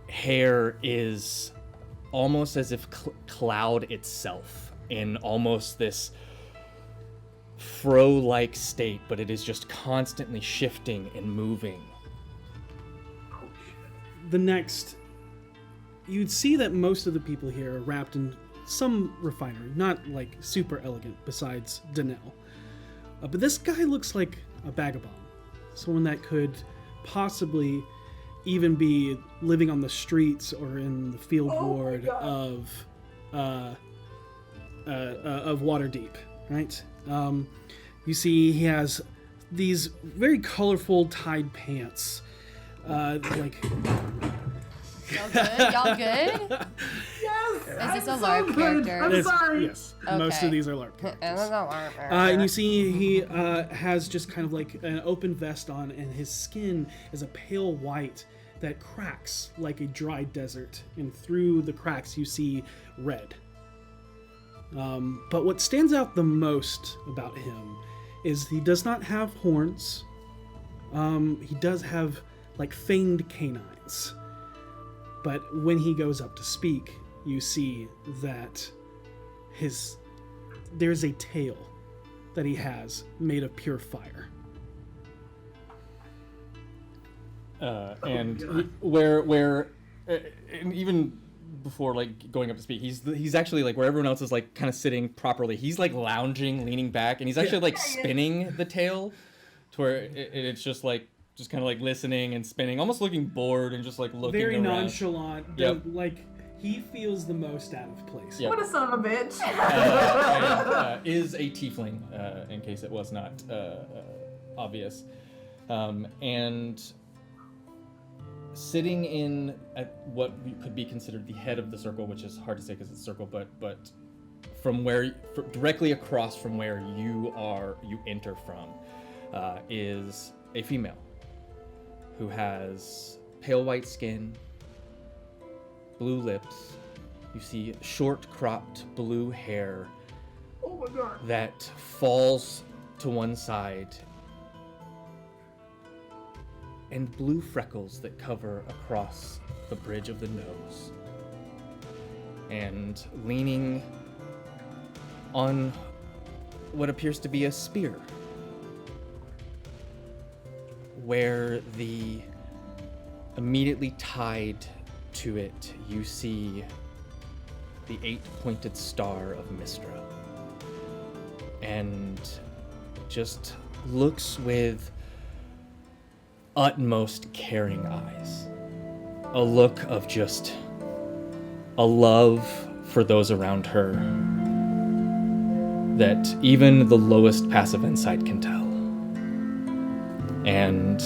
Hair is almost as if cloud itself in almost this fro-like state, but it is just constantly shifting and moving. The next, you'd see that most of the people here are wrapped in some refinery, not like super elegant besides Danelle. But this guy looks like a vagabond. Someone that could possibly even be living on the streets or in the field ward of Waterdeep, right? You see he has these very colorful tied pants. Like Y'all good? Y'all good? Yes. Is this a LARP character? I'm sorry. Yes, most of Okay. these are LARP characters. It's a LARP character. And you see he has just kind of like an open vest on, and his skin is a pale white that cracks like a dry desert, and through the cracks you see red. But what stands out the most about him is he does not have horns. He does have like fanged canines. But when he goes up to speak, you see that there's a tail that he has made of pure fire. And where and even before like going up to speak, he's actually like where everyone else is like kind of sitting properly. He's like lounging, leaning back, and he's actually like spinning the tail to where it's just kind of like listening and spinning, almost looking bored and just like looking Very around. nonchalant. Yep. Like he feels the most out of place. Yep. What a son of a bitch. And, is a tiefling, in case it was not obvious, and sitting in at what could be considered the head of the circle, which is hard to say because it's a circle, but from directly across from where you enter from, is a female who has pale white skin, blue lips. You see short cropped blue hair that falls to one side, and blue freckles that cover across the bridge of the nose. And leaning on what appears to be a spear, where immediately tied to it, you see the 8-pointed star of Mistra. And just looks with utmost caring eyes. A look of just a love for those around her that even the lowest passive insight can tell. And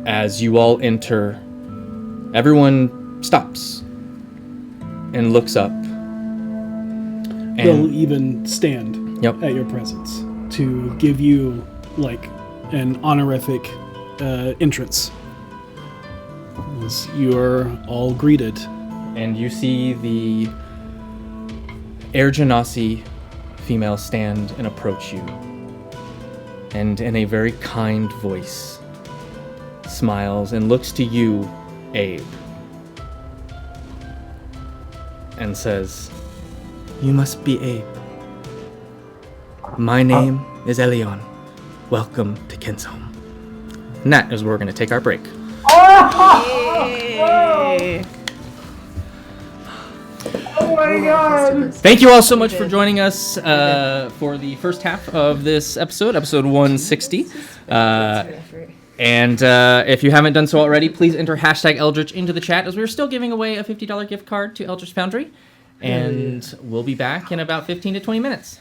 as you all enter, everyone stops and looks up. They'll even stand Yep. at your presence to give you like an honorific entrance. As you are all greeted. And you see the Air Genasi female stand and approach you. And in a very kind voice, smiles and looks to you, Abe, and says, "You must be Abe. My name is Elion. Welcome to Ken's home." And that is where we're going to take our break. Oh my god! Thank you all so much for joining us for the first half of this episode 160. And if you haven't done so already, please enter hashtag Eldritch into the chat, as we're still giving away a $50 gift card to Eldritch Foundry. And we'll be back in about 15 to 20 minutes.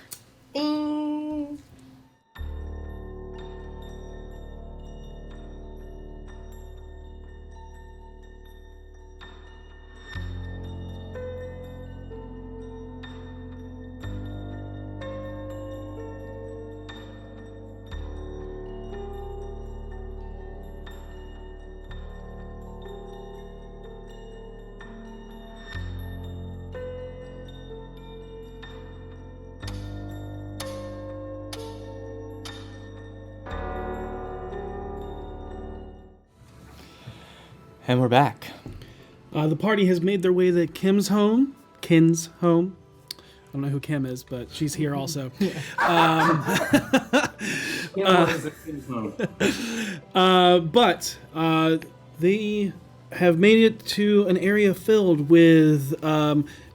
And we're back. The party has made their way to Kim's home. Kin's home. I don't know who Kim is, but she's here also. But they have made it to an area filled with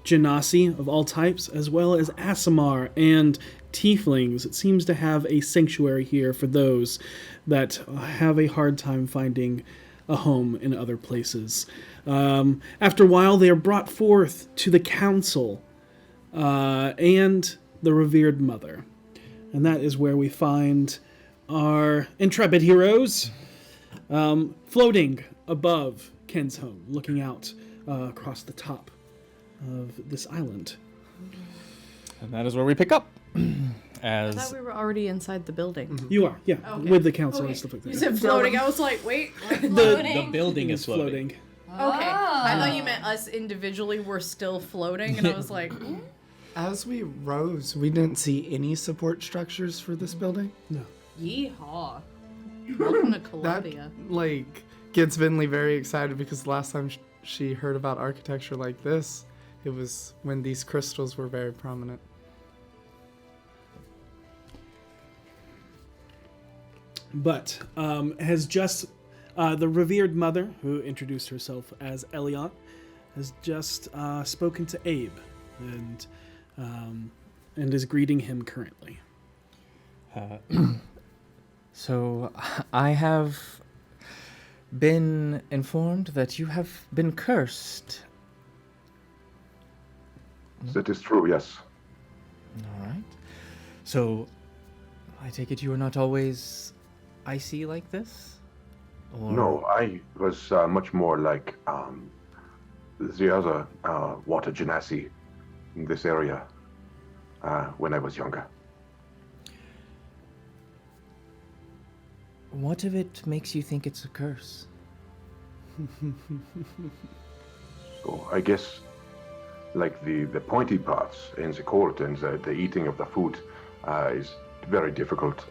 Genasi of all types, as well as Aasimar and tieflings, it seems to have a sanctuary here for those that have a hard time finding a home in other places. After a while, they are brought forth to the council and the revered mother. And that is where we find our intrepid heroes floating above Ken's home, looking out across the top of this island. And that is where we pick up. I thought we were already inside the building. You are, yeah, Okay. with the council Okay. and stuff like that. You said floating. I was like, wait. The building is floating. Okay. I thought you meant us individually were still floating, and I was like, As we rose, we didn't see any support structures for this building. No. yeehaw. Welcome to That, Columbia. like, gets Vinley very excited because the last time she heard about architecture like this, it was when these crystals were very prominent. But has just the revered mother, who introduced herself as Eliot, has just spoken to Abe and is greeting him currently. So I have been informed that you have been cursed. That is true, yes. All right. So I take it you are not always icy like this? Or... No, I was much more like the other water genasi in this area when I was younger. What of it makes you think it's a curse? So I guess like the pointy parts in the cold and the eating of the food is very difficult.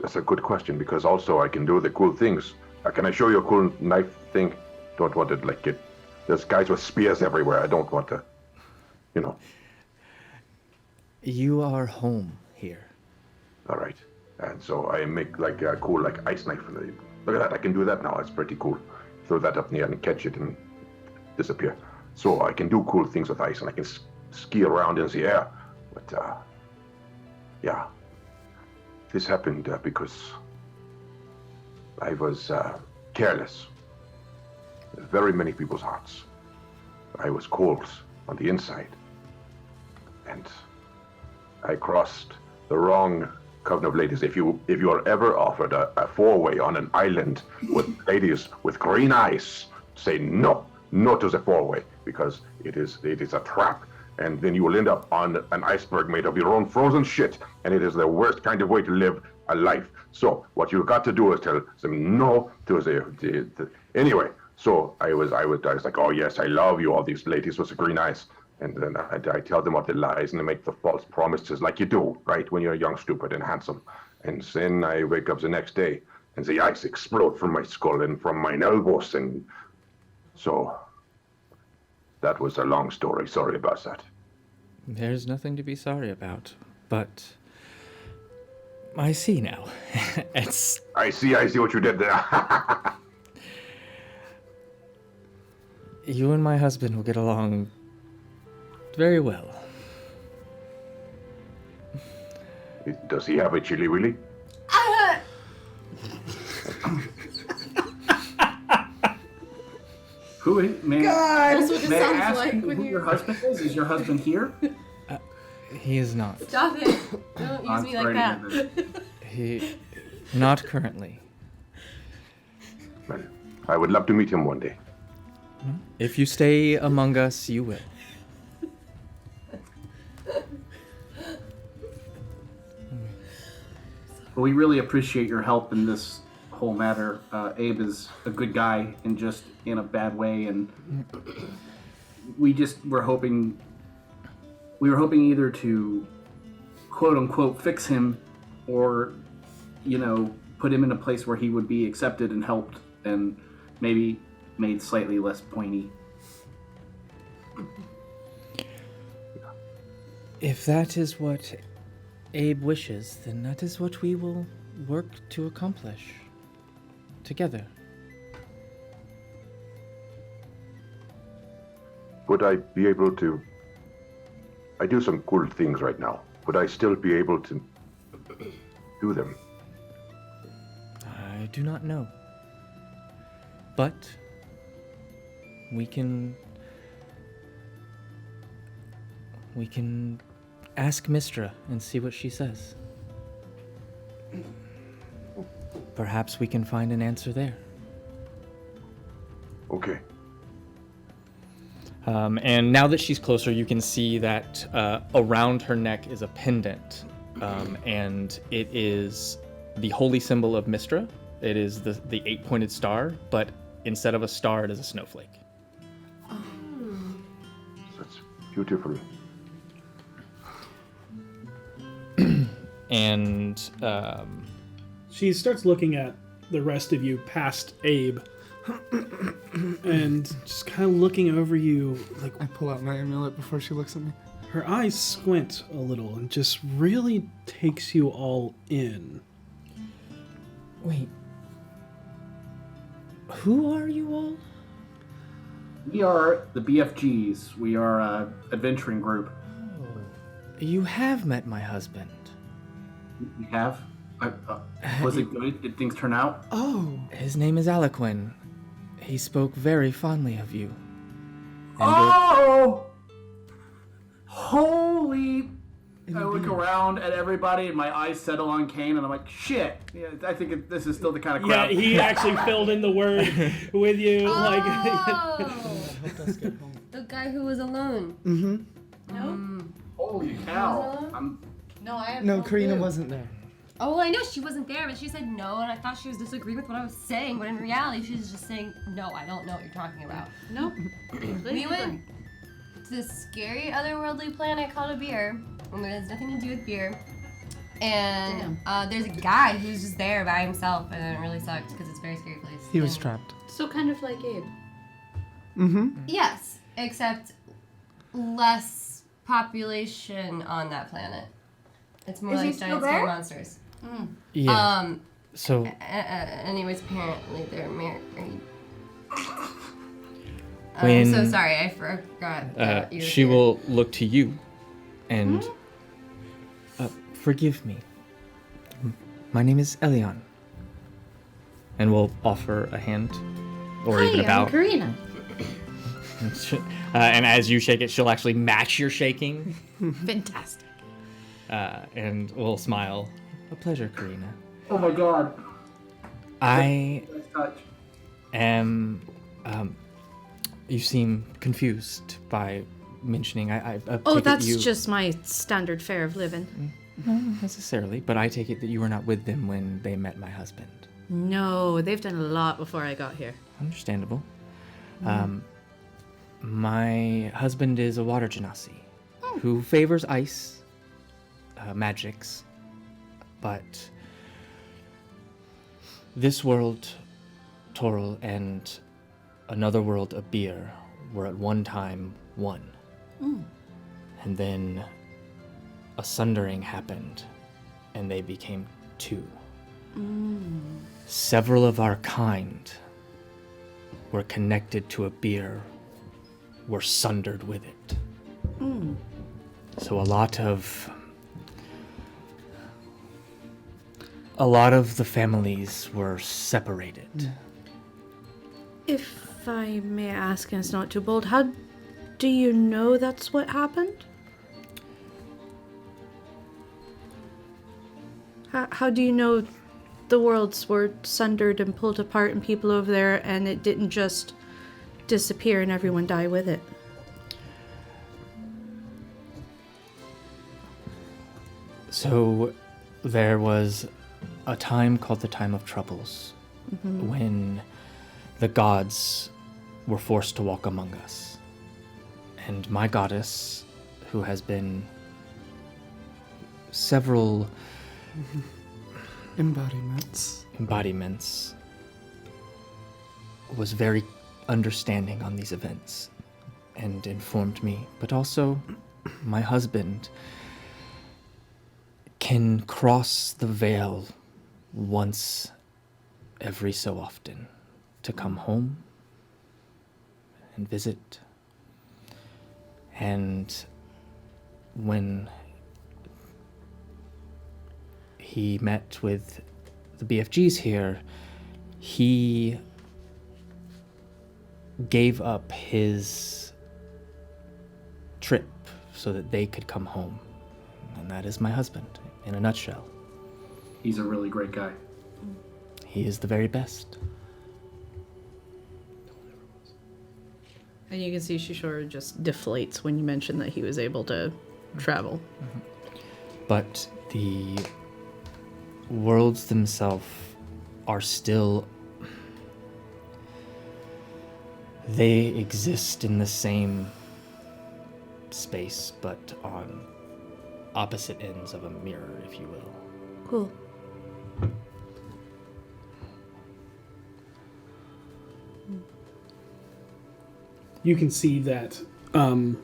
That's a good question, because also I can do the cool things. Can I show you a cool knife thing? Don't want it like it. There's guys with spears everywhere. I don't want to, you know. You are home here. All right. And so I make like a cool like ice knife. Look at that. I can do that now. It's pretty cool. Throw that up in the air and catch it and disappear. So I can do cool things with ice, and I can ski around in the air. But yeah. This happened because I was careless. Very many people's hearts. I was cold on the inside. And I crossed the wrong coven of ladies. If you are ever offered a four-way on an island with ladies with green eyes, say no to the four-way, because it is a trap. And then you will end up on an iceberg made of your own frozen shit, and it is the worst kind of way to live a life. So what you got to do is tell them no to the anyway. So I was like, oh yes, I love you, all these ladies with the green eyes, and then I tell them what the lies and I make the false promises like you do, right, when you're young, stupid, and handsome. And then I wake up the next day, and the ice explode from my skull and from my elbows, and so. That was a long story. Sorry about that. There's nothing to be sorry about, but I see now. I see what you did there. You and my husband will get along very well. Does he have a chili willy? Who may That's what it I sounds ask like you when who you- your husband is? Is your husband here? He is not. Stop it. Don't use I'm me like sorry that. to hear that. He, not currently. Well, I would love to meet him one day. If you stay among us, you will. Well, we really appreciate your help in this whole matter. Abe is a good guy and just in a bad way, and we were hoping either to quote unquote fix him, or put him in a place where he would be accepted and helped, and maybe made slightly less pointy. If that is what Abe wishes, then that is what we will work to accomplish together. Would I be able to I do some cool things right now. Would I still be able to do them? I do not know. But we can ask Mistra and see what she says. Perhaps we can find an answer there. Okay. And now that she's closer, you can see that around her neck is a pendant, and it is the holy symbol of Mistra. It is the 8-pointed star, but instead of a star, it is a snowflake. That's beautiful. And She starts looking at the rest of you past Abe and just kind of looking over you like I pull out my amulet before she looks at me. her eyes squint a little and just really takes you all in. wait, who are you all? We are the BFGs. We are a adventuring group. You have met my husband. We have. Was it good? Did things turn out? Oh, His name is Aliquin. He spoke very fondly of you. And Oh! Holy! I look around at everybody and my eyes settle on Kane and I'm like, shit. Yeah, I think this is still the kind of Yeah, crowd. he actually filled in the word with you. Oh, the guy who was alone. Holy cow! No, I have no, Karina wasn't there. Oh, I know she wasn't there, but she said no, and I thought she was disagreeing with what I was saying, but in reality, she was just saying, no, I don't know what you're talking about. No. We went to this scary otherworldly planet called a beer, and it has nothing to do with beer. And there's a guy who's just there by himself, and it really sucked because it's a very scary place. He was And- trapped. So kind of like Abe. Yes, except less population on that planet. It's more Is he like still giant scary there? monsters. yeah. So Anyways, apparently they're married. When- I'm so sorry, I forgot that you were she here. will look to you and forgive me. My name is Elion. And we'll offer a hand or even a bow. I'm Karina. And as you shake it, she'll actually match your shaking. Fantastic. And we'll smile. A pleasure, Karina. Oh my god. I Nice touch. am. You seem confused by mentioning. I Oh, take it that's you, just my standard fare of living. Not necessarily, but I take it that you were not with them when they met my husband. No, they've done a lot before I got here. Understandable. My husband is a water genasi who favors ice magics, but this world, Toril, and another world, Abir, were at one time one. And then a sundering happened, and they became two. Several of our kind were connected to Abir, were sundered with it. So a lot of the families were separated. If I may ask, and it's not too bold, how do you know that's what happened? How do you know the worlds were sundered and pulled apart and people over there and it didn't just disappear and everyone die with it? So there was a time called the Time of Troubles when the gods were forced to walk among us. And my goddess, who has been several embodiments, was very understanding on these events and informed me. But also, my husband can cross the veil once every so often to come home and visit. And when he met with the BFGs here, he gave up his trip so that they could come home. And that is my husband, in a nutshell. He's a really great guy. He is the very best. And you can see she sort of just deflates when you mention that he was able to travel. But the worlds themselves are still... They exist in the same space, but on opposite ends of a mirror, if you will. Cool. You can see that the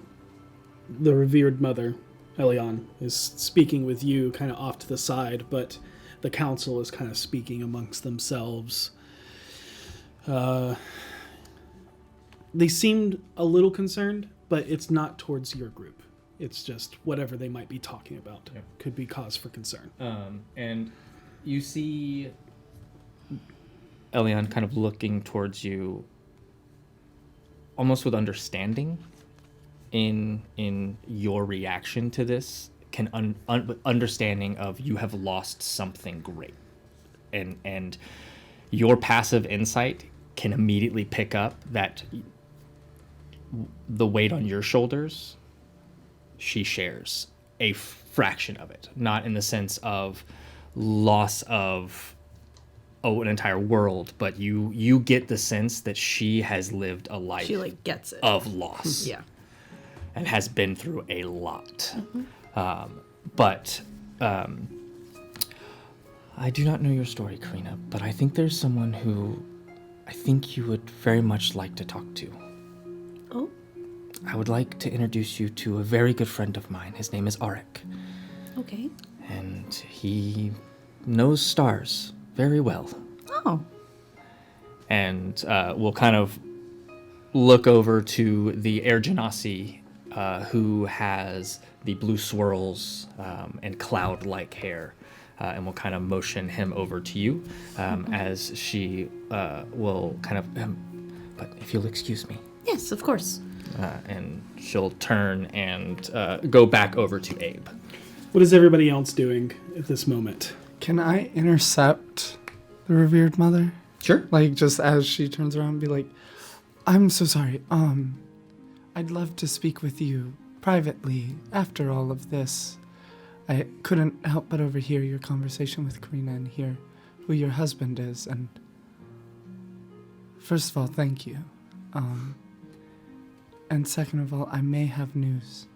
revered mother, Elion, is speaking with you kind of off to the side, but the council is kind of speaking amongst themselves. They seemed a little concerned, but it's not towards your group. It's just whatever they might be talking about could be cause for concern. And you see Elion kind of looking towards you almost with understanding in your reaction to this, understanding of you have lost something great. And your passive insight can immediately pick up that the weight on your shoulders, she shares a fraction of it, not in the sense of loss of an entire world, but you get the sense that she has lived a life She like gets it. of loss. Yeah. And has been through a lot. I do not know your story, Karina, but I think there's someone who I think you would very much like to talk to. Oh. I would like to introduce you to a very good friend of mine. His name is Arik, Okay. and he knows stars very well. Oh. And we'll kind of look over to the Air Genasi, who has the blue swirls and cloud-like hair. And we'll kind of motion him over to you as she will kind of, but if you'll excuse me. Yes, of course. And she'll turn and go back over to Abe. What is everybody else doing at this moment? Can I intercept the revered mother? Sure. Like, just as she turns around and be like, I'm so sorry. I'd love to speak with you privately after all of this. I couldn't help but overhear your conversation with Karina and hear who your husband is. And first of all, thank you. And second of all, I may have news.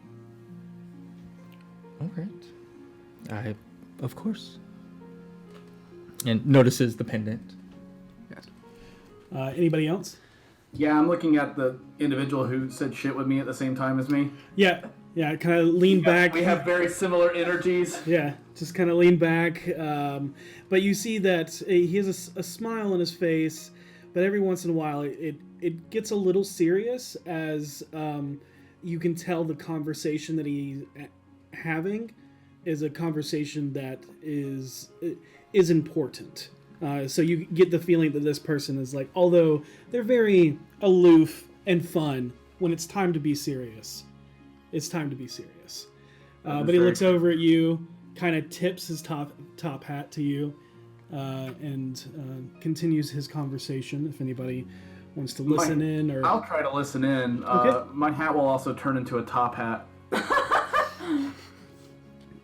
All right. Of course. And notices the pendant. Anybody else? Yeah, I'm looking at the individual who said shit with me at the same time as me. Yeah, kind of lean back. We have very similar energies. Yeah, just kind of lean back. But you see that he has a smile on his face, but every once in a while it gets a little serious as you can tell the conversation that he's having is a conversation that is important. So you get the feeling that this person is like, although they're very aloof and fun, when it's time to be serious, it's time to be serious. But he looks over at you, kind of tips his top hat to you, and continues his conversation. If anybody wants to listen in, or I'll try to listen in. Okay. My hat will also turn into a top hat.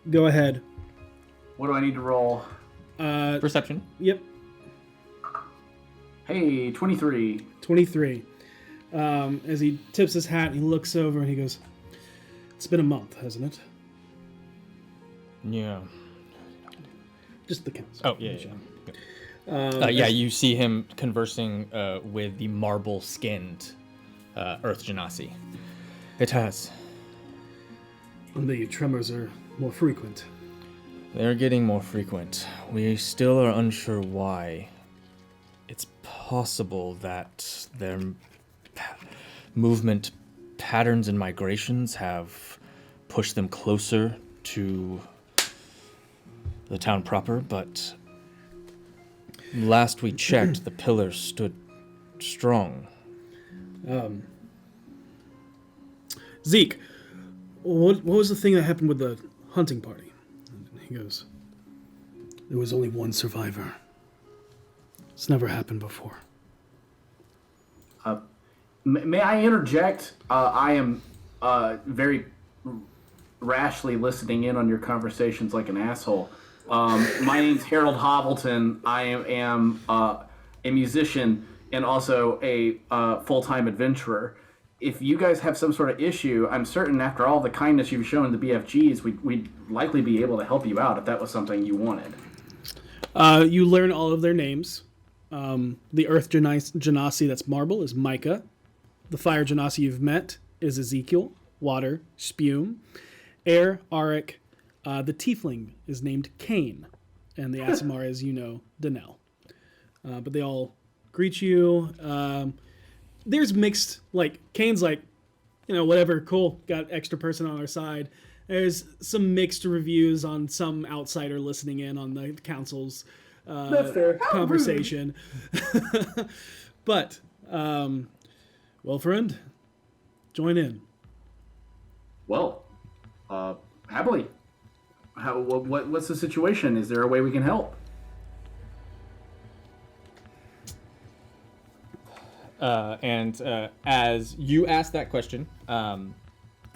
go ahead. What do I need to roll? Perception. Yep, Hey, 23. 23. As he tips his hat, he looks over and he goes, "It's been a month, hasn't it?" Yeah. Just the council. Oh, yeah. You see him conversing with the marble-skinned Earth Genasi. It has. And the tremors are more frequent. They're getting more frequent. We still are unsure why. It's possible that their movement patterns and migrations have push them closer to the town proper, but last we checked, the pillars stood strong. Zeke, what was the thing that happened with the hunting party? And he goes, there was only one survivor. It's never happened before. May I interject? I am very rashly listening in on your conversations like an asshole. My name's Harold Hobbleton. I am a musician and also a full-time adventurer. If you guys have some sort of issue, I'm certain after all the kindness you've shown the BFGs, we'd likely be able to help you out if that was something you wanted. You learn all of their names. The Earth Genasi, that's Marble, is Micah. The Fire Genasi you've met is Ezekiel. Water, Spume. Air, Arik. The Tiefling is named Kane. And the Asimar, as you know, Danelle. But they all greet you. There's mixed, like, Kane's like, whatever, cool, got extra person on our side. There's some mixed reviews on some outsider listening in on the council's conversation. But, well, friend, join in. Well, happily. What's the situation? Is there a way we can help? As you ask that question, we're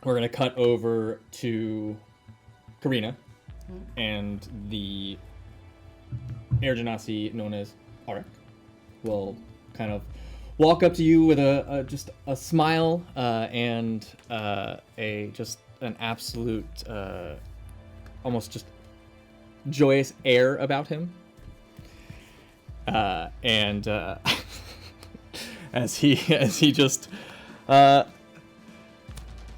going to cut over to Karina and the Air Genasi known as Arik will kind of walk up to you with just a smile and an absolute almost just joyous air about him. As he just hey,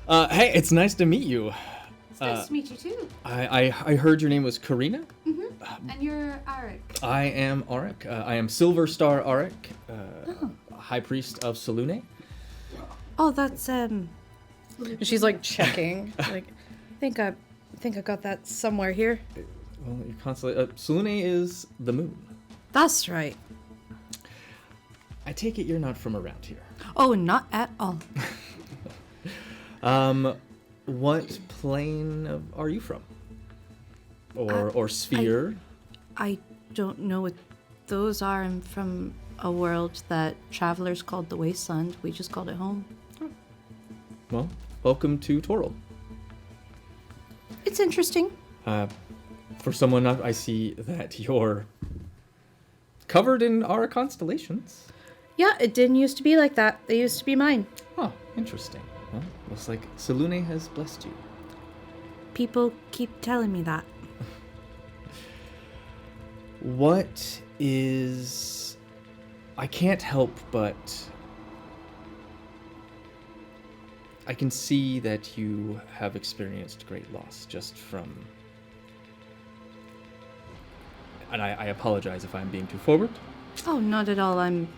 it's nice to meet you. It's nice to meet you too. I heard your name was Karina. And you're Arik. I am Arik. I am Silver Star Arik, High Priest of Selune. Oh, that's She's like checking. Like, I think I got that somewhere here. Well, you constantly. Selune is the moon. That's right. I take it you're not from around here. Oh, not at all. What plane are you from? Or sphere? I don't know what those are. I'm from a world that travelers called the Wasteland. We just called it home. Well, welcome to Toril. It's interesting. For someone, I see that you're covered in our constellations. Yeah, it didn't used to be like that. They used to be mine. Oh, interesting. Well, looks like Selune has blessed you. People keep telling me that. What is... I can't help but... I can see that you have experienced great loss just from... And I apologize if I'm being too forward. Oh, not at all. I'm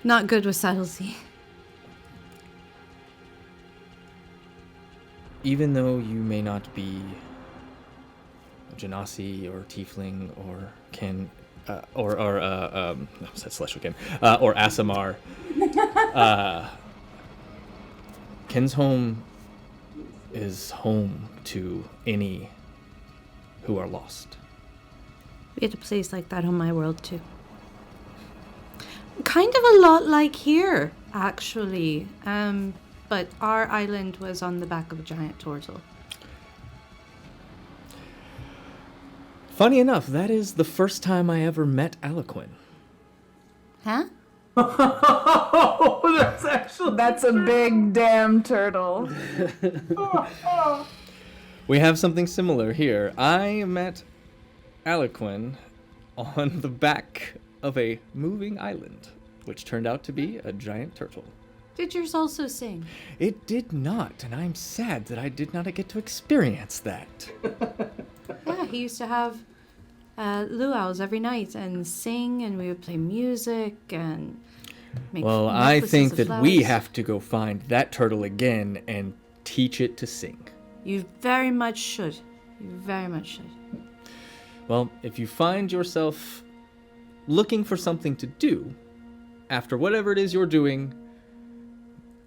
not good with subtlety. Even though you may not be a Genasi or Tiefling or Kin, Celestial Kin, or Asimar, Kin's home is home to any who are lost. We had a place like that on my world too. Kind of a lot like here, actually. But our island was on the back of a giant turtle. Funny enough, that is the first time I ever met Aliquin. Huh? That's a big damn turtle. We have something similar here. I met Aliquin on the back of a moving island, which turned out to be a giant turtle. Did yours also sing? It did not, and I'm sad that I did not get to experience that. Yeah, he used to have luau's every night and sing, and we would play music and make Well, I necklaces think of that flowers. we have to go find that turtle again and teach it to sing. You very much should. You very much should. Well, if you find yourself looking for something to do after whatever it is you're doing,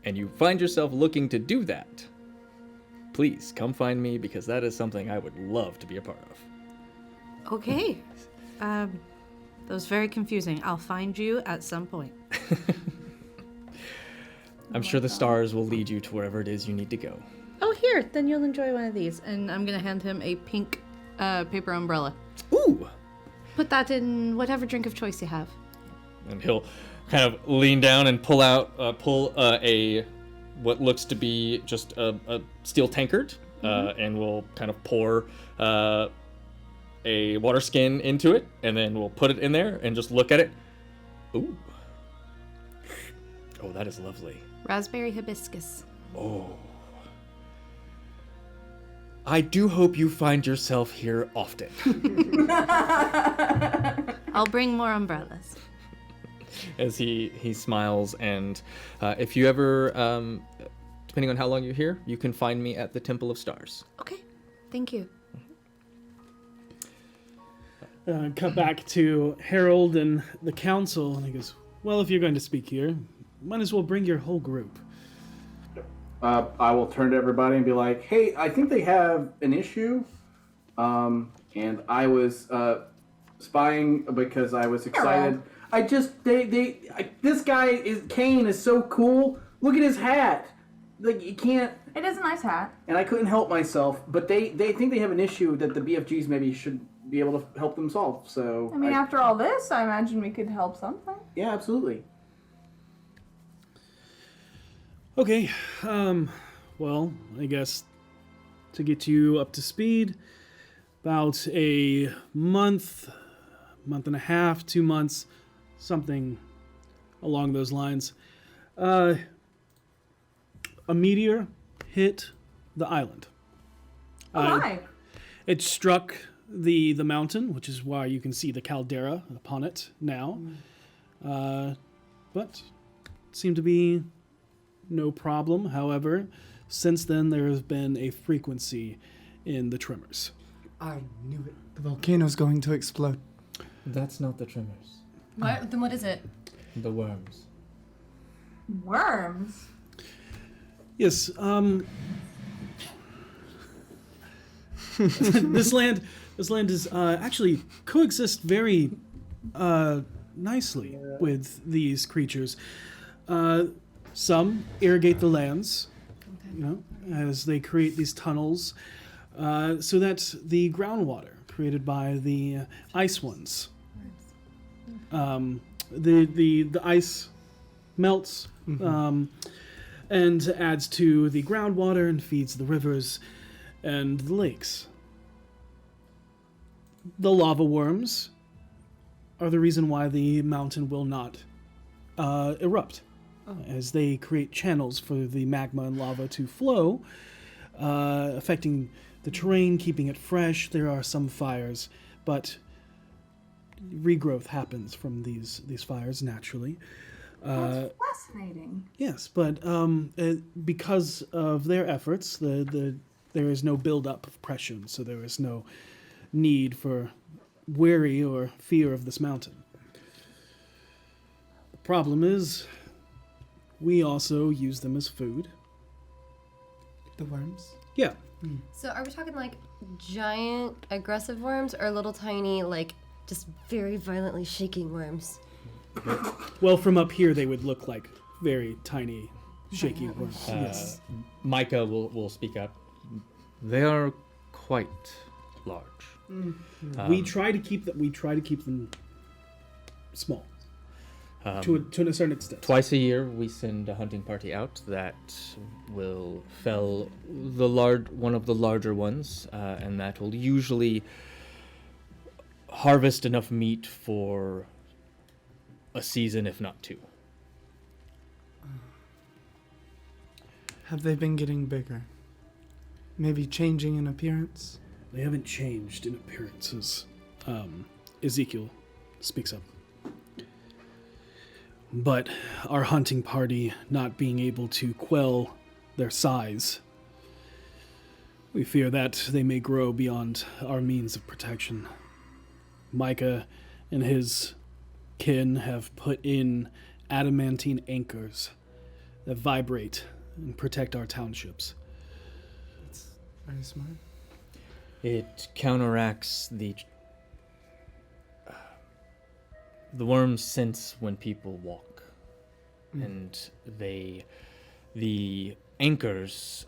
and you find yourself looking to do that, please come find me, because that is something I would love to be a part of. Okay. That was very confusing. I'll find you at some point. I'm sure the stars will lead you to wherever it is you need to go. Oh, here. Then you'll enjoy one of these. And I'm going to hand him a pink paper umbrella. Ooh! Put that in whatever drink of choice you have. And he'll kind of lean down and pull a what looks to be just a steel tankard, and we'll kind of pour a water skin into it, and then we'll put it in there and just look at it. Ooh. Oh, that is lovely. Raspberry hibiscus. Oh. I do hope you find yourself here often. I'll bring more umbrellas. As he smiles, and if you ever, depending on how long you're here, you can find me at the Temple of Stars. Okay. Thank you. Cut back to Harold and the council, and he goes, well, if you're going to speak here, might as well bring your whole group. I will turn to everybody and be like, hey, I think they have an issue. And I was spying because I was excited. This guy Kane is so cool. Look at his hat. Like, you can't. It is a nice hat. And I couldn't help myself, but they think they have an issue that the BFGs maybe should be able to help them solve. So I mean, after all this, I imagine we could help something. Yeah, absolutely. Okay, well, I guess to get you up to speed, about a month and a half, 2 months, something along those lines, a meteor hit the island. Hi. It struck the mountain, which is why you can see the caldera upon it now, but it seemed to be no problem. However, since then there has been a frequency in the tremors. I knew it. The volcano's going to explode. That's not the tremors. What? Then what is it? The worms. Worms. Yes, this land is actually coexist very nicely with these creatures. Some irrigate the lands, as they create these tunnels, so that the groundwater created by the ice ones, the ice melts, and adds to the groundwater and feeds the rivers and the lakes. The lava worms are the reason why the mountain will not erupt. As they create channels for the magma and lava to flow, affecting the terrain, keeping it fresh. There are some fires, but regrowth happens from these fires naturally. That's fascinating. Yes, but because of their efforts, there is no buildup of pressure, so there is no need for worry or fear of this mountain. The problem is, we also use them as food. The worms? Yeah. So are we talking like giant aggressive worms or little tiny like just very violently shaking worms? Well, from up here, they would look like very tiny, shaky worms. Yes. Micah will speak up. They are quite large. We try to keep them small to a certain extent. Twice a year, we send a hunting party out that will fell one of the larger ones, and that will usually harvest enough meat for a season, if not two. Have they been getting bigger? Maybe changing in appearance? They haven't changed in appearances. Ezekiel speaks up. But our hunting party not being able to quell their size, We fear that they may grow beyond our means of protection. Micah and his kin have put in adamantine anchors that vibrate and protect our townships. That's very smart. It counteracts the worms sense when people walk, and the anchors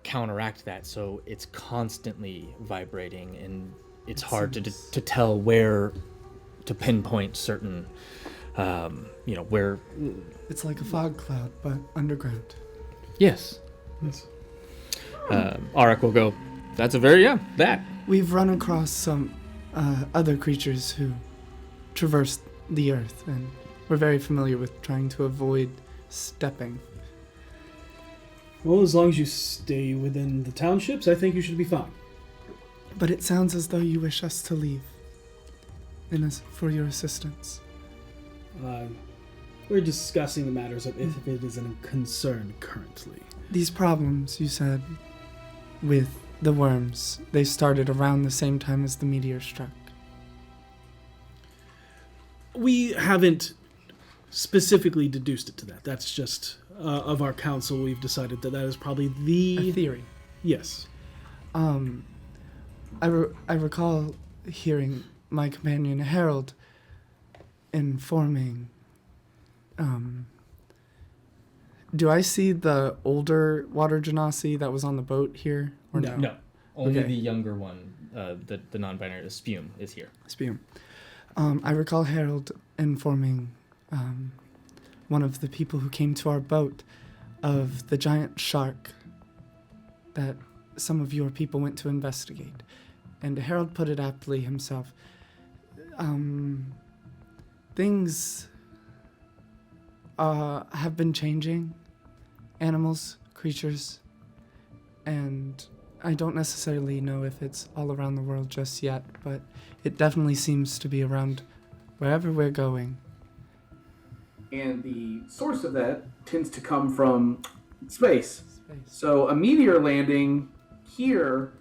counteract that, so it's constantly vibrating, and it's hard to tell where to pinpoint certain, where. It's like a fog cloud, but underground. Yes. Arik will go. That's that. We've run across some other creatures who traverse the earth, and we're very familiar with trying to avoid stepping. Well, as long as you stay within the townships, I think you should be fine. But it sounds as though you wish us to leave. For your assistance. We're discussing the matters of if it is a concern currently. These problems, you said, with the worms, they started around the same time as the meteor struck. We haven't specifically deduced it to that. That's just of our council. We've decided that is probably A theory. Yes. I recall hearing my companion Harold informing. Do I see the older water genasi that was on the boat here? Or no? No. Only Okay. the younger one, the non-binary, the spume, is here. Spume. I recall Harold informing one of the people who came to our boat of the giant shark that some of your people went to investigate. And Harold put it aptly himself. Things have been changing. Animals, creatures, and I don't necessarily know if it's all around the world just yet, but it definitely seems to be around wherever we're going. And the source of that tends to come from space. So a meteor landing here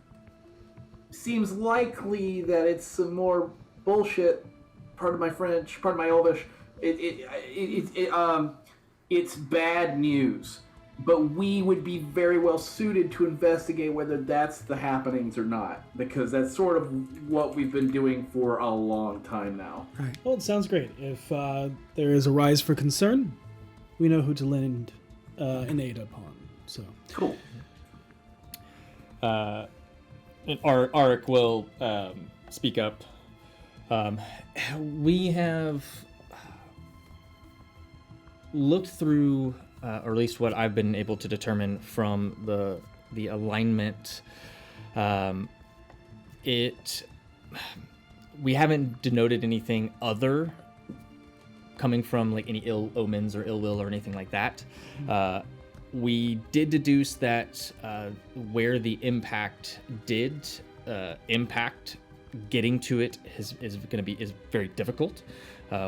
seems likely that it's some more bullshit. Pardon my French, pardon my Elvish. It's bad news. But we would be very well suited to investigate whether that's the happenings or not, because that's sort of what we've been doing for a long time now. Right. Well, it sounds great. If there is a rise for concern, we know who to lend an aid upon. So Cool. And Arik will speak up. We have looked through, or at least what I've been able to determine from the alignment. We haven't denoted anything other coming from like any ill omens or ill will or anything like that. We did deduce that where the impact did impact, getting to it is very difficult.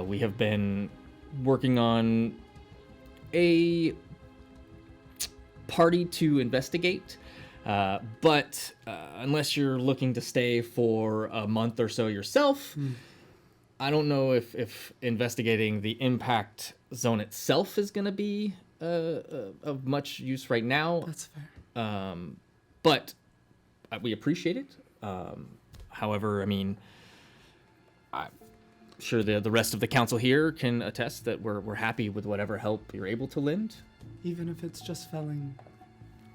We have been working on a party to investigate, but unless you're looking to stay for a month or so yourself, I don't know if investigating the impact zone itself is going to be of much use right now. That's fair. But we appreciate it. However, I mean, I'm sure the rest of the council here can attest that we're happy with whatever help you're able to lend. Even if it's just felling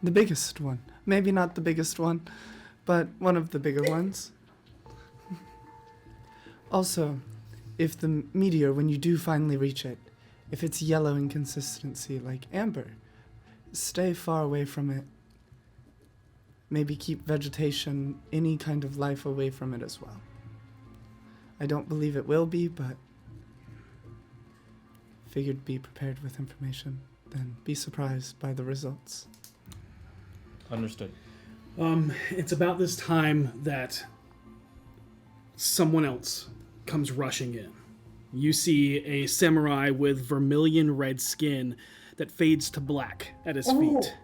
the biggest one. Maybe not the biggest one, but one of the bigger ones. Also, if the meteor, when you do finally reach it, if it's yellow in consistency like amber, stay far away from it. Maybe keep vegetation, any kind of life away from it as well. I don't believe it will be, but figured be prepared with information, then be surprised by the results. Understood. it's about this time that someone else comes rushing in. You see a samurai with vermilion red skin that fades to black at his feet.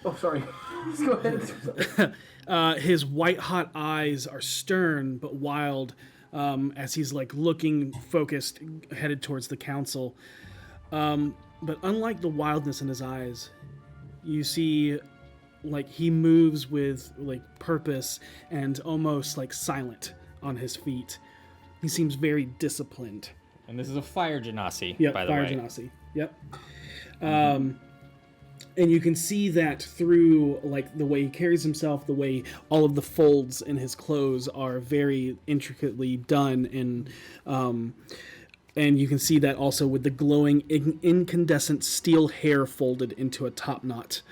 Oh, sorry. Just go ahead. His white-hot eyes are stern but wild as he's like looking focused, headed towards the council. But unlike the wildness in his eyes, you see like he moves with like purpose and almost like silent on his feet. He seems very disciplined. And this is a fire genasi, Yep, by the fire way. genasi. Yep. And you can see that through like the way he carries himself, the way all of the folds in his clothes are very intricately done, and you can see that also with the glowing incandescent steel hair folded into a top knot.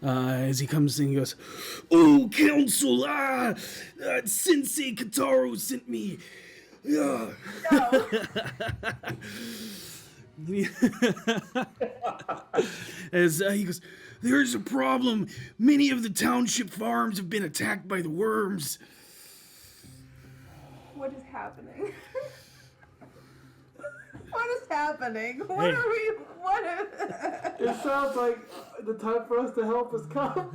As he comes in, he goes, "Oh, council! Sensei Kataru sent me. As he goes, there's a problem. Many of the township farms have been attacked by the worms." What is happening? What is happening? What are we? What is? It sounds like the time for us to help has come.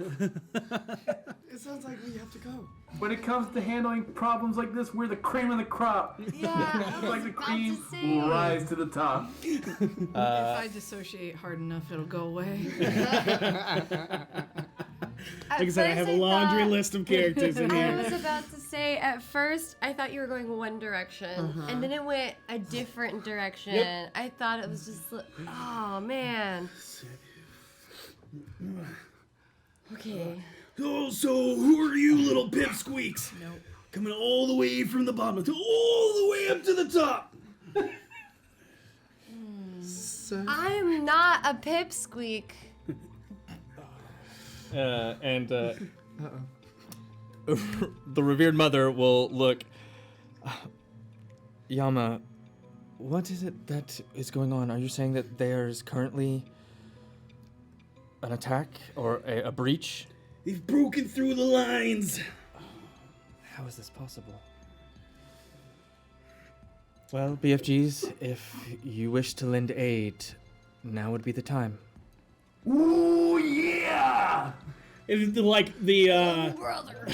It sounds like we have to go. When it comes to handling problems like this, we're the cream of the crop. Yeah, I Like was the about cream to say. will rise to the top. If I dissociate hard enough, it'll go away. At Like I said, I first have a laundry thought- list of characters in I here. was about to say, at first, I thought you were going one direction, and then it went a different direction. I thought it was just, oh man. Okay. Oh, so who are you little pipsqueaks? Nope. Coming all the way from the bottom all the way up to the top. I am not a pipsqueak. The revered mother will look. Yama, what is it that is going on? Are you saying that there's currently an attack or a breach? They've broken through the lines. How is this possible? Well, BFGs, if you wish to lend aid, now would be the time. Ooh, yeah! It's like the Brother.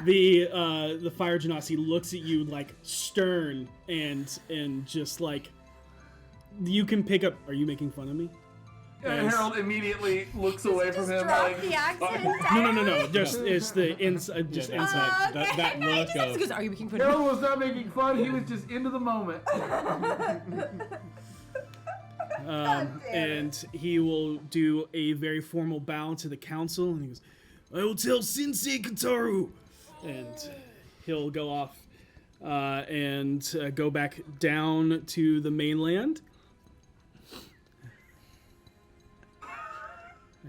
the fire genasi looks at you like stern and just like you can pick up. Are you making fun of me? And Harold immediately looks away from him. Drop Like, the accent No. Just it's the inside. Just inside. That look of. Because are you making fun of Harold was not making fun. He was just into the moment. And he will do a very formal bow to the council, and he goes, "I will tell Sensei Kataru," and he'll go off and go back down to the mainland.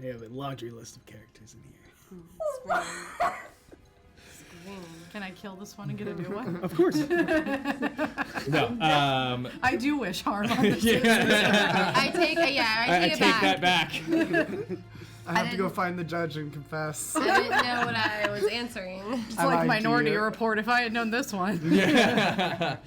I have a laundry list of characters in here. Can I kill this one and get a new one? Of course. No. I do wish harm on this. I take it I take that back. I have to go find the judge and confess. I didn't know what I was answering. It's I like lied to Minority you. Report if I had known this one. I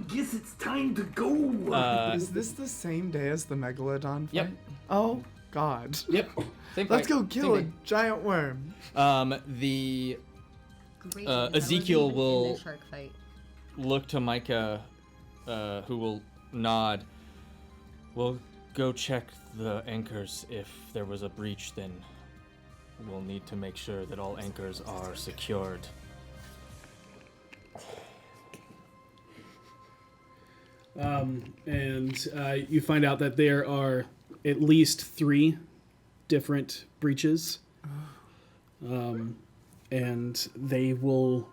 guess it's time to go. Is this the same day as the Megalodon fight? Yep. Oh, God. Yep. Same Let's fight. go kill a Same giant worm. thing. The Great. Ezekiel In will- the shark fight. look to Micah, who will nod. We'll go check the anchors. If there was a breach, then we'll need to make sure that all anchors are secured. And you find out that there are at least 3 different breaches. And they will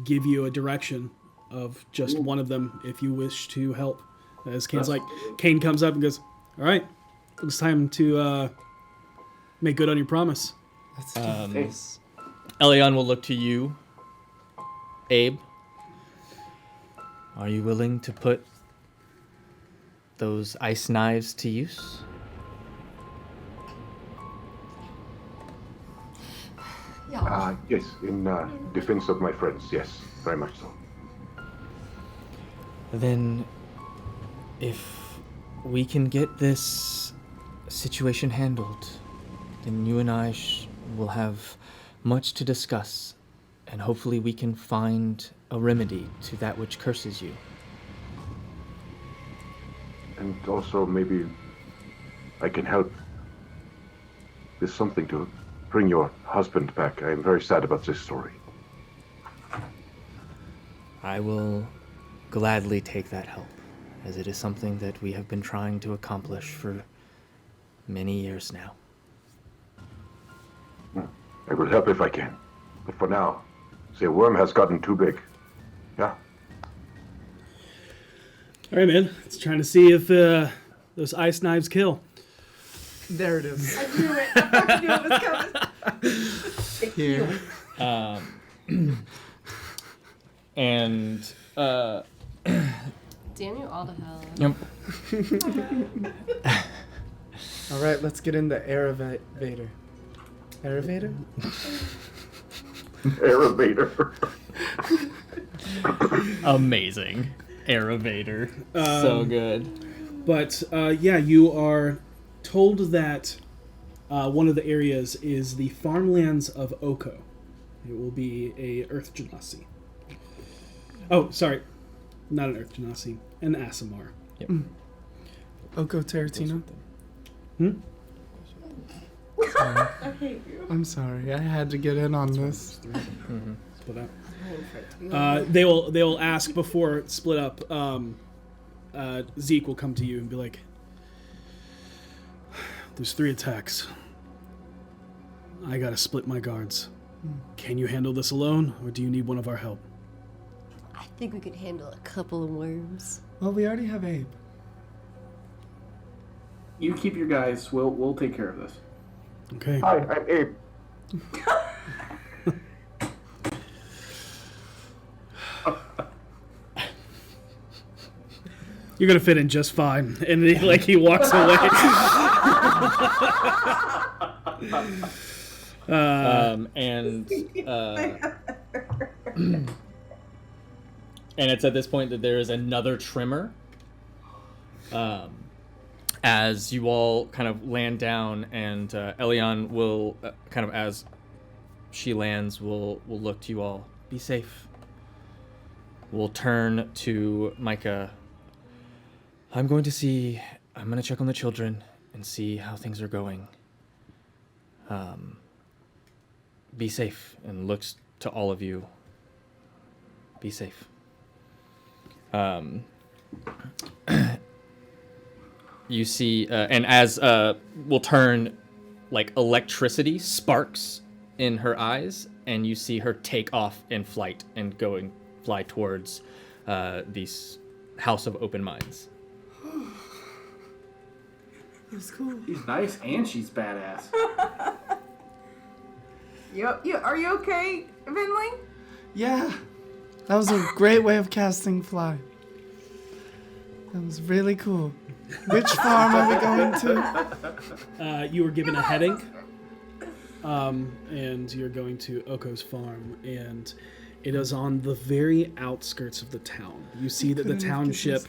give you a direction of just one of them if you wish to help. As Kane comes up and goes, "All right, it's time to make good on your promise." Let's do this. Elion will look to you. Abe, are you willing to put those ice knives to use? Yes, in defense of my friends, yes, very much so. Then, if we can get this situation handled, then you and I will have much to discuss, and hopefully we can find a remedy to that which curses you. And also, maybe I can help with something to bring your husband back. I am very sad about this story. I will gladly take that help, as it is something that we have been trying to accomplish for many years now. I will help if I can. But for now, the worm has gotten too big. Yeah? All right, man. Let's try to see if those ice knives kill. There it is. I knew it. I fucking knew it was coming. Here. And Damn you all to hell. yep. All right, let's get into Vader. Vader? Elevator. Amazing. Elevator. So good. But yeah, you are told that one of the areas is the farmlands of Oko. It will be a Earth Genasi. Oh, sorry. Not an Earth Genasi. An Asimar. Yep. Oko Tarantino? I hate you. I'm sorry, I had to get in on this. Split up. They will ask before split up. Zeke will come to you and be like, "There's 3 attacks. I gotta split my guards. Can you handle this alone, or do you need one of our help?" I think we could handle a couple of worms. Well, we already have Abe. You keep your guys. We'll take care of this. Okay. Hi, I'm Abe. You're gonna fit in just fine. And he walks away. And it's at this point that there is another trimmer. As you all kind of land down, and Elion will kind of, as she lands, will look to you all. Be safe. We'll turn to Micah. I'm going to check on the children and see how things are going. Be safe, and looks to all of you. Be safe. You see, and as will turn, like electricity sparks in her eyes, and you see her take off in flight and fly towards this House of Open Minds. It's cool. She's nice and she's badass. Are you okay, Vinley? Yeah, that was a great way of casting fly. That was really cool. Which farm are we going to? You were given a heading, and you're going to Oko's farm, and it is on the very outskirts of the town. You see that the township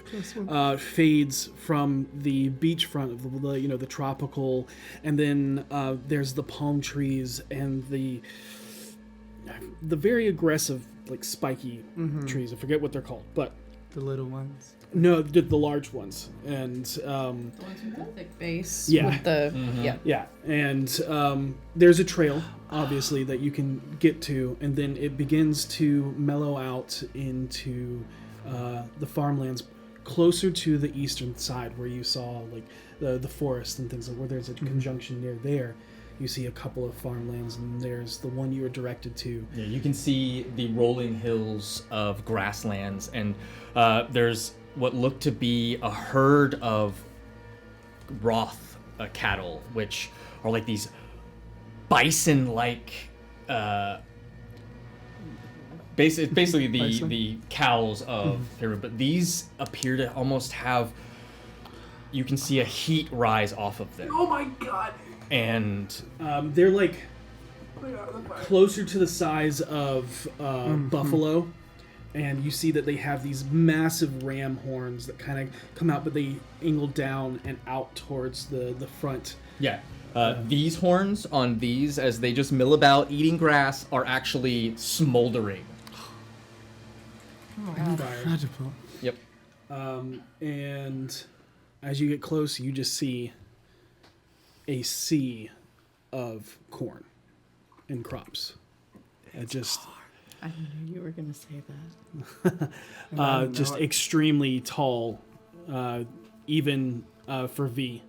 fades from the beachfront of the tropical, and then there's the palm trees and the very aggressive, like spiky trees. I forget what they're called, but The little ones. no, the large ones, and The ones with the thick base. Yeah. With the, yeah, and there's a trail, obviously, that you can get to, and then it begins to mellow out into the farmlands closer to the eastern side, where you saw like the forest and things, like where there's a conjunction near there. You see a couple of farmlands, and there's the one you were directed to. Yeah, you can see the rolling hills of grasslands, and there's what looked to be a herd of Roth cattle, which are like these bison-like, basically the cows of Peru, but these appear to almost have, you can see a heat rise off of them. Oh my god! And They're like closer to the size of buffalo, And you see that they have these massive ram horns that kind of come out, but they angle down and out towards the front. Yeah. These horns on these, as they just mill about eating grass, are actually smoldering. Incredible. Yep. And as you get close, you just see a sea of corn and crops. It just I knew you were going to say that. just extremely tall, even for V.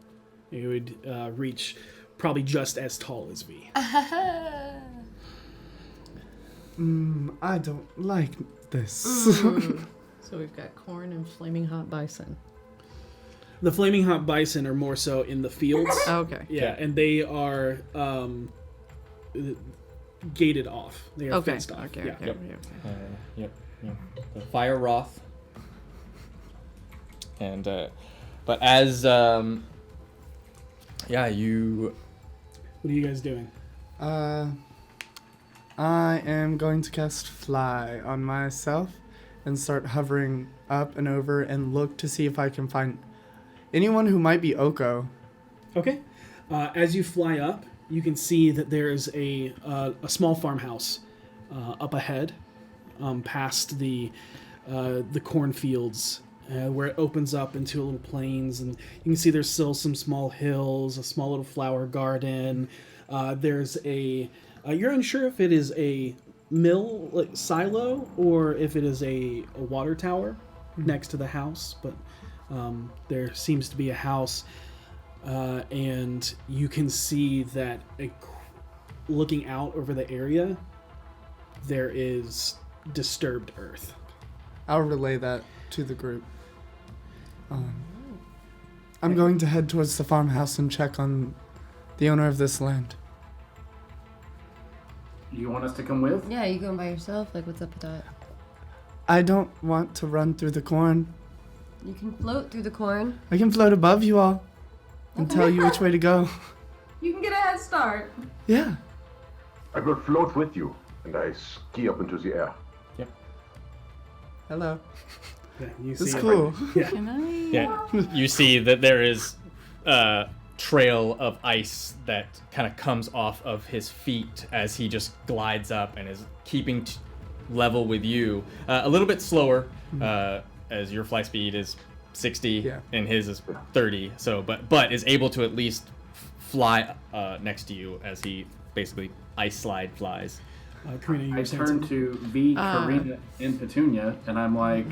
It would reach probably just as tall as V. I don't like this. So we've got corn and flaming hot bison. The flaming hot bison are more so in the fields. Okay. Yeah, and they are gated off. They are fenced off. Okay. Yeah. Okay. Yep. Okay. Yep. The fire wroth. And but as you What are you guys doing? I am going to cast Fly on myself and start hovering up and over and look to see if I can find anyone who might be Oko. Okay. As you fly up, you can see that there's a small farmhouse up ahead, past the cornfields, where it opens up into a little plains, and you can see there's still some small hills, a small little flower garden. There's a you're unsure if it is a mill, like silo, or if it is a water tower next to the house, but there seems to be a house. And you can see that looking out over the area, there is disturbed earth. I'll relay that to the group. I'm going to head towards the farmhouse and check on the owner of this land. You want us to come with? Yeah, you going by yourself? Like, what's up with that? I don't want to run through the corn. You can float through the corn. I can float above you all and tell you which way to go. You can get a head start. Yeah. I will float with you, and I ski up into the air. Hello. Yeah, you It's see cool. Yeah. Can I? Yeah, you see that there is a trail of ice that kind of comes off of his feet as he just glides up and is keeping level with you. A little bit slower, as your fly speed is 60 Yeah. and his is 30. So, but is able to at least fly next to you as he basically ice slide flies. Karina, you I were saying turn something? to V, Karina, and Petunia, and I'm like,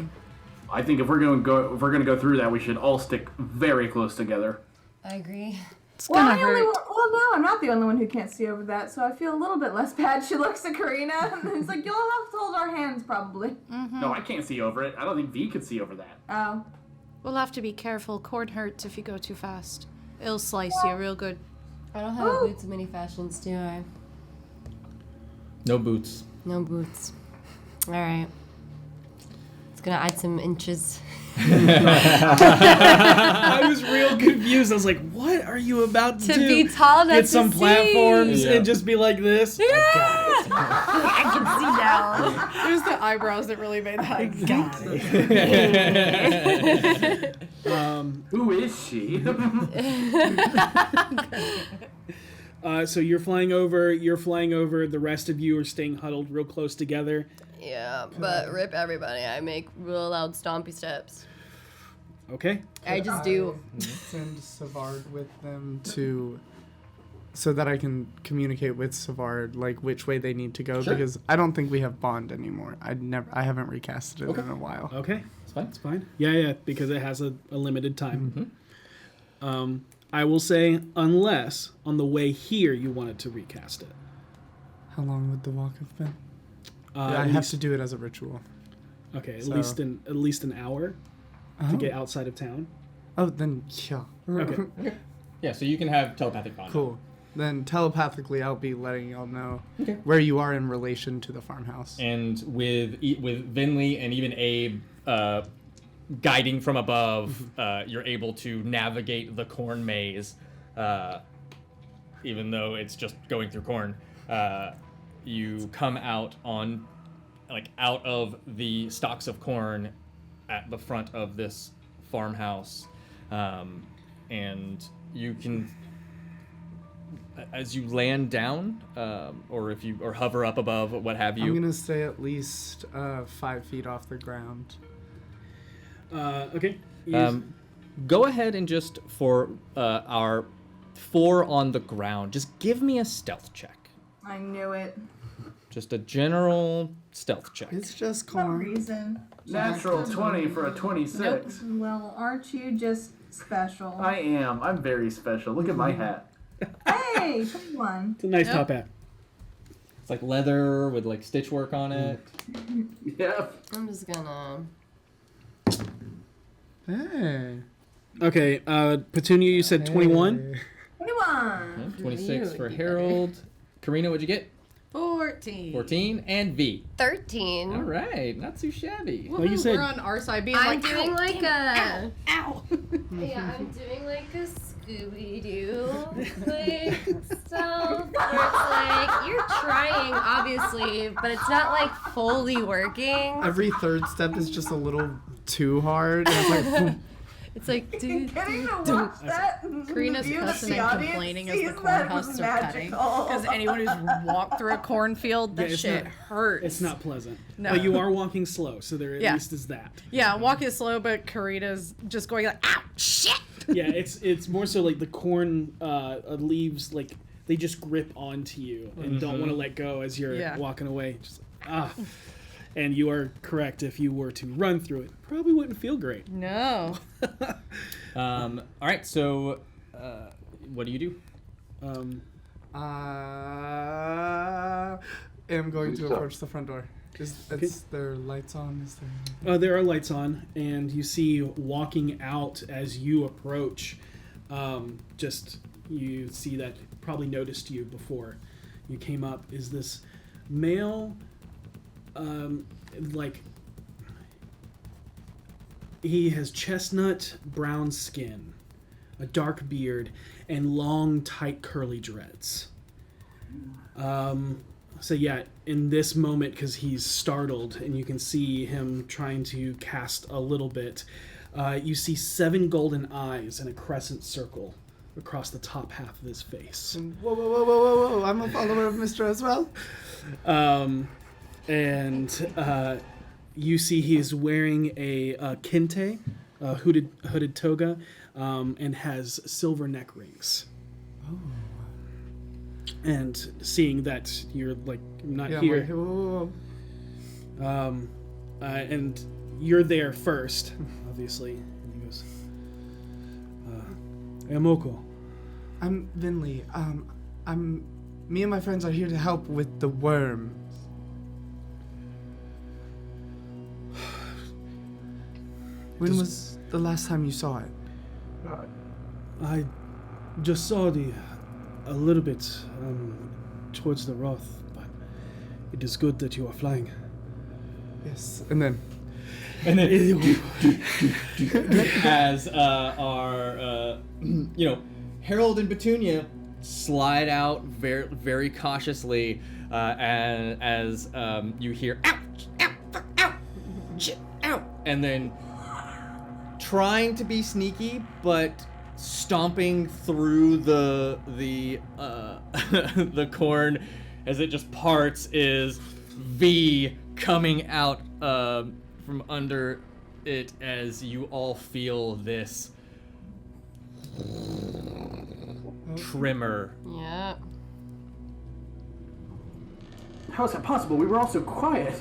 I think if we're gonna go through that, we should all stick very close together. I agree. It's Well, gonna hurt. well, no, I'm not the only one who can't see over that, so I feel a little bit less bad. She looks at Karina, and it's like, you'll have to hold our hands, probably. No, I can't see over it. I don't think V could see over that. Oh. We'll have to be careful. Corn hurts if you go too fast. It'll slice you real good. I don't have boots in many fashions, do I? No boots. No boots. All right. It's gonna add some inches. I was real confused. I was like, what are you about to To do? be tall enough Get some to platforms see. and just be like this? I can see now. It was the eyebrows that really made that. Who is she? So you're flying over. The rest of you are staying huddled real close together. Yeah, but rip everybody. I make real loud stompy steps. Okay. I just do. Send Savard with them so that I can communicate with Savard like which way they need to go, because I don't think we have bond anymore. I haven't recasted it in a while. Okay. It's fine. It's fine. Yeah, because it has a limited time. I will say, unless on the way here you wanted to recast it. How long would the walk have been? I At have least- to do it as a ritual. Okay, So- at least an hour to get outside of town. Oh, then yeah. Okay. Yeah, so you can have telepathic bond. Cool. Then telepathically, I'll be letting y'all know where you are in relation to the farmhouse. And with Vinley and even Abe guiding from above, you're able to navigate the corn maze, even though it's just going through corn. You come out on like out of the stalks of corn at the front of this farmhouse, and you can, as you land down, or if you hover up above, what have you. I'm gonna stay at least 5 feet off the ground. Okay. Go ahead and just for our 4 on the ground, just give me a stealth check. I knew it. Just a general stealth check. It's just No corn. reason. Natural 20 for a 26. Well, aren't you just special? I am. I'm very special. Look at my hat. Hey, 21. It's a nice top hat. It's like leather with like stitchwork on it. Yep. I'm just gonna. Hey. Okay, Petunia, you said 21? 21. 26 You for would be Harold. Karina, what'd you get? 14. 14. And V. 13. All right, not too shabby. Well, you said We're on our side being I'm like, doing ow, like damn a. it, ow, ow. Yeah, I'm doing like a Scooby Doo like stealth, where it's like you're trying, obviously, but it's not like fully working. Every third step is just a little too hard. And it's like, boom. It's like, dude, Getting to watch that. Karina's view that cussing the and audience complaining as sees the corn that husks was are cutting. magical. Because anyone who's walked through a cornfield, that it's shit not- hurts. it's not pleasant. No. But you are walking slow, so there at Yeah. least is that. Yeah, walking slow, but Karina's just going like, ow, shit. Yeah, it's more so like the corn leaves, like, they just grip onto you and don't want to let go as you're Yeah. walking away. Just And you are correct. If you were to run through it, probably wouldn't feel great. No. All right, so what do you do? am going to So- approach the front door. Is there lights on? Is there? There are lights on, and you see walking out as you approach. You see that probably noticed you before you came up. Is this male? Like he has chestnut brown skin, a dark beard, and long, tight, curly dreads. So yeah, in this moment, because he's startled, and you can see him trying to cast a little bit, you see 7 golden eyes in a crescent circle across the top half of his face. Whoa, whoa, whoa, whoa, whoa, whoa! I'm a follower of Mr. as well. You see he is wearing a kente, a hooded toga, and has silver neck rings. Oh. And seeing that you're like not Yeah, here, I'm like, whoa, whoa, whoa. and you're there first, obviously. And he goes, Amoko. I'm Vinley. Me and my friends are here to help with the worm. When was the last time you saw it? I just saw a little bit towards the Roth, but it is good that you are flying. Yes. And then As our Harold and Petunia slide out very, very cautiously, and as you hear ow, ow, fuck, ow, shit, ow, and then trying to be sneaky, but stomping through the the corn as it just parts is V coming out from under it as you all feel this tremor. Yeah. How is that possible? We were all so quiet.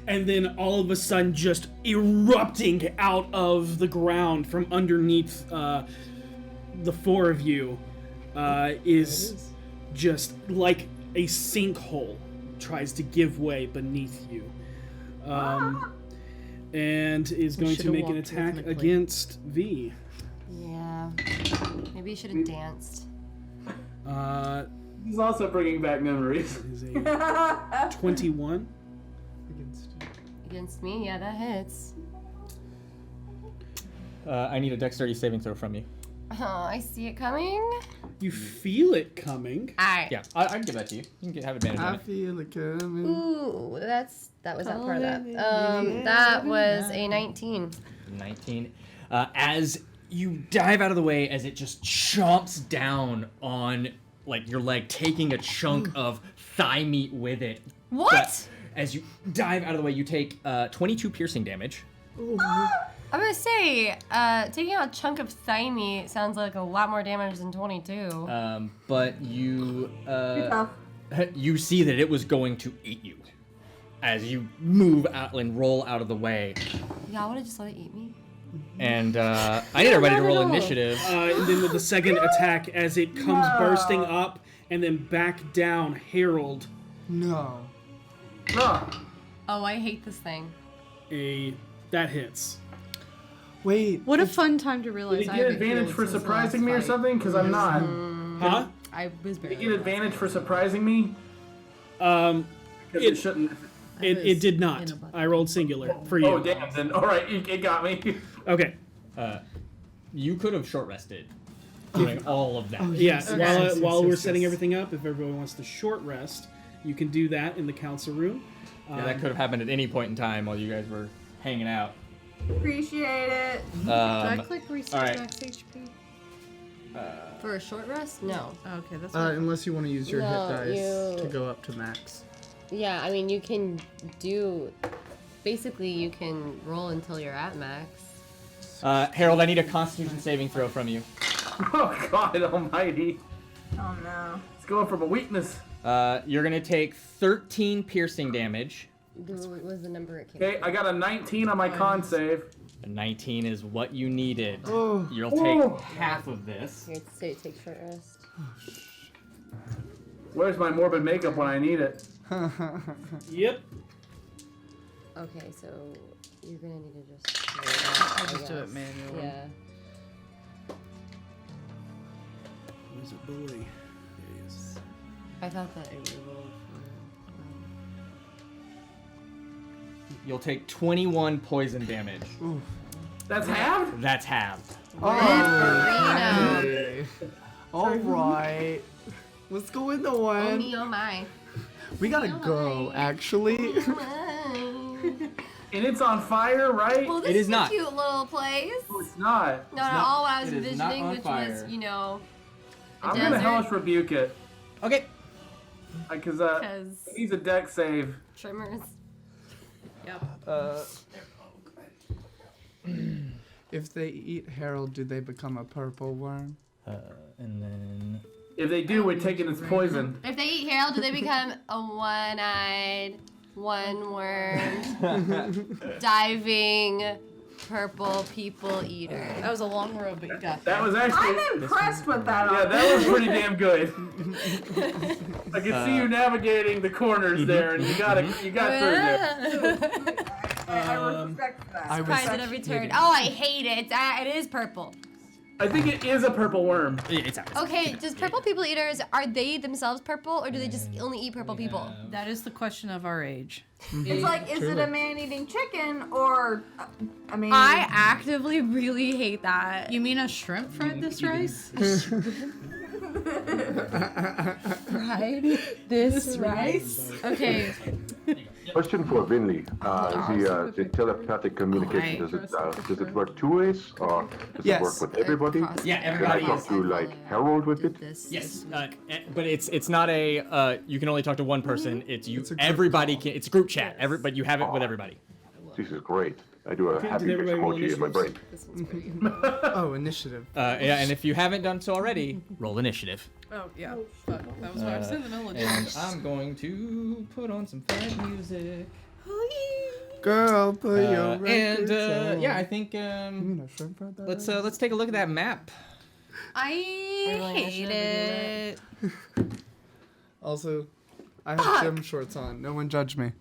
And then all of a sudden, just erupting out of the ground from underneath the 4 of you is just like a sinkhole tries to give way beneath you. And is going to should've make an walked attack rhythmically. against V. Yeah. Maybe you should have danced. He's also bringing back memories. Is a 21. Against me? Yeah, that hits. I need a dexterity saving throw from you. Oh, I see it coming. You feel it coming. Alright. Yeah, I can give that to you. You can have advantage on I it. feel it coming. Ooh, that was that part of that. That was a 19. 19. As you dive out of the way, as it just chomps down on like your leg, taking a chunk of thigh meat with it. What? But as you dive out of the way, you take 22 piercing damage. I'm gonna say, taking out a chunk of thigh meat sounds like a lot more damage than 22. But you tough. you see that it was going to eat you as you move out and roll out of the way. Y'all would've just let it eat me? And I need everybody to not roll at all. initiative. And then with the second attack, as it comes bursting up and then back down, Harold, No. No. Oh, I hate this thing. that hits. Wait. What a fun time to Did realize you I get haven't advantage healed for since the surprising last me or fight. something? Because I'm not. Huh? I was Did you barely. get advantage for surprising me? Um, Because it shouldn't. it did not. I rolled singular for you. Oh, damn. Then, alright, it got me. Okay. You could have short rested doing all of that. Yeah, Yes, while we're yes, setting yes. everything up, if everyone wants to short rest, you can do that in the council room. Yeah, that could have happened at any point in time while you guys were hanging out. Appreciate it. Do I click all reset right. max HP? For a short rest? No. Okay, that's what Unless you want to use your No, hit dice you- to go up to max. Yeah, I mean, you can do. Basically, you can roll until you're at max. Harold, I need a Constitution saving throw from you. Oh, God almighty. Oh no. It's going from a weakness. You're gonna take 13 piercing damage. What was the number it came Okay, I got a 19 on my con save. A 19 is what you needed. Oh. You'll take half of this. Here, say take short rest. Where's my morbid makeup when I need it? Yep. Okay, so you're gonna need to just. I'll just do it manually. Yeah. Where's it, boy? There he is. I thought that it would roll. You'll take 21 poison damage. That's halved? That's halved. Reno. Hey. All right. Let's go in the Oh one. me, oh my. We gotta go, actually. And it's on fire, right? Well, this It is not. a cute little place. It's not. Not at all what I was it is not envisioning, on which fire. was, you know, a I'm desert. gonna hellish rebuke it. Okay. Because Because it needs a deck save. trimmers. If they eat Harold, do they become a purple worm? And then If they do, we're taking its poison. If they eat Harold, do they become a one-eyed, one-wormed, diving, purple people eater? That was a long road, but you got That was actually. I'm impressed with that. Yeah, that was pretty damn good. I can see you navigating the corners there, and you got through there. I respect that. Surprise at every turn. Oh, I hate it. It is purple. I think it is a purple worm. it's out. Okay, does purple people eaters, are they themselves purple, or do they just only eat purple people? That is the question of our age. It's like, is it a man-eating chicken or, I mean, I actively really hate that. You mean a shrimp fried this rice? Fried this rice? Okay. Question for Vinley. The telepathic communication, does it work two ways, or does Yes. it work with everybody? Yeah, Can I everybody talk is. to like Harold with it? Yes, but it's not a you can only talk to one person. It's you. It's a group Everybody call. can. It's a group chat. But you have it with everybody. This is great. I do a happy did everybody roll emoji in my brain. Oh, initiative. Yeah, and if you haven't done so already, roll initiative. Oh, yeah. Fuck. That was why I was in the middle of And I'm going to put on some fun music. Girl, put your And records on. yeah, I think You mean a shrimp fried that let's take a look at that map. I hate it. Also, I have gym shorts on. No one judge me.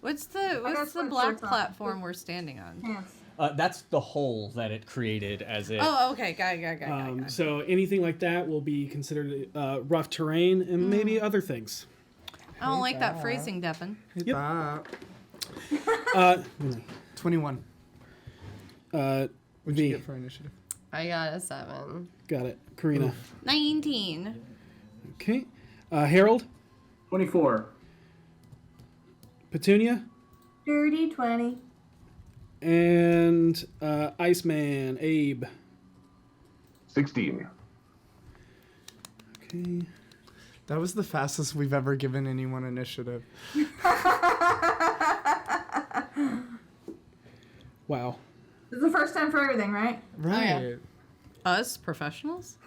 What's the got black shorts on. platform we're standing on? Pants. That's the hole that it created as it. Oh, okay. Got it. So anything like that will be considered rough terrain and maybe other things. I don't like that phrasing, Devin. Hit Yep. that. 21. Uh, What'd you V. get for initiative? I got a 7. Got it. Karina. 19. Okay. Harold. 24. Petunia. Dirty 20. And Iceman. Abe. 16. Okay. That was the fastest we've ever given anyone initiative. Wow. This is the first time for everything, right? Right. Us professionals?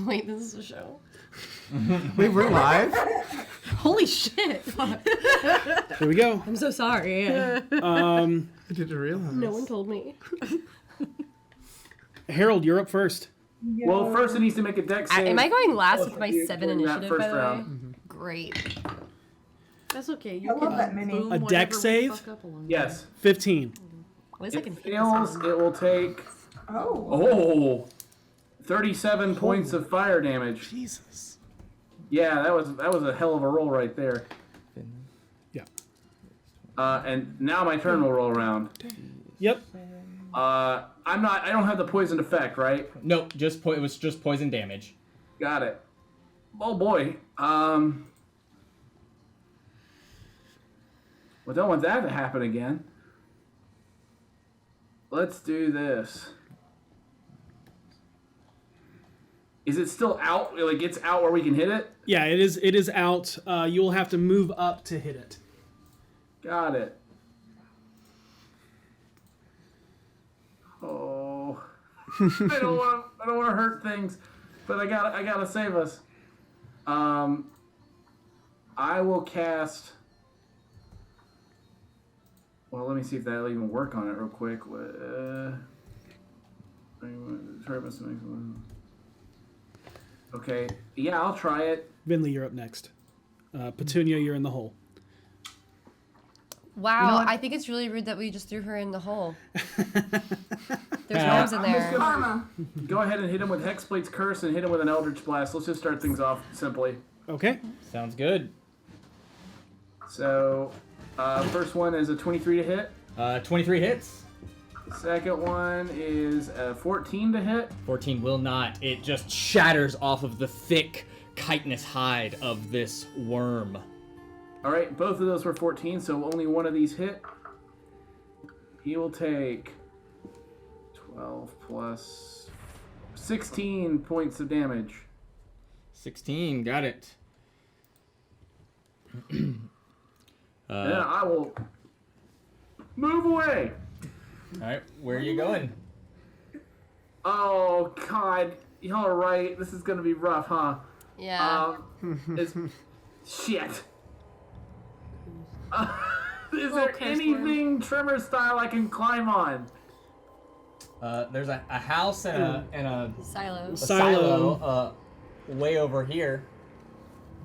Wait, this is a show? Wait, we're live? Holy shit. Here we go. I'm so sorry. I didn't realize. No one told me. Harold, you're up first. Well, first it needs to make a dex save. Am I going last with my You 7 during that initiative, first by the way? round. Great. That's okay. You I love that mini. boom A whatever dex we save? fuck up along Yes. 15. At least I can It hit fails, this it will take... Oh. 37 points of fire damage. Jesus. Yeah, that was a hell of a roll right there. Yeah. And now my turn will roll around. Yep. I don't have the poison effect, right? Nope, it was just poison damage. Got it. Oh boy. We don't want that to happen again. Let's do this. Is it still out? Like it's out where we can hit it? Yeah, it is out. You will have to move up to hit it. Got it. Oh. I don't want to hurt things, but I gotta save us. I will cast. Well, let me see if that'll even work on it real quick. Okay, yeah, I'll try it. Vinley, you're up next. Petunia, you're in the hole. Wow, You know what? I think it's really rude that we just threw her in the hole. There's worms in I'm just there. gonna- Karma. Go ahead and hit him with Hexblade's Curse and hit him with an Eldritch Blast. Let's just start things off simply. Okay. Sounds good. So, first one is a 23 to hit. 23 hits. Second one is a 14 to hit. 14 will not. It just shatters off of the thick chitinous hide of this worm. All right, both of those were 14, so only one of these hit. He will take 12 plus 16 points of damage. 16, got it. Then I will move away. Alright, where are you going? Oh, God. Y'all are right. This is going to be rough, huh? Yeah. It's... Shit. Is Little there curse word. anything Tremor style I can climb on? There's a house and a Silo. silo way over here.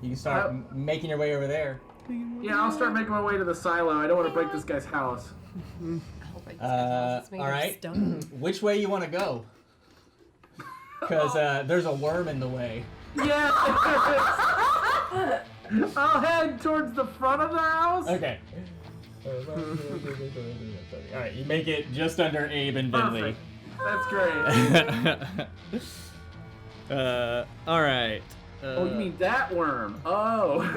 You can start Uh, making your way over there. Yeah, I'll start making my way to the silo. I don't want to break this guy's house. Alright. Which way you want to go? Because there's a worm in the way. Yeah! I'll head towards the front of the house. Okay. Alright, you make it just under Abe and Vinley. Perfect. That's great. Alright. Oh, you mean that worm? Oh. I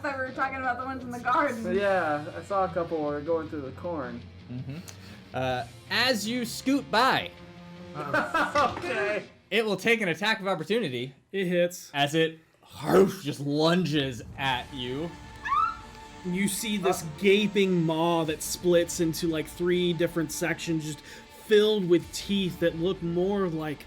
thought we were talking about the ones in the garden. Yeah, I saw a couple were going through the corn. As you scoot by, Okay. it will take an attack of opportunity It hits. as it just lunges at you. You see this gaping maw that splits into like 3 different sections, just filled with teeth that look more like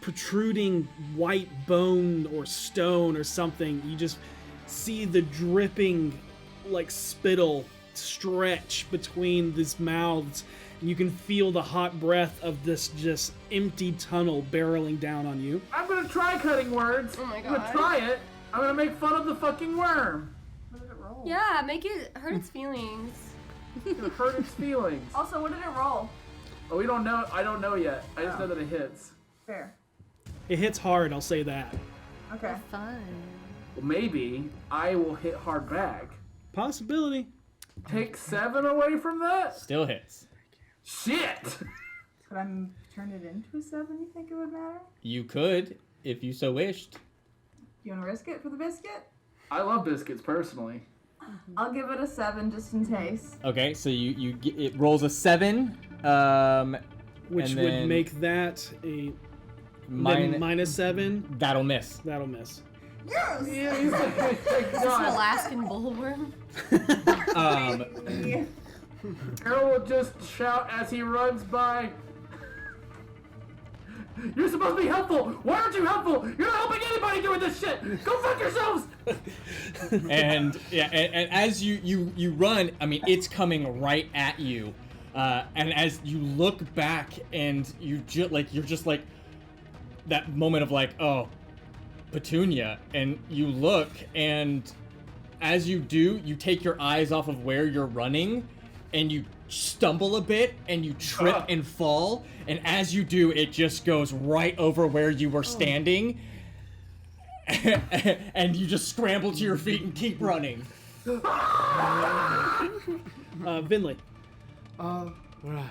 protruding white bone or stone or something. You just see the dripping like spittle stretch between these mouths, and you can feel the hot breath of this just empty tunnel barreling down on you. I'm gonna try cutting words. Oh my I'm gonna God. try it. I'm gonna make fun of the fucking worm. What did it roll? Yeah, make it hurt its feelings. It's gonna hurt its feelings. Also, what did it roll? Oh, we don't know. I don't know yet. I just know that it hits. Fair. It hits hard, I'll say that. Okay. Fun. Well, maybe I will hit hard back. Possibility. Take 7 away from that? Still hits. Shit! Could I turn it into a 7? You think it would matter? You could, if you so wished. You want to risk it for the biscuit? I love biscuits personally. I'll give it a 7 just in case. Okay, so it rolls a 7, Which and would then make that a min- then -7. that'll miss. That'll miss. Yes! Yeah, he's like, thank It's an God. Alaskan bullworm. Harold will just shout as he runs by. You're supposed to be helpful! Why aren't you helpful? You're not helping anybody doing this shit! Go fuck yourselves! And as you run, I mean, it's coming right at you. And as you look back and you're just like that moment of like, oh, Petunia, and you look, and as you do, you take your eyes off of where you're running, and you stumble a bit, and you trip and fall, and as you do, it just goes right over where you were standing, and you just scramble to your feet and keep running. Vinley. Right.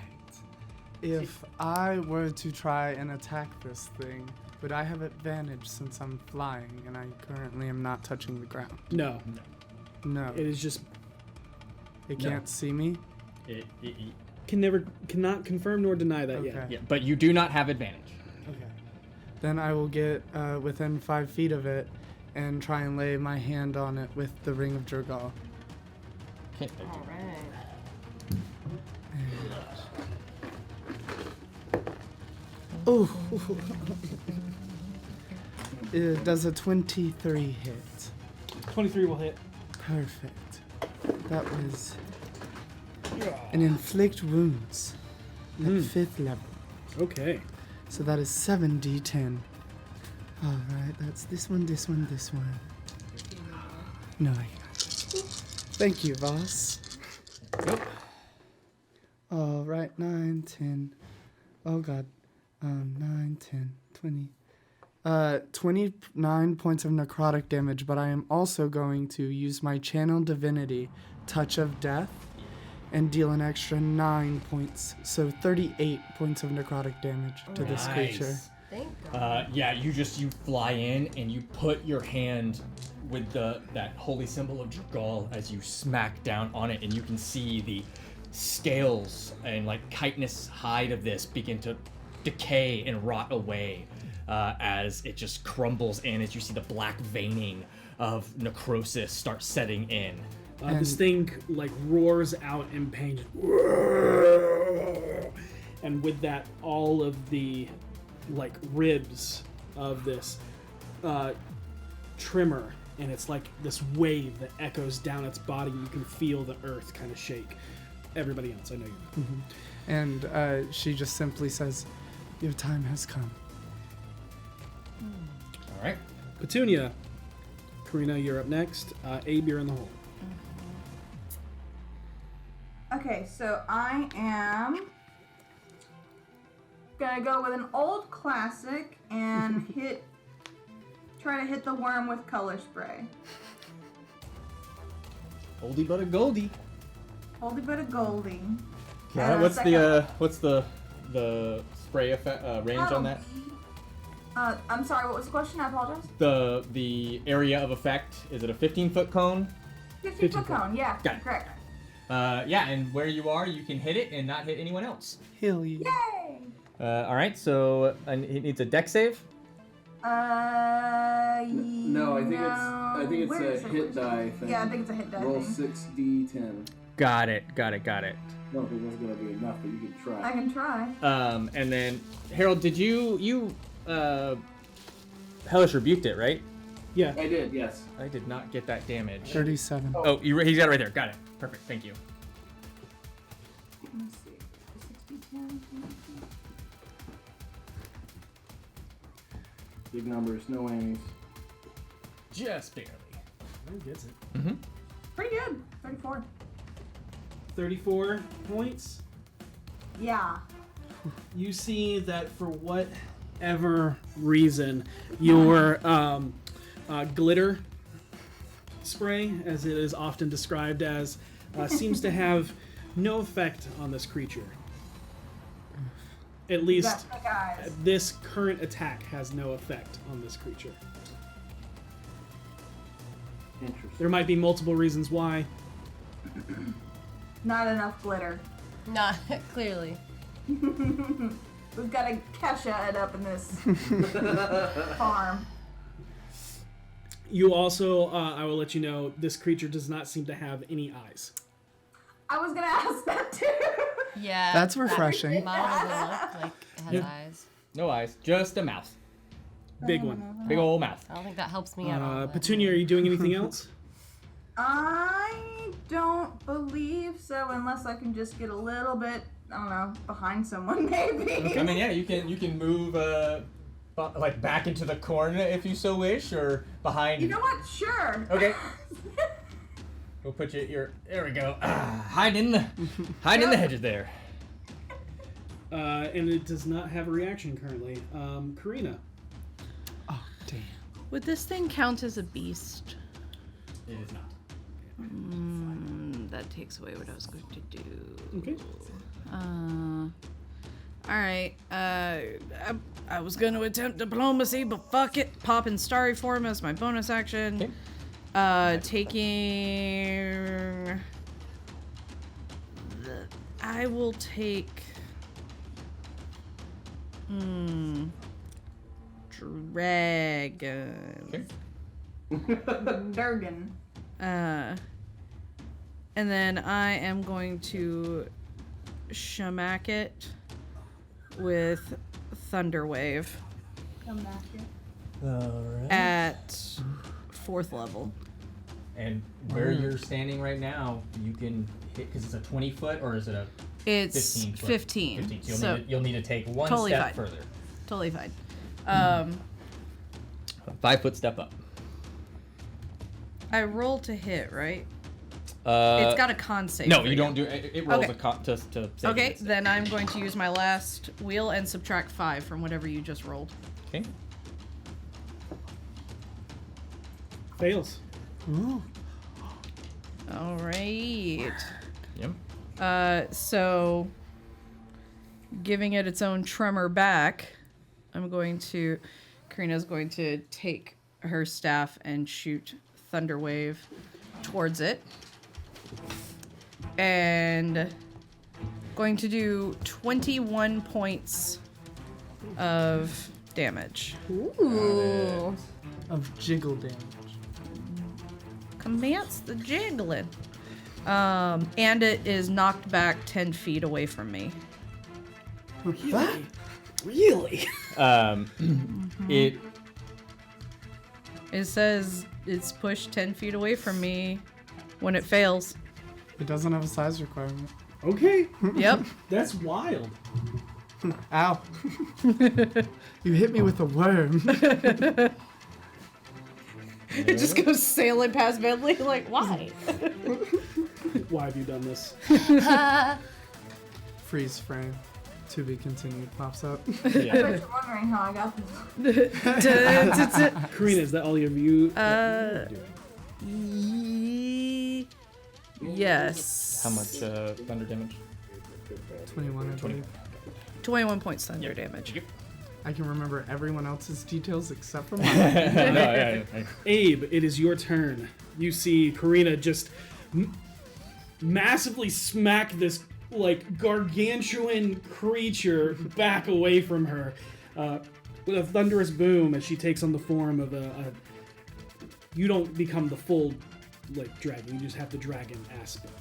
If I were to try and attack this thing, would I have advantage since I'm flying and I currently am not touching the ground? No. No. It is just It can't see me? cannot confirm nor deny that yet. Okay. Yeah, but you do not have advantage. Okay. Then I will get within 5 feet of it and try and lay my hand on it with the Ring of Jergal. Okay. All right. Oh. Does a 23 hit? 23 will hit. Perfect. That was an inflict wounds at 5th level. Okay. So that is 7d10. Alright, that's this one, this one, this one. No, I got it. Thank you, boss. Alright, 9, 10. Oh god. 9, 10, 20. 29 points of necrotic damage, but I am also going to use my channel divinity, Touch of Death, and deal an extra 9 points. So 38 points of necrotic damage to this creature. Thank God. Yeah, you fly in and you put your hand with that holy symbol of Jergal as you smack down on it, and you can see the scales and like chitinous hide of this begin to decay and rot away as it just crumbles in, as you see the black veining of necrosis start setting in. This thing like roars out in pain, and with that, all of the like ribs of this tremor, and it's like this wave that echoes down its body. You can feel the earth kind of shake. Everybody else, I know you. And she just simply says, "Your time has come." All right. Petunia, Karina, you're up next. Abe, you're in the hole. Okay, so I am gonna go with an old classic and try to hit the worm with color spray. Oldie but a goldie. Oldie but a goldie. Yeah, And what's second- what's the spray effect range on that? I'm sorry, what was the question? I apologize. The area of effect, is it a 15-foot cone? 15-foot cone, yeah, Got it. correct. Yeah, and where you are, you can hit it and not hit anyone else. Heal you. Yay! All right, so it needs a deck save. No, I think it's Where a is it? hit die thing. Yeah, I think it's a hit die Roll thing. 6d10. Got it. I don't think that's gonna be enough, but you can try. I can try. And then Harold, did you hellish rebuked it, right? Yeah. I did, yes. I did not get that damage. 37. Oh, he's got it right there. Got it. Perfect. Thank you. Let's see. 60, 10, Big numbers, no whammies. Just barely. Who gets it? Pretty good. 34. 34 points. Yeah. You see that for whatever reason, your glitter spray, as it is often described as, seems to have no effect on this creature. At least Got big eyes. this current attack has no effect on this creature. Interesting. There might be multiple reasons why. Not enough glitter. Not clearly. We've got to Kesha it up in this farm. You also, I will let you know, this creature does not seem to have any eyes. I was gonna ask that too. Yeah. That's refreshing. Model doesn't look like it has eyes. No eyes, just a mouth. Big one. Big old mouth. I don't think that helps me at all. but- Petunia, are you doing anything else? I don't believe so, unless I can just get a little bit, I don't know, behind someone maybe. I mean, yeah, you can move like back into the corner if you so wish, or behind. You know what? Sure. Okay. We'll put you. There we go. Hide in the hedges there. And it does not have a reaction currently. Karina. Oh, damn. Would this thing count as a beast? It is not. That takes away what I was going to do. Okay. Alright. I was going to attempt diplomacy, but fuck it. Pop in starry form as my bonus action. Okay. Taking... I will take... Dragon. Okay. Durgan. And then I am going to shamak it with Thunderwave Come back here. Alright. at 4th level. And where you're standing right now, you can hit because it's a 20-foot, or is it a It's 15 foot? 15. 15. So So you'll need to take one totally step fine. further. Totally fine. 5-foot step up. I roll to hit, right? It's It's got a con save. No, for you don't do it. It rolls Okay. a con to save Okay, against it. then I'm going to use my last wheel and subtract 5 from whatever you just rolled. Okay. Fails. All right. Yep. So, giving it its own tremor back, Karina's going to take her staff and shoot Thunderwave towards it. And going to do 21 points of damage. Ooh. Of jiggle damage. Commence the jiggling. And it is knocked back 10 feet away from me. Really? Really? It says it's pushed 10 feet away from me when it fails. It doesn't have a size requirement. Okay. Yep. That's wild. Ow. You hit me with a worm. It just goes sailing past Bentley, like, why? Why have you done this? Freeze frame. To be continued pops up. Yeah. I was wondering how I got this. Karina, is that all of you? Yes. How much thunder damage? 21, I believe. 21 points thunder damage. I can remember everyone else's details except for mine. Yeah. Abe, it is your turn. You see Karina just massively smack this like gargantuan creature back away from her with a thunderous boom as she takes on the form of a you don't become the full like dragon, you just have the dragon aspect.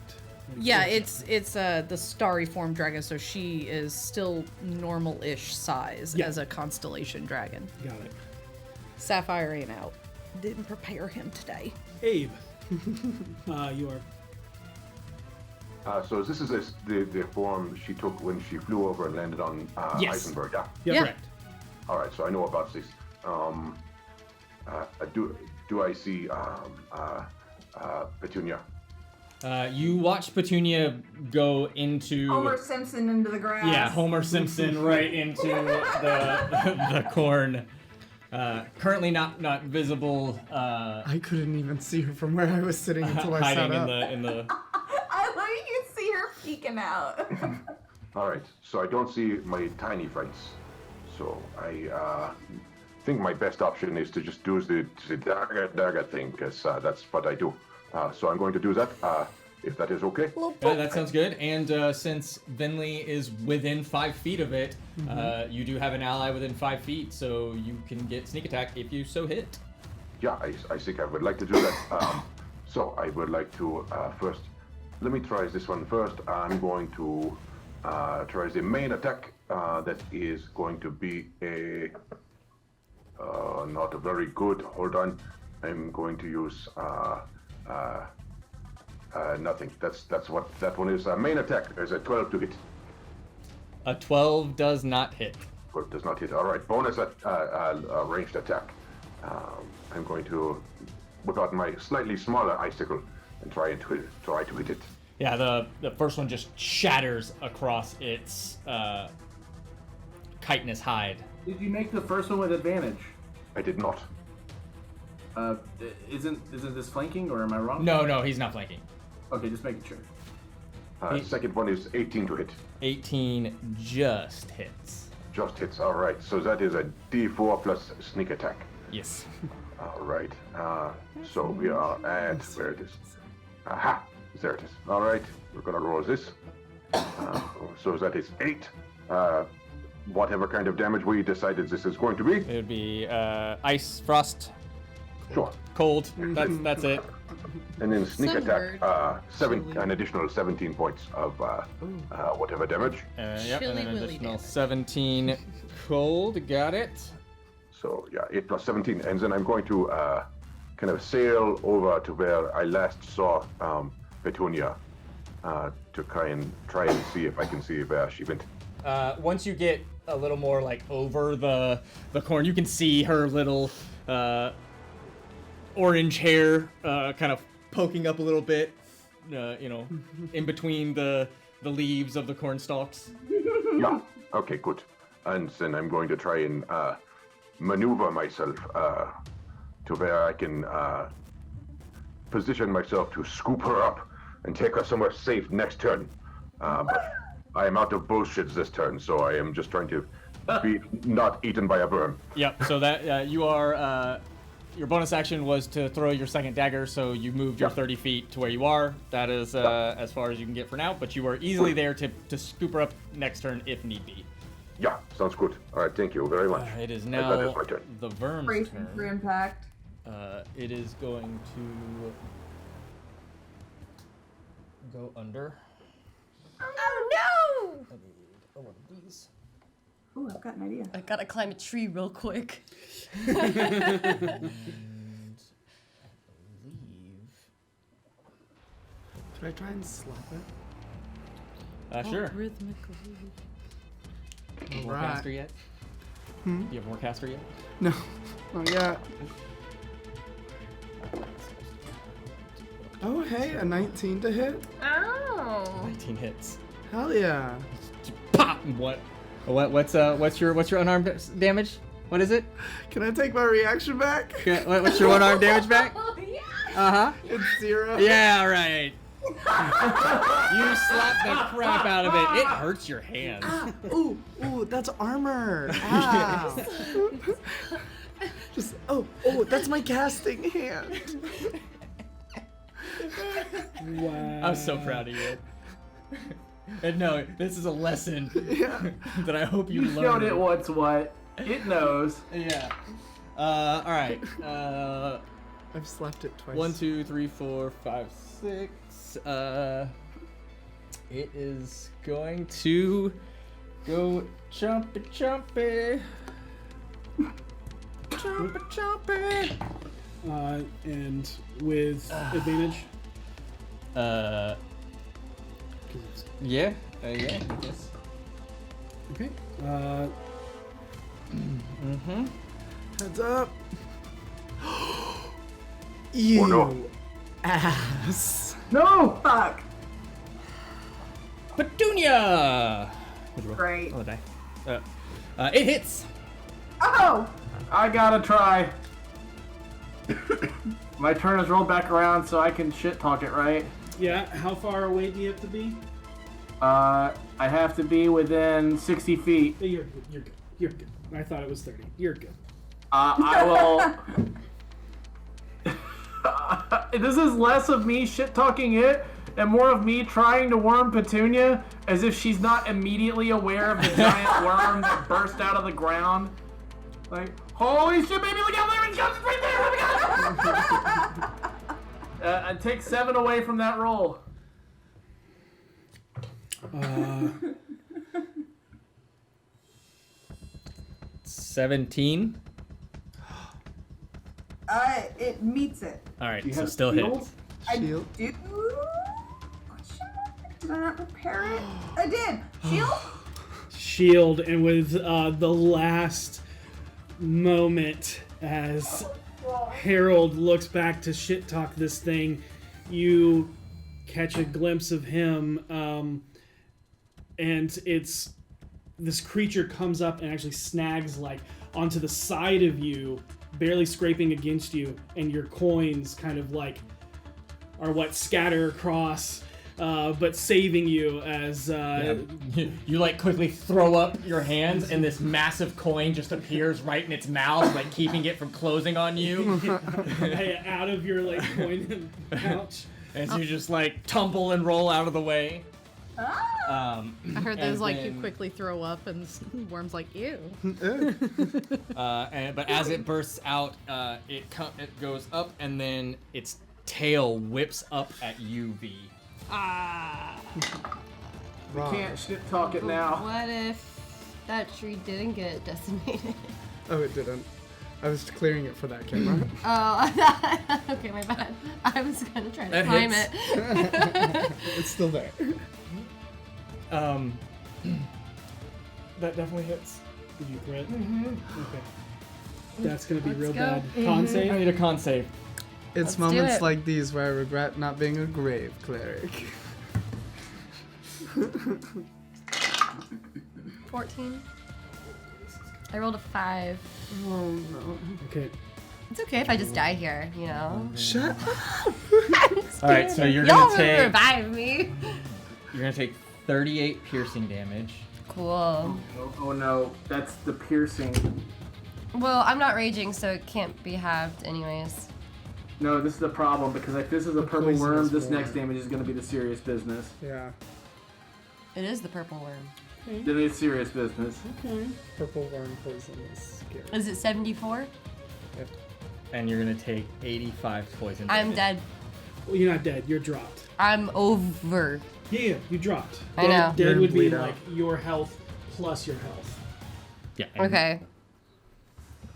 Yeah, it's the starry form dragon, so she is still normal-ish size Yeah. as a constellation dragon. Got it. Sapphire ain't out. Didn't prepare him today. Abe, you are. So this is the form she took when she flew over and landed on Yes. Eisenberg, yeah? Yeah, Yeah. correct. All right, so I know about this. Do I see Petunia? You watch Petunia go into Homer Simpson into the grass. yeah, Homer Simpson right into the corn. Currently not visible. I couldn't even see her from where I was sitting until I sat Hiding up. in the I peeking out. All right, so I don't see my tiny friends. So I think my best option is to just do the dagger thing, because that's what I do. So I'm going to do that, if that is okay. That sounds good. And since Vinley is within 5 feet of it, you do have an ally within 5 feet, so you can get sneak attack if you so hit. Yeah, I think I would like to do that. So I would like to first, let me try this one first. I'm going to try the main attack. That is going to be a not a very good. Hold on, I'm going to use nothing. That's what that one is. Main attack. There's a 12 to hit. A 12 does not hit. 12 does not hit. All right, bonus ranged attack. I'm going to whip out my slightly smaller icicle and try to hit it. Yeah, the first one just shatters across its chitinous hide. Did you make the first one with advantage? I did not. Isn't this flanking, or am I wrong? No, he's not flanking. Okay, just making sure. Second one is 18 to hit. 18 just hits. Just hits. All right. So that is a D4 plus sneak attack. Yes. All right. So we are at where it is. Aha. There it is. All right. We're gonna roll this. So that is 8. Whatever kind of damage we decided this is going to be. It would be ice, frost, Sure. cold. That's it. And then sneak Sunbird. attack. An additional 17 points of whatever damage. Yep, and Chilly then an willy additional damage. 17 cold. Got it. So yeah, 8 plus 17, and then I'm going to kind of sail over to where I last saw Petunia to try and see if I can see where she went. Once you get a little more like over the corn, you can see her little orange hair kind of poking up a little bit, in between the leaves of the corn stalks. Yeah. Okay. Good. And then I'm going to try and maneuver myself to where I can position myself to scoop her up and take her somewhere safe next turn. But I am out of bullshit this turn, so I am just trying to be not eaten by a worm. Yep. So that you are. Your bonus action was to throw your second dagger, so you moved your Yeah. 30 feet to where you are. That is as far as you can get for now, but you are easily there to scoop her up next turn if need be. Yeah, sounds good. All right, thank you very much. It is That now is my turn. the Verm's Bracing for turn. impact. It is going to go under. Oh no! I need one of these. Ooh, I've got an idea. I gotta climb a tree real quick. And I believe. Could I try and slap it? Sure. Rhythmically. More Alright. caster yet? Do you have more caster yet? No, not yet. Oh, hey, a 19 to hit? Oh. 19 hits. Hell yeah. Pop! What's your unarmed damage? What is it? Can I take my reaction back? What's your unarmed damage back? Oh yeah. Uh-huh. It's 0. Yeah, right. You slap the crap out of it. It hurts your hands. Ooh, that's armor. Ow. Just, oh, that's my casting hand. Wow. I'm so proud of you. And no, this is a lesson Yeah. that I hope you You learn. showed it what's what. It knows. Yeah. All right. I've slapped it twice. 1, 2, 3, 4, 5, 6. It is going to go chompy chompy. Chompy chompy. And with advantage. Yeah. Yeah. I guess. Okay. Heads up. You no. ass. No! Fuck. Petunia. Great. Oh, die. It hits. Oh! I gotta try. My turn is rolled back around so I can shit talk it, right? Yeah. How far away do you have to be? I have to be within 60 feet. You're good. You're good. You're good. I thought it was 30. You're good. I will. This is less of me shit talking it and more of me trying to worm Petunia as if she's not immediately aware of the giant worm that burst out of the ground. Like, holy shit, baby, look out there! It comes right there! Oh my god! I take 7 away from that roll. 17. It meets it. All right, You so have still shield? hits. Shield. I do. Question mark? Did I not prepare it? I did. Shield? Shield, and with the last moment as Harold looks back to shit talk this thing, you catch a glimpse of him, and it's this creature comes up and actually snags like onto the side of you, barely scraping against you, and your coins kind of like are what scatter across, but saving you as You like quickly throw up your hands, and this massive coin just appears right in its mouth, like keeping it from closing on you. out of your like coin pouch. As you just like tumble and roll out of the way. I heard and there's like you then- quickly throw up and Worm's like, ew. But as it bursts out, it goes up, and then its tail whips up at you, V. We can't shit talk it now. What if that tree didn't get decimated? Oh, it didn't. I was clearing it for that camera. Oh, okay, my bad. I was gonna try to That climb hits. it. It's still there. That definitely hits. Did you crit? Okay. That's gonna be real go. bad. Con I save? need a con save. It's do moments it. like these where I regret not being a grave cleric. 14. I rolled a 5. Okay. It's okay if I just die here, you know? Shut up! All right, so you're Y'all gonna take revive me. you're gonna take 38 piercing damage. Cool. Oh no, that's the piercing. Well, I'm not raging, so it can't be halved anyways. No, this is the problem because if this is a purple poisonous worm, this worm. next damage is going to be the serious business. Yeah. It is the purple worm. Then it's serious business. Purple worm poison is scary. Is it 74? And you're gonna take 85 poison I'm damage. dead. Well, you're not dead. You're dropped. I'm over. Yeah, you dropped. I know. Dead You're would be bleed out. like your health plus your health. Yeah. and- Okay.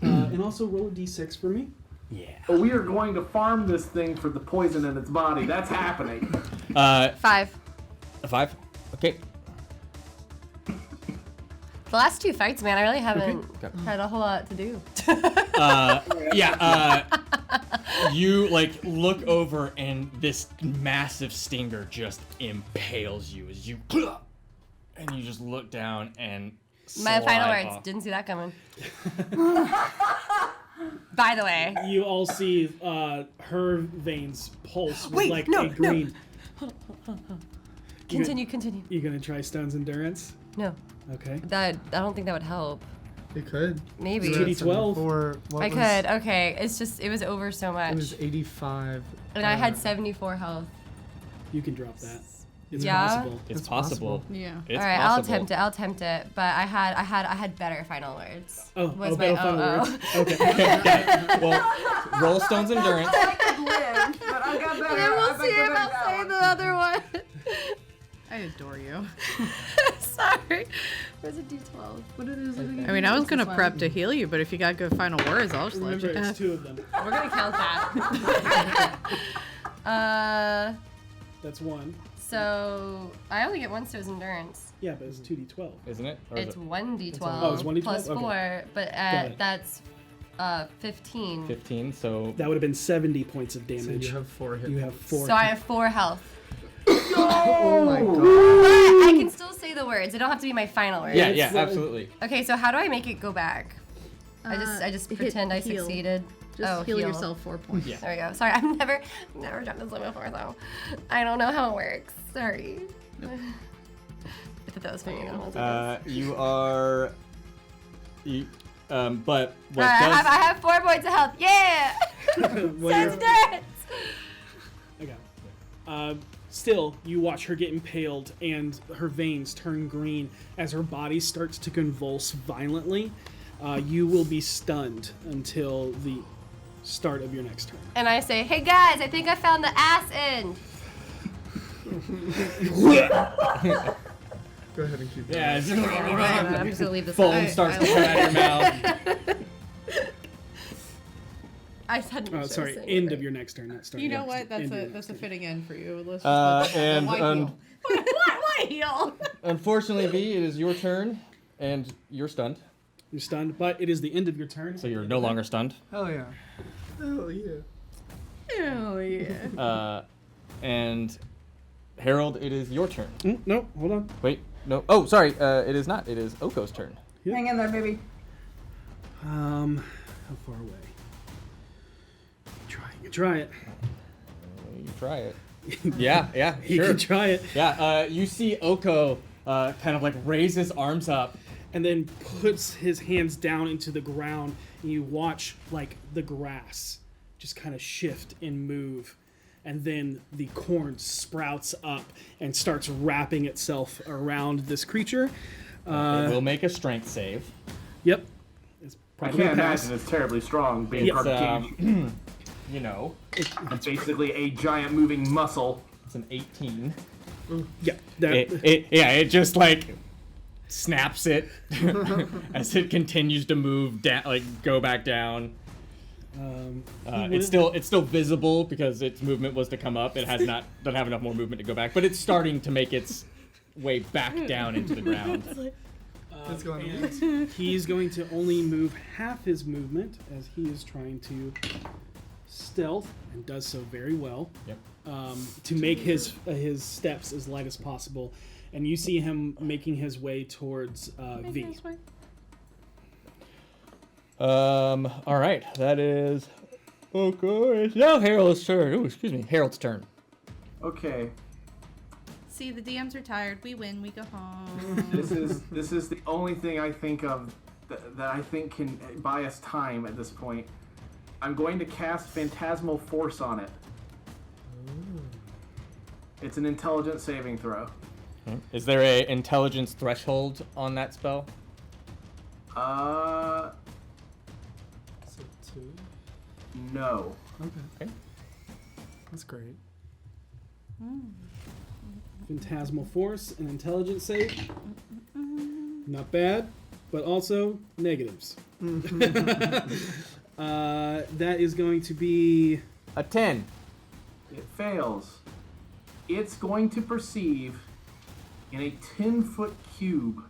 And also roll a d6 for me. Yeah. But we are going to farm this thing for the poison in its body. That's happening. 5. A 5. Okay. The last 2 fights, man, I really haven't had a whole lot to do. You like look over, and this massive stinger just impales you as you, and you just look down and. My final slide words. off. Didn't see that coming. By the way. You all see her veins pulse with Wait, like no, a green. Continue. You gonna try Stone's Endurance? No. Okay. I don't think that would help. It could. Maybe. It's 2d12. Or I could. Okay. It's just, it was over so much. It was 85. And I had 74 health. You can drop that. It's Yeah? possible. It's It's possible. Yeah. It's All right, possible. I'll attempt it. But I had better final words. Oh, Was better my final oh. words. Okay. Well, roll Stone's endurance. I could live, but I got better. Yeah, we'll I see got if I'll better say now. the other one. I adore you. Sorry. Where's a D12? What it is? I mean, I was gonna prep to heal you, but if you got good final words, I'll just let Remember, you. it's 2 of them. We're gonna count that. That's 1. So I only get 1 Stone's endurance. Yeah, but it's 2d12. Isn't it? Or is It's it 1d12 Oh, it's 1d12? plus Okay. 4, but Got it. that's 15. 15? So That would have been 70 points of So damage. you have 4 hit. You have 4. So I have 4 health. Oh my god. But I can still say the words. They don't have to be my final words. yeah, absolutely. Okay, so how do I make it go back? I just hit pretend I heal. succeeded. Just heal yourself 4 points. Yeah. There we go. Sorry, I've never done this before though. I don't know how it works. Sorry. I thought that was funny. You are. But what Alright, I have 4 points of health. Yeah! Sense stats! I got it. Still, you watch her get impaled, and her veins turn green as her body starts to convulse violently. You will be stunned until the start of your next turn. And I say, hey guys, I think I found the ass end. Go ahead and keep going. Yeah, I'm just gonna leave this foam alone. starts to come out of your mouth. I said Sorry, end of your next turn. Not start. You know next what? turn. End of your That's next a turn. fitting end for you. Let's just why heal? Unfortunately, V, it is your turn, and you're stunned. You're stunned, but it is the end of your turn. So you're no longer stunned. Hell yeah. Hell yeah. Oh yeah. And Harold, it is your turn. No, hold on. Wait, no. Oh, sorry. It is not. It is Oko's turn. Hang in there, baby. How far away? You try it. You try it. Yeah, You sure. can try it. Yeah, you see Oko kind of like raise his arms up. And then puts his hands down into the ground, and you watch like the grass just kind of shift and move. And then the corn sprouts up and starts wrapping itself around this creature. It will make a strength save. Yep. It's I probably can't gonna pass. imagine it's terribly strong being part of Cage. You know, It's basically a giant moving muscle. it's an 18. Yeah. It just like snaps it as it continues to move down, like go back down. It's still visible because its movement was to come up. It doesn't have enough more movement to go back, but it's starting to make its way back down into the ground. It's going And he's going to only move half his movement as he is trying to stealth and does so very well. Yep. To make his steps as light as possible. And you see him making his way towards V. All right, that is. Okay, it's now Harold's turn. Ooh, excuse me, Harold's turn. Okay, See, the DMs are tired. We win. We go home. this is the only thing I think of that I think can buy us time at this point. I'm going to cast Phantasmal Force on it. It's an intelligence saving throw. Is there a intelligence threshold on that spell? So 2. No. Okay. That's great. Phantasmal Force and Intelligence save. Not bad, but also negatives. That is going to be A 10. It fails. It's going to perceive in a 10-foot cube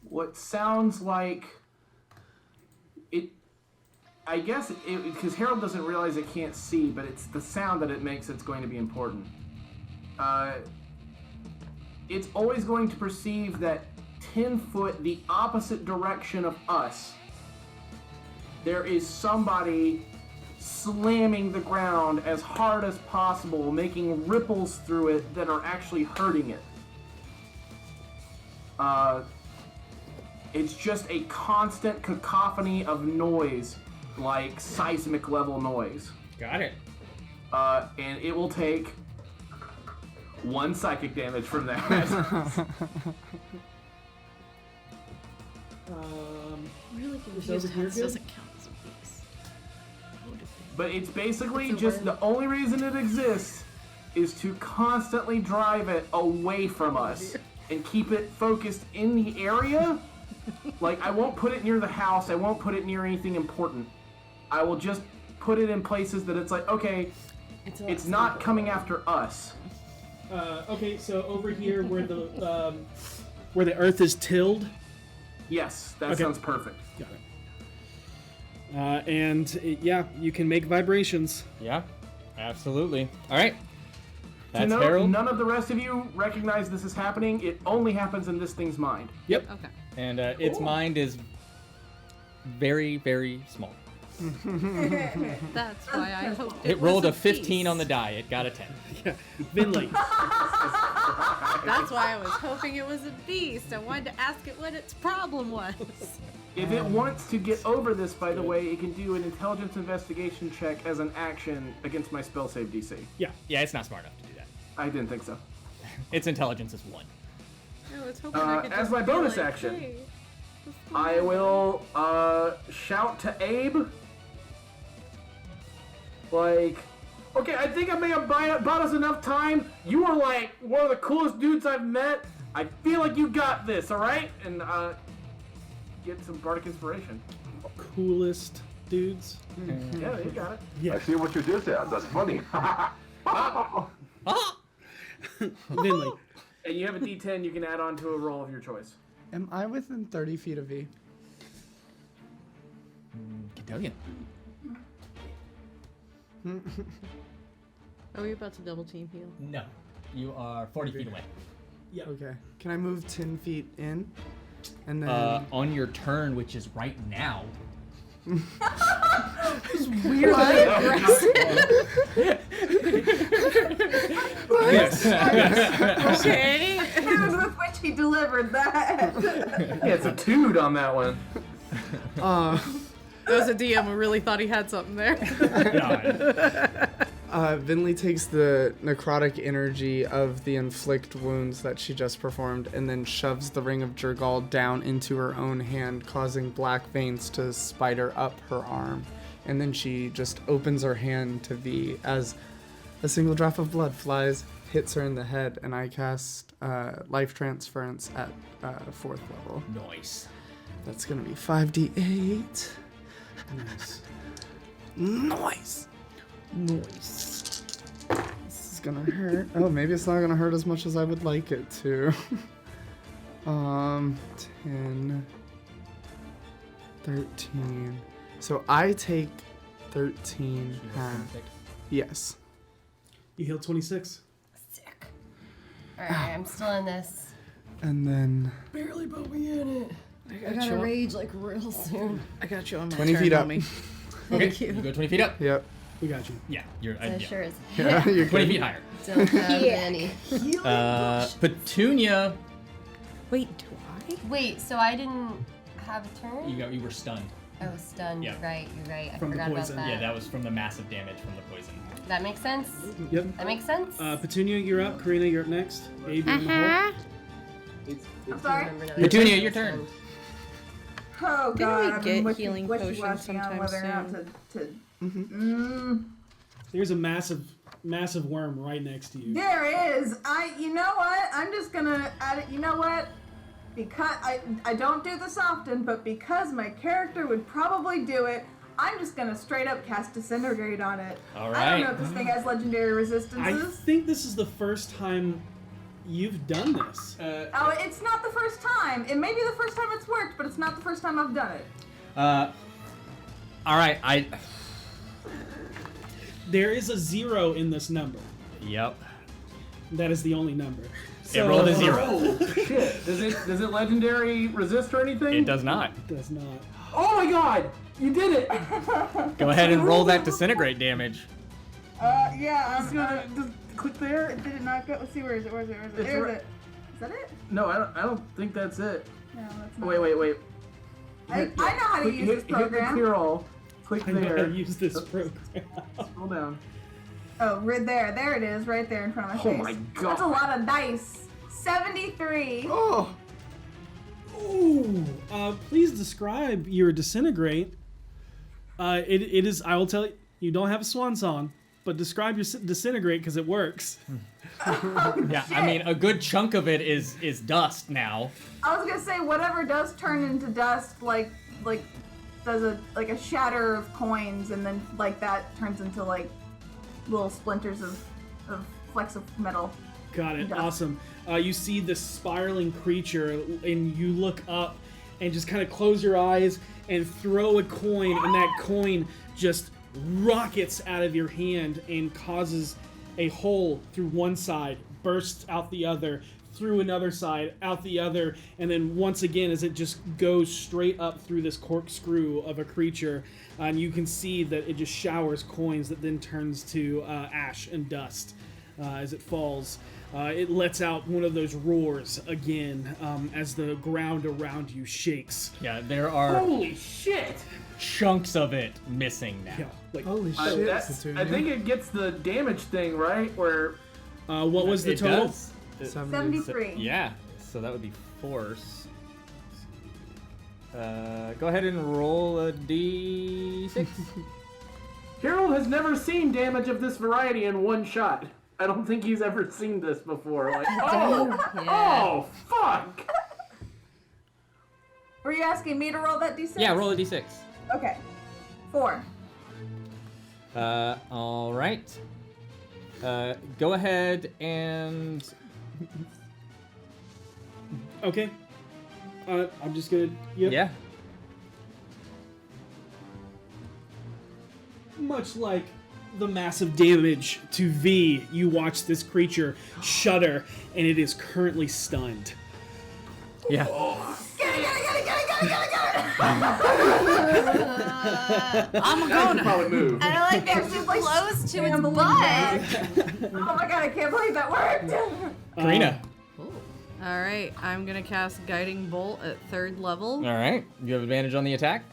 what sounds like it. I guess because Harold doesn't realize it can't see, but it's the sound that it makes that's going to be important. It's always going to perceive that 10 foot the opposite direction of us. There is somebody slamming the ground as hard as possible, making ripples through it that are actually hurting it. It's just a constant cacophony of noise, like seismic level noise. Got it. And it will take 1 psychic damage from that. Really over confused how here this good? doesn't count as a piece. But it's basically It's a just word. the only reason it exists is to constantly drive it away from us and keep it focused in the area. Like, I won't put it near the house, I won't put it near anything important. I will just put it in places that it's like, okay, it's not coming after us. okay. So over here, where the earth is tilled. Yes, that Okay. sounds perfect. Got it. Yeah, you can make vibrations. Yeah, absolutely. All right. To That's note, Harold. none of the rest of you recognize this is happening. It only happens in this thing's mind. Yep. Okay. And its mind is very, very small. That's why I hope It rolled was a 15 beast. on the die. It got a 10. Vinley. That's why I was hoping it was a beast. I wanted to ask it what its problem was. If it wants to get over this, by the way, it can do an intelligence investigation check as an action against my spell save DC. Yeah, it's not smart enough to do that. I didn't think so. Its intelligence is 1. I was hoping I could as just my be bonus like, action, "Hey, I will shout to Abe. Like, okay, I think I may have bought us enough time. You are like one of the coolest dudes I've met. I feel like you got this, alright? And get some bardic inspiration. Coolest dudes. Yeah, you got it. I see what you did there. That's funny. Vinley. And you have a D10 you can add on to a roll of your choice. Am I within 30 feet of V? Can tell you. Are we about to double team heal? No. You are 40 feet away. Okay. Can I move 10 feet in? And then... On your turn, which is right now. Okay. Dude with which he delivered that. Yeah, it's a toot on that one. That was a DM who really thought he had something there. Vinley takes the necrotic energy of the inflict wounds that she just performed and then shoves the ring of Jurgal down into her own hand, causing black veins to spider up her arm. And then she just opens her hand to V as a single drop of blood flies, hits her in the head, and I cast life transference at 4th level. Nice. That's gonna be 5d8. Nice. Nice. Nice. This is gonna hurt. Oh, maybe it's not gonna hurt as much as I would like it to. 10, 13. So I take 13 half. Yes. You heal 26. Sick. Alright, I'm still in this. And then Barely put me in it. I gotta rage like real soon. I got you on my 20 turn, feet up. homie. Okay, Thank you. you go 20 feet up. Yep. We got you. Yeah, you're So sure as Yeah, you're 20 good. feet higher. don't have any. Petunia, Wait, do I? Wait, so I didn't have a turn? you were stunned. I was stunned. Yeah. You're right. I From the forgot about poison. that. Yeah, that was from the massive damage from the poison. That makes sense? Yep. That makes sense? Petunia, you're up. Karina, you're up next. Abe, you're in the hole. I'm sorry. Petunia, your turn. Oh Didn't god, we I've get been healing wishy-washy potions on sometime whether or not to There's a massive worm right next to you. There is. You know what? I'm just gonna add it. You know what? Because I don't do this often, but because my character would probably do it, I'm just gonna straight up cast Disintegrate on it. All I don't know right. if this thing has legendary I resistances. think this is the first time you've done this. Oh, it's not the first time. It may be the first time it's worked, but it's not the first time I've done it. All right, There is a 0 in this number. Yep. That is the only number. It rolled a 0. Oh shit! Does it legendary resist or anything? It does not. It does not. Oh my god! You did it! Go ahead and roll that disintegrate damage. Yeah, I'm gonna just click there. Did it not go? Let's see, where is it? It's There's right- it. Is that it? No, I don't think that's it. No, that's not. Wait. I know how to use this Hit the program. clear all. Click I know how there. to use this program. Scroll down. Oh, right there. There it is, right there in front of my Oh face. my god. That's a lot of dice. 73. Oh! Ooh. Please describe your disintegrate. It is. I will tell you. You don't have a swan song, but describe your disintegrate because it works. Yeah, I mean, a good chunk of it is dust now. I was gonna say whatever does turn into dust, like does a shatter of coins, and then like that turns into like little splinters of flecks of metal. Got it. Yeah. Awesome. You see this spiraling creature, and you look up and just kind of close your eyes and throw a coin, and that coin just rockets out of your hand and causes a hole through one side, bursts out the other, through another side, out the other, and then once again as it just goes straight up through this corkscrew of a creature, and you can see that it just showers coins that then turns to ash and dust as it falls. It lets out one of those roars again as the ground around you shakes. Yeah, there are Holy shit! chunks of it missing now. Yeah, like, Holy shit, I Saturnia. think it gets the damage thing, right? Where what was the It total? does. 73. Yeah, so that would be force. Go ahead and roll a d6. Harold has never seen damage of this variety in one shot. I don't think he's ever seen this before. Like, oh, fuck! Were you asking me to roll that d6? Yeah, roll a d6. Okay. 4. All right. Go ahead and Okay. I'm just gonna. Yep. yeah. Much like the massive damage to V, you watch this creature shudder, and it is currently stunned. Yeah. Get it! I'm I gonna. could probably move. And I like that. She's like Close to its scrambling butt. back. Oh my god, I can't believe that worked! Karina. All right, I'm gonna cast Guiding Bolt at 3rd level. All right. You have advantage on the attack.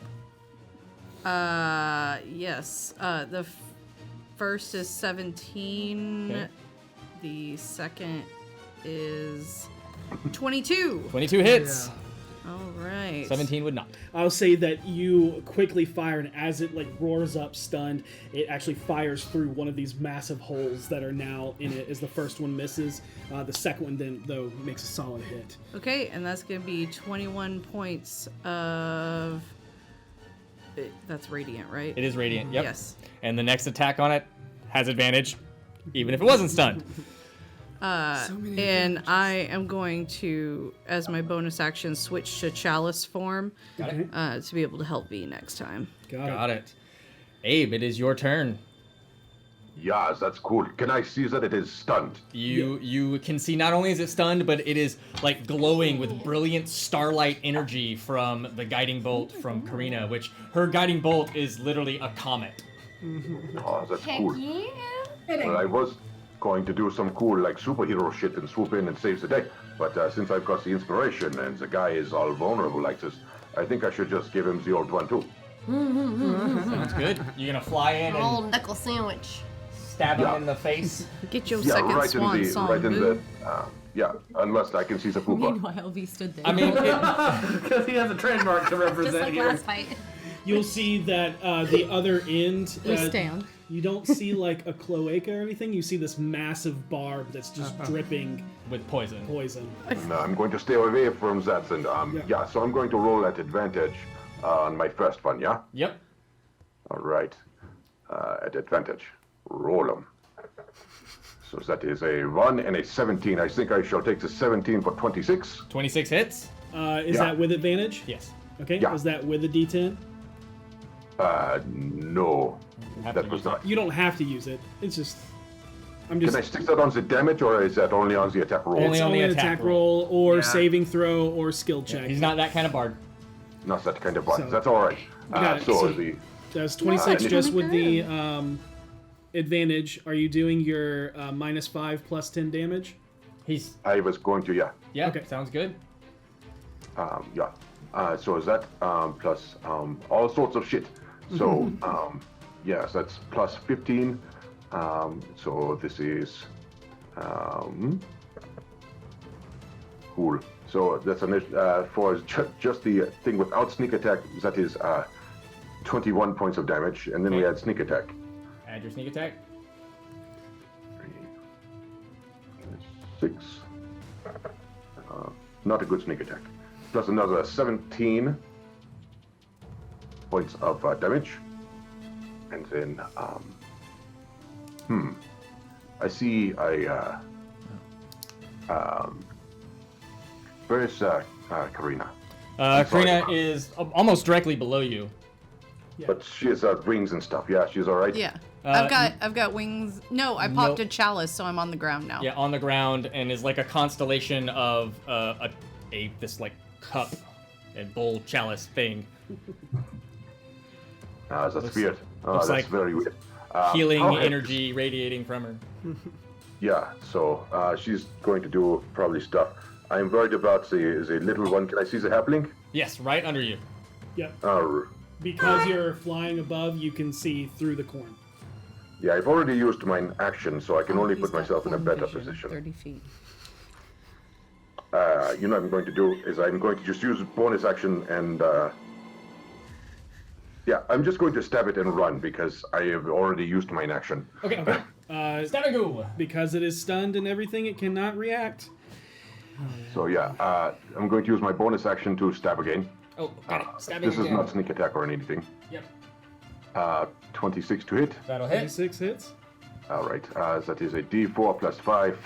Yes. The first is 17. Okay. The second is 22. 22 hits. All right. 17 would not. I'll say that you quickly fire, and as it like roars up stunned, it actually fires through one of these massive holes that are now in it as the first one misses. The second one then, though, makes a solid hit. Okay, and that's gonna be 21 points of. That's radiant, right? It is radiant. Yep. Yes. And the next attack on it has advantage, even if it wasn't stunned. And I am going to, as my bonus action, switch to Chalice form Got it. to be able to help V next time. Got it. Abe, it is your turn. Yes, that's cool. Can I see that it is stunned? You can see not only is it stunned, but it is like glowing with brilliant starlight energy from the guiding bolt from Karina, which her guiding bolt is literally a comet. Oh, that's Heck cool. yeah. Well, I was going to do some cool like superhero shit and swoop in and save the day, but since I've got the inspiration and the guy is all vulnerable like this, I think I should just give him the old one too. Sounds good. You're gonna fly in and Old knuckle sandwich. stab him in the face. Get your Yeah, second right swan in the song, right in boo. the yeah, unless I can see the pooper. Meanwhile, V stood there. I mean, it, Because he has a trademark to Just represent like here. last fight. You'll see that the other end. We stand. You don't see like a cloaca or anything. You see this massive barb that's just dripping with poison. poison. No, I'm going to stay away from that, and yeah, so I'm going to roll at advantage on my first one, yeah? Yep. All right. At advantage. Roll them. So that is a 1 and a 17. I think I shall take the 17 for 26. 26 hits. Is Yeah. that with advantage? Yes. Okay. Yeah. Is that with a D10? No. Have That to was use not. You don't have to use it. It's just. I'm Can just. I stick that on the damage, or is that only on the attack roll? Only It's on the only an attack attack roll or Yeah. saving throw or skill check. He's not that kind of bard. Not that kind of one. So- That's all right. got it. So So- the That's 26 No, just it's with the really advantage. Are you doing your -5 plus 10 damage? He's I was going to, yeah. yeah. Okay. Sounds good. Yeah. So is that plus all sorts of shit. So yes, that's plus 15. So this is cool. So that's an for just the thing without sneak attack. That is 21 points of damage, and then we Okay. add sneak attack. Add your sneak attack. 6. Not a good sneak attack. Plus another 17 points of damage. And then, I see where's Karina? Karina is almost directly below you. But she has rings and stuff. Yeah, she's all right. Yeah. I've got wings. No, I popped Nope. a chalice, so I'm on the ground now. Yeah, on the ground, and is like a constellation of this like cup and bowl chalice thing. That's weird. looks That's like very weird. Healing how heavy- energy radiating from her. Yeah, so she's going to do probably stuff. I'm worried about the little one. Can I see the halfling? Yes, right under you. Yep. Uh, Because you're flying above, you can see through the corn. yeah, I've already used mine action, so I can only He's put got myself in a form better vision, position. 30 feet. You know what I'm going to do is I'm going to just use bonus action and yeah, I'm just going to stab it and run because I have already used mine action. Okay. Stab and go. Because it is stunned and everything, it cannot react. So yeah, I'm going to use my bonus action to stab again. Oh, got it. Stabbing This is again. not sneak attack or anything. Yep. 26 to hit. That'll hit. 6 hits. All right, that is a D4 plus 5.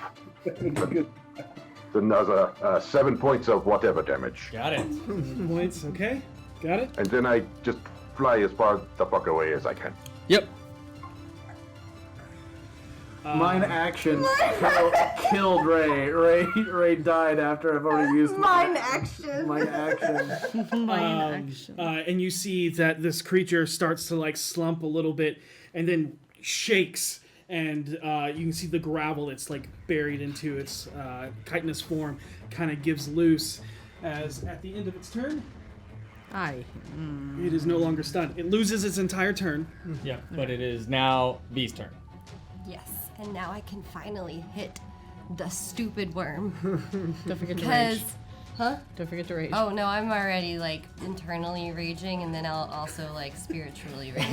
Another 7 points of whatever damage. Got it. Points, okay. Got it? And then I just fly as far the fuck away as I can. Yep. Mine action killed Ray. Ray died after I've already used Mine action. Mine action. Action. And you see that this creature starts to like slump a little bit and then shakes. And you can see the gravel that's like buried into its chitinous form kind of gives loose as at the end of its turn, Aye. it is no longer stunned. It loses its entire turn. Yep. But it is now V's turn. Yes, and now I can finally hit the stupid worm. Don't forget to Because, rage. huh? Don't forget to rage. Oh no, I'm already like internally raging, and then I'll also like spiritually rage.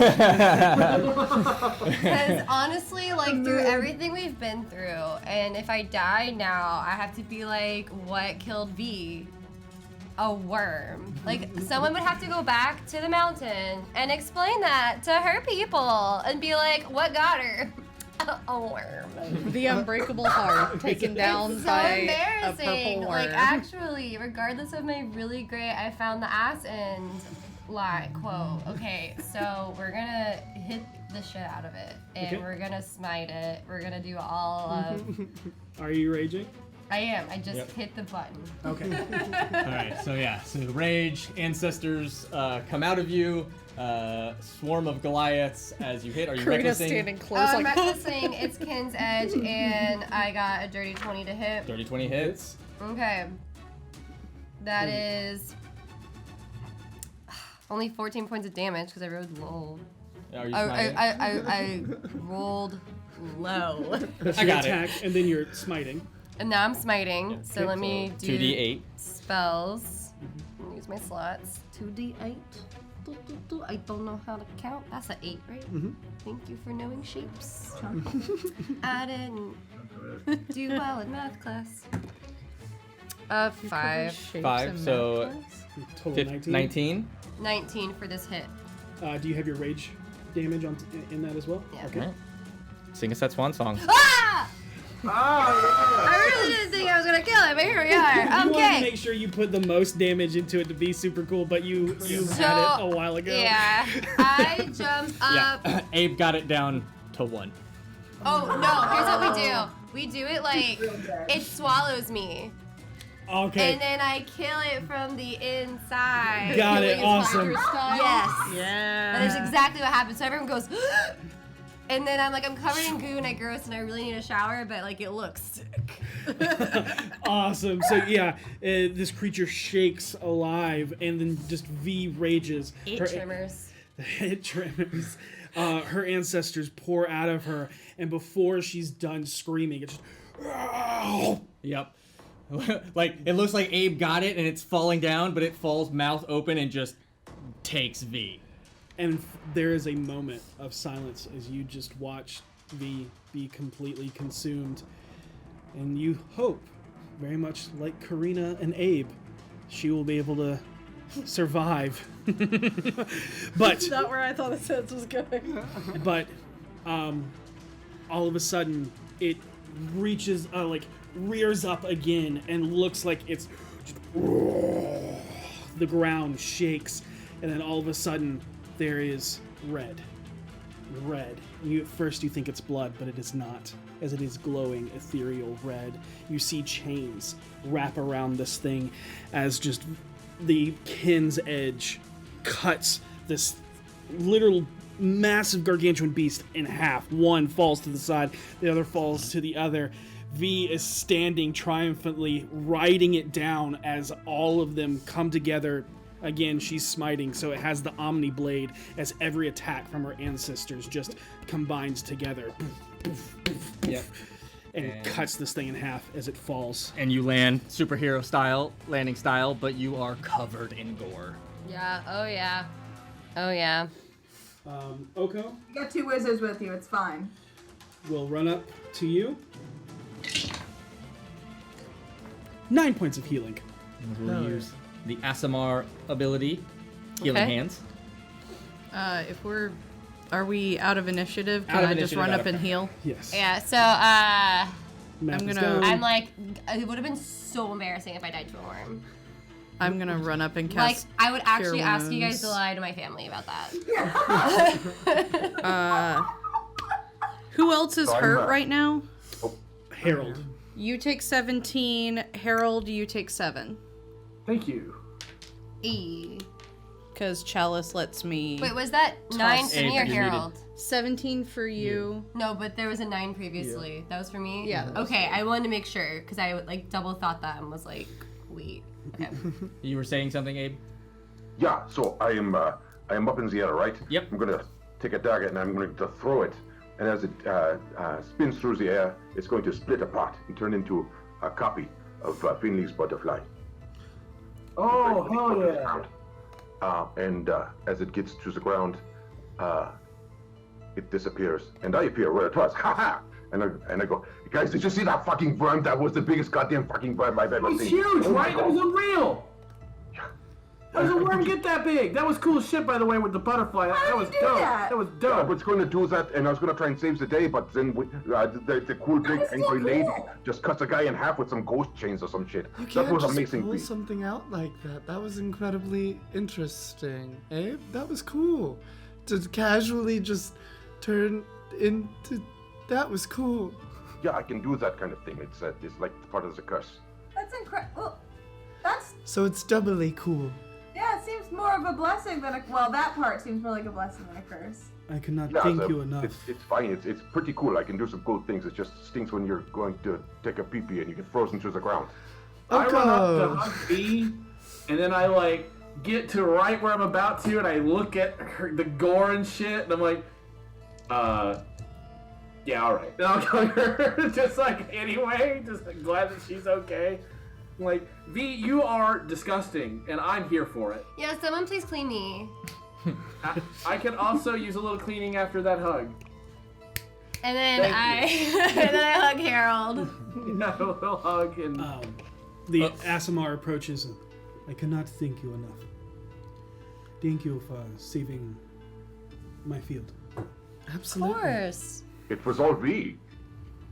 Because honestly, like through everything we've been through, and if I die now, I have to be like, what killed V? A worm. Like someone would have to go back to the mountain and explain that to her people and be like, what got her? A worm. The unbreakable heart taken down It's so by a embarrassing. purple Like worm. actually, regardless of my really great, I found the ass end lie quote. Okay, so we're gonna hit the shit out of it, and Okay. we're gonna smite it. We're gonna do all of. Are you raging? I am. I just Yep. hit the button. Okay. All right. So yeah. So the rage ancestors come out of you. Swarm of Goliaths as you hit. Are you Karina's recklessing? standing close I'm like recklessing. It's Kin's Edge, and I got a dirty 20 to hit. 30-20 hits. Okay. That is only 14 points of damage because I rolled low. Are you I smiting? I rolled low. I got it. Attack, and then you're smiting. And now I'm smiting. Yeah. So let me do 2d8. spells. Use my slots. 2d8. I don't know how to count. That's an 8, right? Thank you for knowing shapes. I didn't do well in math class. 5. shapes 5, and so math class. Total 19. 19. 19 for this hit. Do you have your rage damage in that as well? Yeah. Okay. Alright. Sing us that swan song. Ah! I really didn't think I was gonna kill it, but here we You wanted to are. make sure you put the most damage into it to be super cool, but you So, had it a while ago. yeah, I jumped up. Yeah. Abe got it down to 1. Oh no! Here's what we do. We do it like it swallows me, Okay. and then I kill it from the inside. Got it. Killing Awesome. Hunter style. Yes. Yeah. That is exactly what happens. So everyone goes, and then I'm like, I'm covered in goo and I gross and I really need a shower, but like it looks sick. Awesome. So yeah, this creature shakes alive, and then just V rages. Eight Her- trimmers. It tremors. Her ancestors pour out of her, and before she's done screaming, it's just. Yep. Like, it looks like Abe got it and it's falling down, but it falls mouth open and just takes V. And there is a moment of silence as you just watch V be completely consumed. And you hope, very much like Karina and Abe, she will be able to survive. But Not where I thought the sentence was going. but all of a sudden it reaches rears up again and looks like it's just, the ground shakes, and then all of a sudden there is red red. At first you think it's blood, but it is not, as it is glowing ethereal red. You see chains wrap around this thing as just the kin's edge cuts this literal massive gargantuan beast in half. One falls to the side, the other falls to the other. V is standing triumphantly, riding it down as all of them come together. Again, she's smiting, so it has the Omni Blade as every attack from her ancestors just combines together. Yep. And cuts this thing in half as it falls. And you land superhero style, landing style, but you are covered in gore. Yeah. Oh yeah. Oh yeah. Oko You got 2 wizards with you. It's fine. will run up to you. 9 points of healing. We'll use the Asimar ability, Healing Okay. Hands. Are we out of initiative? Can Out of I just initiative, run out up of- and heal? Yes. Yeah. So Map I'm is gonna- gone. I'm like, it would have been so embarrassing if I died to a worm. I'm gonna run up and Like, cast. I would actually Cure ask you guys Wounds. to lie to my family about that. Who else is So I'm, hurt right now? Harold. You take 17. Harold, you take 7. Thank you. Because Chalice lets me. Wait, was that 9 for me or Abe, you Harold? 17 for you. No, but there was a 9 previously. That was for me? Yeah, that was Okay, I wanted to make sure, because I like double thought that and was like, wait. Okay. You were saying something, Abe? Yeah, so I am up in the air, right? Yep. I'm gonna take a dagger and I'm going to throw it. And as it spins through the air, it's going to split apart and turn into a copy of Finley's butterfly. Oh, Very hell quickly to the yeah. ground. And as it gets to the ground, it disappears. And I appear where it was. Ha ha! And I go, guys, did you see that fucking worm? That was the biggest goddamn fucking worm I've ever It was seen. huge, Oh my right? It was God. unreal. How does a worm get that big? That was cool as shit, by the way, with the butterfly. How That did was you do dope. that? That was I dope. was going to do that, and I was going to try and save the day, but then the cool big was so angry lady cool. just cuts a guy in half with some ghost chains or some shit. You That can't was just amazing. pull beast. something out like that. That was incredibly interesting, Abe. That was cool. To casually just turn into... That was cool. Yeah, I can do that kind of thing. It's like part of the curse. That's incredible. That's So it's doubly cool. yeah. It seems more of a blessing than a well. That part seems more like a blessing than a curse. I cannot Yeah, thank so you enough. It's fine. It's pretty cool. I can do some cool things. It just stinks when you're going to take a pee-pee and you get frozen to the ground. I run up to Oko. hug B, and then I like get to right where I'm about to, and I look at her, the gore and shit, and I'm like, yeah, all right. And I'll hug her, just like anyway, just like, glad that she's okay. I'm like, V, you are disgusting, and I'm here for it. Yeah, someone please clean me. I can also use a little cleaning after that hug. And then Thank and then I hug Harold. Yeah, a little hug and The Asimar approaches and I cannot thank you enough. Thank you for saving my field. Of Absolutely. course. It was all V.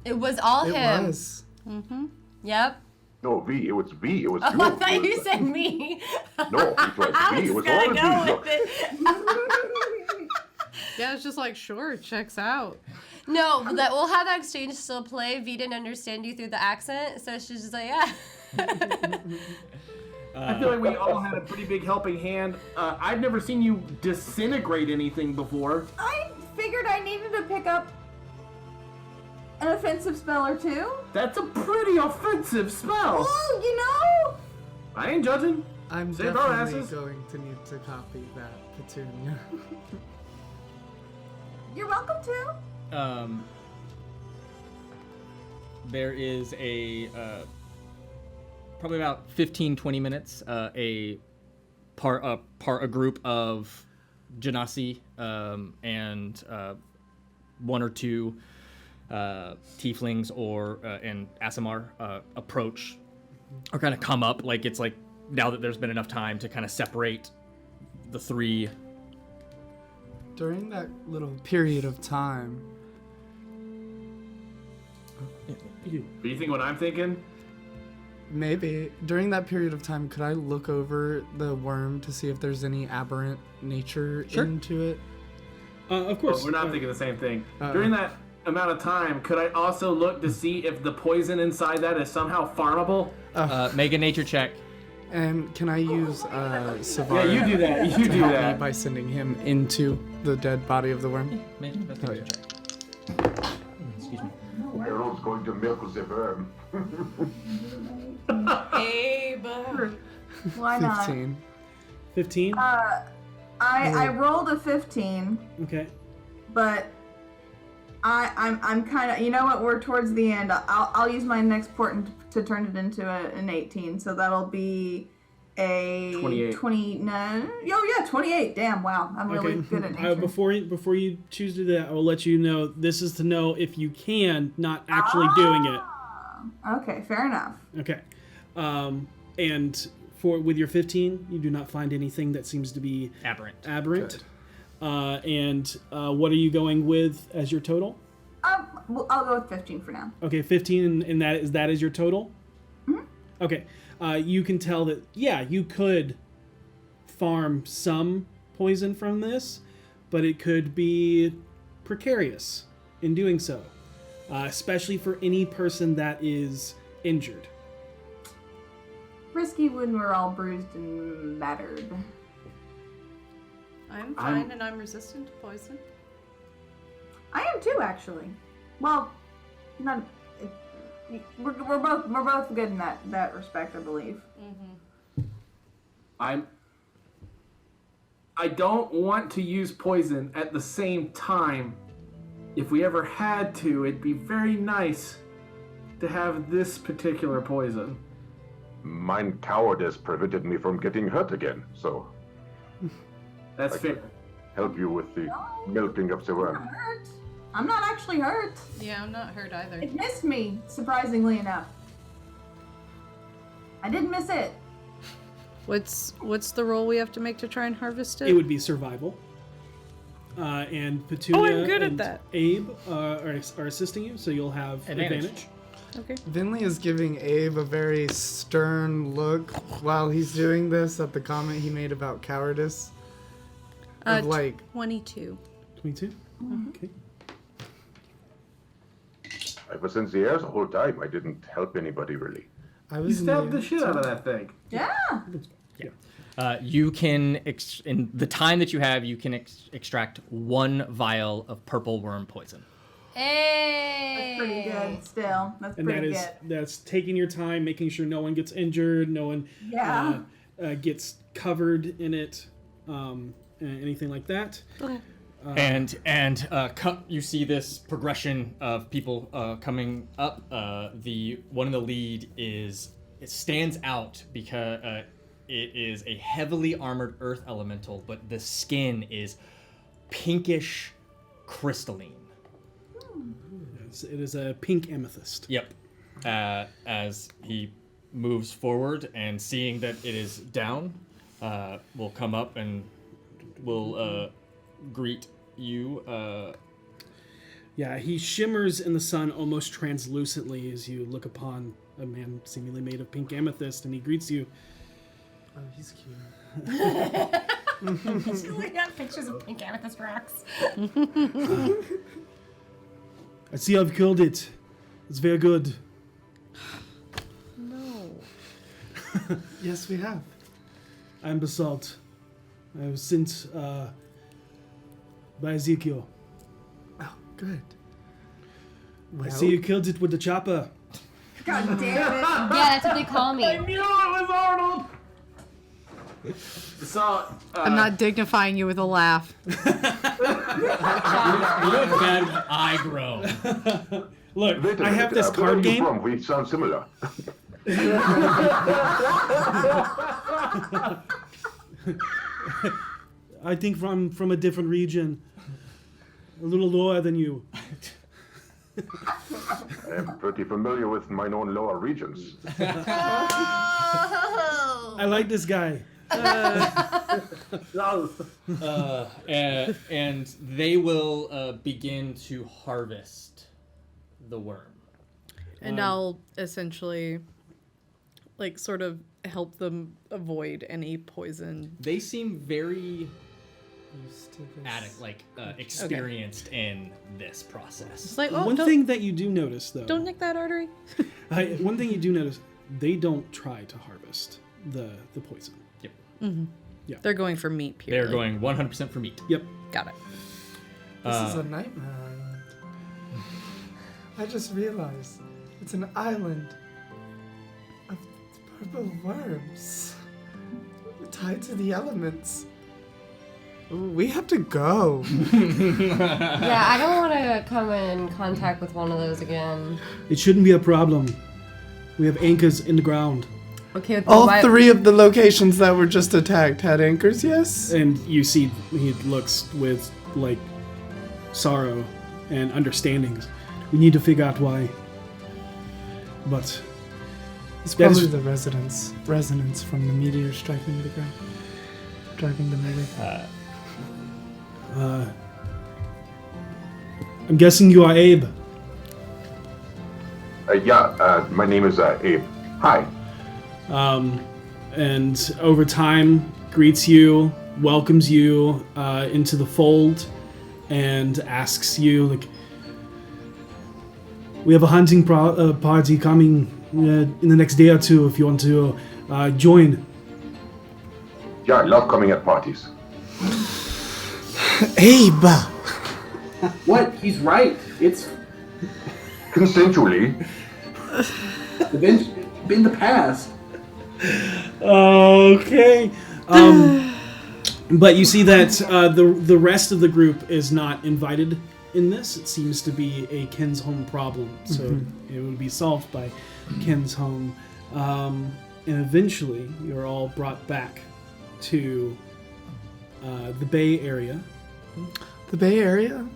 It was all It him. was. Yep. No, V. It was V. It was Oh, you. I thought It you was- said me. No, it was I V. It was was all gonna V. go Look, with it. Yeah, it's just like, sure, it checks out. No, but that we'll have that exchange still play. V didn't understand you through the accent, so she's just like, yeah. I feel like we all had a pretty big helping hand. I've never seen you disintegrate anything before. I figured I needed to pick up an offensive spell or two. That's a pretty offensive spell. Oh, you know. I ain't judging. I'm Save our definitely asses. going to need to copy that, Petunia. You're welcome to. There is a probably about 15-20 minutes a group of Genasi and one or two tieflings or and Asimar approach or kind of come up like it's like now that there's been enough time to kind of separate the three. During that little period of time, Do you think what I'm thinking? maybe, during that period of time, could I look over the worm to see if there's any aberrant nature Sure. into it? Of course. We're not thinking the same thing. During that amount of time, could I also look to see if the poison inside that is somehow farmable? Make a nature check. And can I use Savara? Yeah, you do that. You to do help that. me by sending him into the dead body of the worm. Make an investigation check. Excuse me. Harold's going to milk the worm. Abe. Why not? 15. 15? I rolled a 15, Okay. but I'm kind of, you know what? We're towards the end. I'll use my next portent to turn it into an 18, so that'll be a 28. 28. Damn, wow, I'm really good at nature. Before you choose to do that, I will let you know this is to know if you can, not actually doing it. Okay, fair enough. Okay. And with your 15, you do not find anything that seems to be Aberrant. aberrant. And what are you going with as your total? Well, I'll go with 15 for now. Okay, 15, and that is your total? Mm-hmm. Okay. You can tell that, yeah, you could farm some poison from this, but it could be precarious in doing so, especially for any person that is injured. Risky when we're all bruised and battered. I'm fine and I'm resistant to poison. I am too, actually. Well, not. We're both good in that respect, I believe. I don't want to use poison at the same time. If we ever had to, it'd be very nice to have this particular poison. Mine cowardice prevented me from getting hurt again, so That's I fair. could help you with the milking of the I'm worm. not hurt. I'm not actually hurt. Yeah, I'm not hurt either. It missed me, surprisingly enough. I didn't miss it. What's the roll we have to make to try and harvest it? It would be survival. And Petunia I'm good at and that. Abe are assisting you, so you'll have advantage. Okay. Vinley is giving Abe a very stern look while he's doing this at the comment he made about cowardice. Of like 22. 22? Okay. I was in the air the whole time. I didn't help anybody really. I You was in stabbed the the shit out of that thing. Yeah. You can, in the time that you have, you can extract 1 vial of purple worm poison. Hey. That's pretty good still. That's And pretty that good. that's taking your time, making sure no one gets injured, no one Yeah. gets covered in it, anything like that. Okay. You see this progression of people coming up. The one in the lead it stands out because it is a heavily armored earth elemental, but the skin is pinkish crystalline. It is a pink amethyst. Yep. As he moves forward and seeing that it is down, will come up and will greet you. Yeah, he shimmers in the sun almost translucently as you look upon a man seemingly made of pink amethyst, and he greets you. Oh, he's cute. We got pictures of pink amethyst rocks. I see I've killed it. It's very good. No. Yes, we have. I'm Basalt. I was sent by Ezekiel. Oh, good. I see you killed it with the chopper. God damn it. Yeah, that's what they call me. I knew it was Arnold! So, I'm not dignifying you with a laugh. You look bad when I grow. Look, Wait a I have minute, this where card are you game. from? We sound similar. I think from a different region. A little lower than you. I am pretty familiar with mine own lower regions. I like this guy. And they will begin to harvest the worm. And I'll essentially, sort of help them avoid any poison. They seem very used to this. Experienced in this process. It's like, One thing that you do notice, though, don't nick that artery. one thing you do notice, they don't try to harvest the poison. Yep. They're going for meat. Purely. They're going 100% for meat. Yep. Got it. This is a nightmare island. I just realized it's an island of purple worms tied to the elements. We have to go. Yeah, I don't want to come in contact with one of those again. It shouldn't be a problem. We have anchors in the ground. Okay, All 3 of the locations that were just attacked had anchors, yes? And you see he looks with, like, sorrow and understandings. We need to figure out why. But It's that probably is- the resonance from the meteor striking the ground. Driving them away. I'm guessing you are Abe. My name is Abe. Hi. And over time greets you, welcomes you into the fold, and asks you, like, we have a hunting party coming in the next day or two if you want to join. Yeah, I love coming at parties. Abe! What? He's right. It's Consensually. been the past. Okay. But you see that the rest of the group is not invited in this. It seems to be a Ken's Home problem, so it would be solved by Ken's Home. And eventually, you're all brought back to the Bay Area. The Bay Area?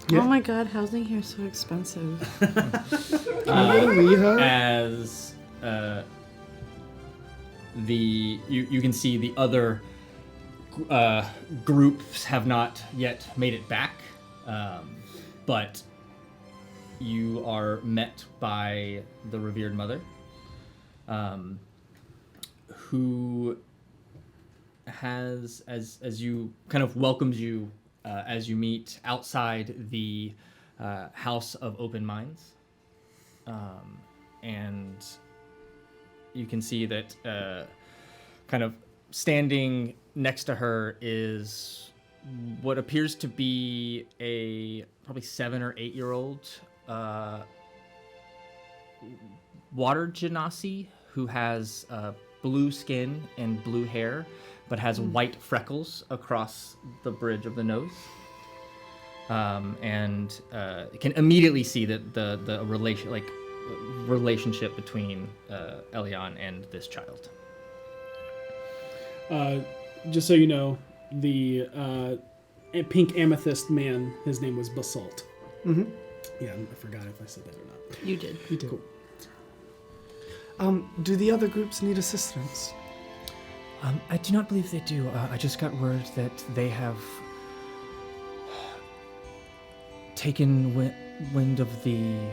Yeah. Oh my god, housing here is so expensive. As you can see the other groups have not yet made it back, but you are met by the revered mother, who has as you kind of welcomes you as you meet outside the House of Open Minds. And you can see that kind of standing next to her is what appears to be a probably 7 or 8 year old water genasi who has blue skin and blue hair, but has white freckles across the bridge of the nose. And can immediately see that the relationship between Elion and this child. Just so you know, the pink amethyst man, his name was Basalt. Mm-hmm. Yeah, I forgot if I said that or not. You did. You did. Cool. Do the other groups need assistance? I do not believe they do. I just got word that they have taken wind of the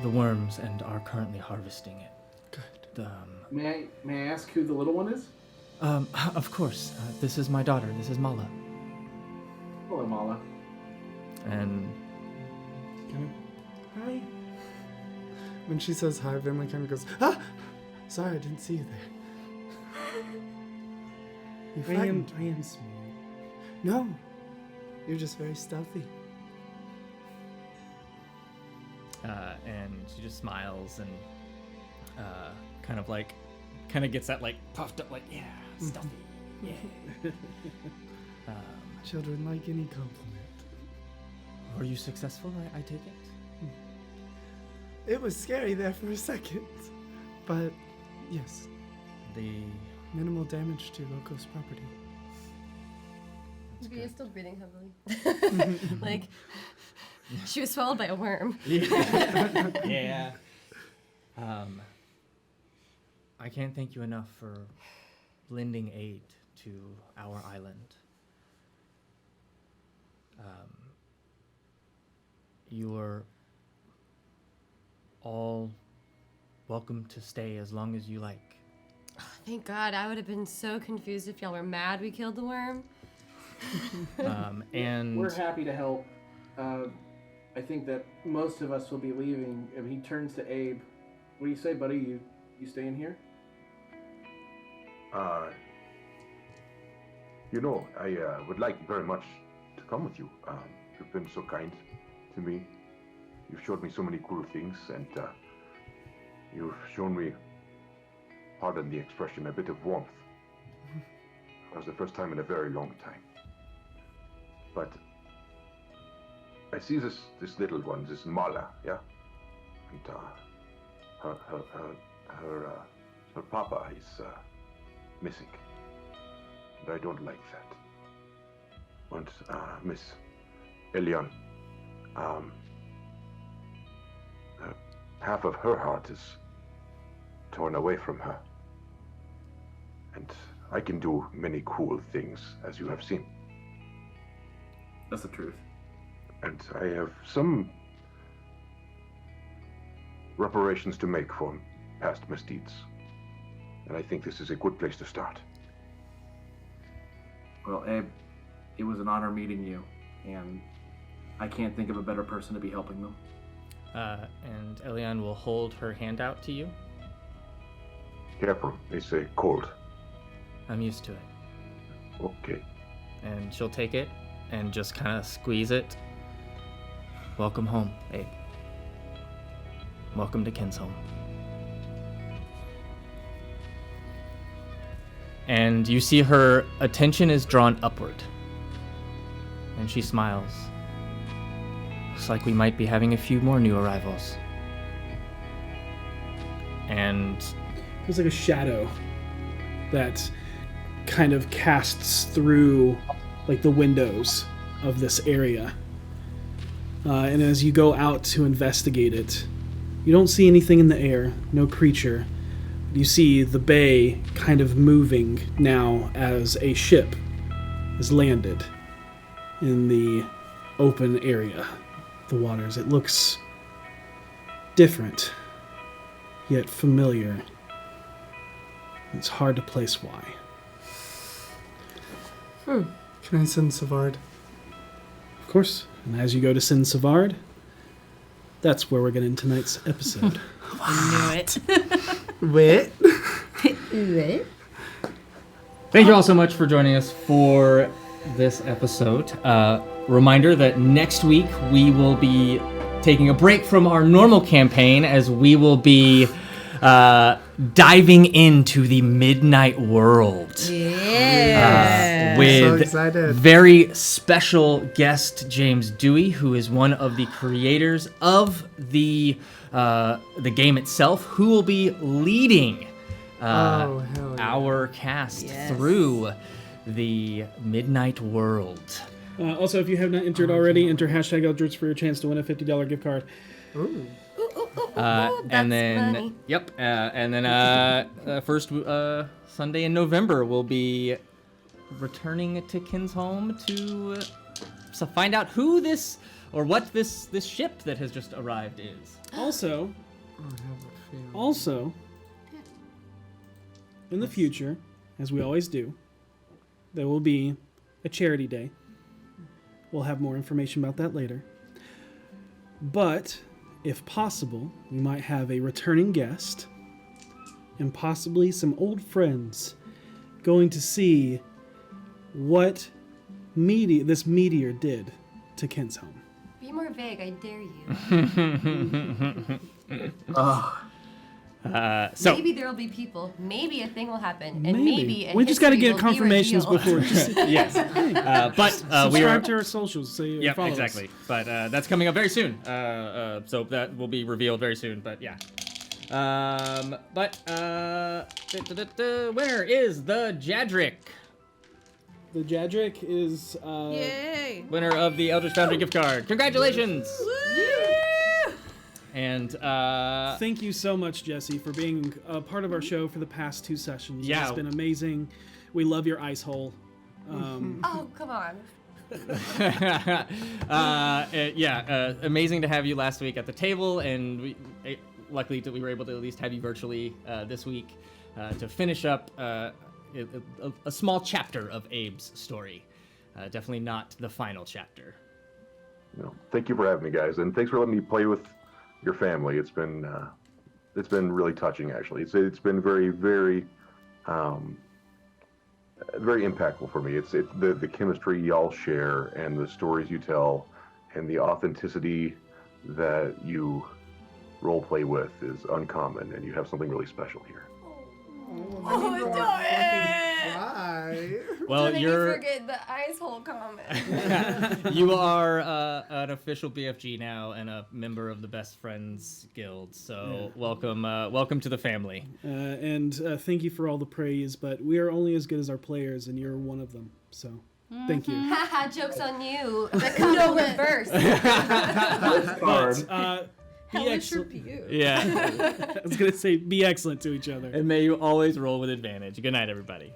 worms and are currently harvesting it. Good. May I ask who the little one is? Of course. This is my daughter. This is Mala. Hello, Mala. And Hi. When she says hi, Vinley kind of goes, ah! Sorry, I didn't see you there. You frightened. I am small. No, you're just very stealthy. and she just smiles and kind of gets that like puffed up, like, yeah, stuffy, yeah. Children like any compliment. Were you successful? I take it. It was scary there for a second, but yes, The minimal damage to Loco's property. V is still breathing heavily. Like, she was swallowed by a worm. yeah. I can't thank you enough for lending aid to our island. You are all welcome to stay as long as you like. Thank God, I would have been so confused if y'all were mad we killed the worm. And We're happy to help. I think that most of us will be leaving. And he turns to Abe. What do you say, buddy? You staying here? I would like very much to come with you. You've been so kind to me. You've showed me so many cool things, and you've shown me, pardon the expression, a bit of warmth. That was the first time in a very long time. But I see this little one, this Mala, yeah? And her papa is missing. And I don't like that. And Miss Elian, half of her heart is torn away from her. And I can do many cool things, as you have seen. That's the truth. And I have some reparations to make for past misdeeds. And I think this is a good place to start. Well, Abe, it was an honor meeting you, and I can't think of a better person to be helping them. And Elian will hold her hand out to you. Careful, it's cold. I'm used to it. Okay. And she'll take it and just kind of squeeze it. Welcome home, Abe. Welcome to Ken's home. And you see her attention is drawn upward. And she smiles. Looks like we might be having a few more new arrivals. And There's like a shadow that kind of casts through like the windows of this area. And as you go out to investigate it, you don't see anything in the air, no creature. You see the bay kind of moving now as a ship is landed in the open area, the waters. It looks different, yet familiar. It's hard to place why. Can I send Savard? Of course, and as you go to Sin Savard, that's where we're getting tonight's episode. I knew it. Wait. thank you all so much for joining us for this episode. Reminder that next week we will be taking a break from our normal campaign as we will be diving into the Midnight World. Yeah. With So excited. very special guest James Dewey, who is one of the creators of the game itself, who will be leading Oh, hell yeah. our cast Yes. through the Midnight World. Also, if you have not entered already, enter hashtag Eldritch for your chance to win a $50 gift card. And then, money. yep, and then first Sunday in November we'll be returning to Kin's home to find out who this or what this ship that has just arrived is. Also, I have a feeling. Also, in the future, as we always do, there will be a charity day. We'll have more information about that later. But, if possible, we might have a returning guest and possibly some old friends going to see what this meteor did to Kent's home. Be more vague, I dare you. So Maybe there'll be people. Maybe a thing will happen. And Maybe. maybe a We just got to history get will be confirmations revealed. before. yes, but we are. Subscribe to our socials so you Yep, follow us. exactly. But that's coming up very soon. So that will be revealed very soon. But yeah. The winner is the Jadric, The Jadric is Yay. winner of the Eldritch Foundry gift card. Congratulations! And thank you so much, Jesse, for being a part of our show for the past 2 sessions. Yeah. It's been amazing. We love your ice hole. Oh, come on. Amazing to have you last week at the table, and luckily that we were able to at least have you virtually this week to finish up a small chapter of Abe's story. definitely not the final chapter. Thank you for having me, guys, and thanks for letting me play with your family. It's been really touching, actually. It's been very, very, very impactful for me. It's the chemistry y'all share and the stories you tell and the authenticity that you role play with is uncommon, and you have something really special here. Oh, Well, did you you're forget the ice hole comment? you are an official BFG now and a member of the Best Friends Guild. So welcome to the family. And thank you for all the praise, but we are only as good as our players, and you're one of them. So thank you. Haha, joke's on you. The couple reverse. Hellish rebuke. Yeah. I was gonna say, be excellent to each other. And may you always roll with advantage. Good night, everybody.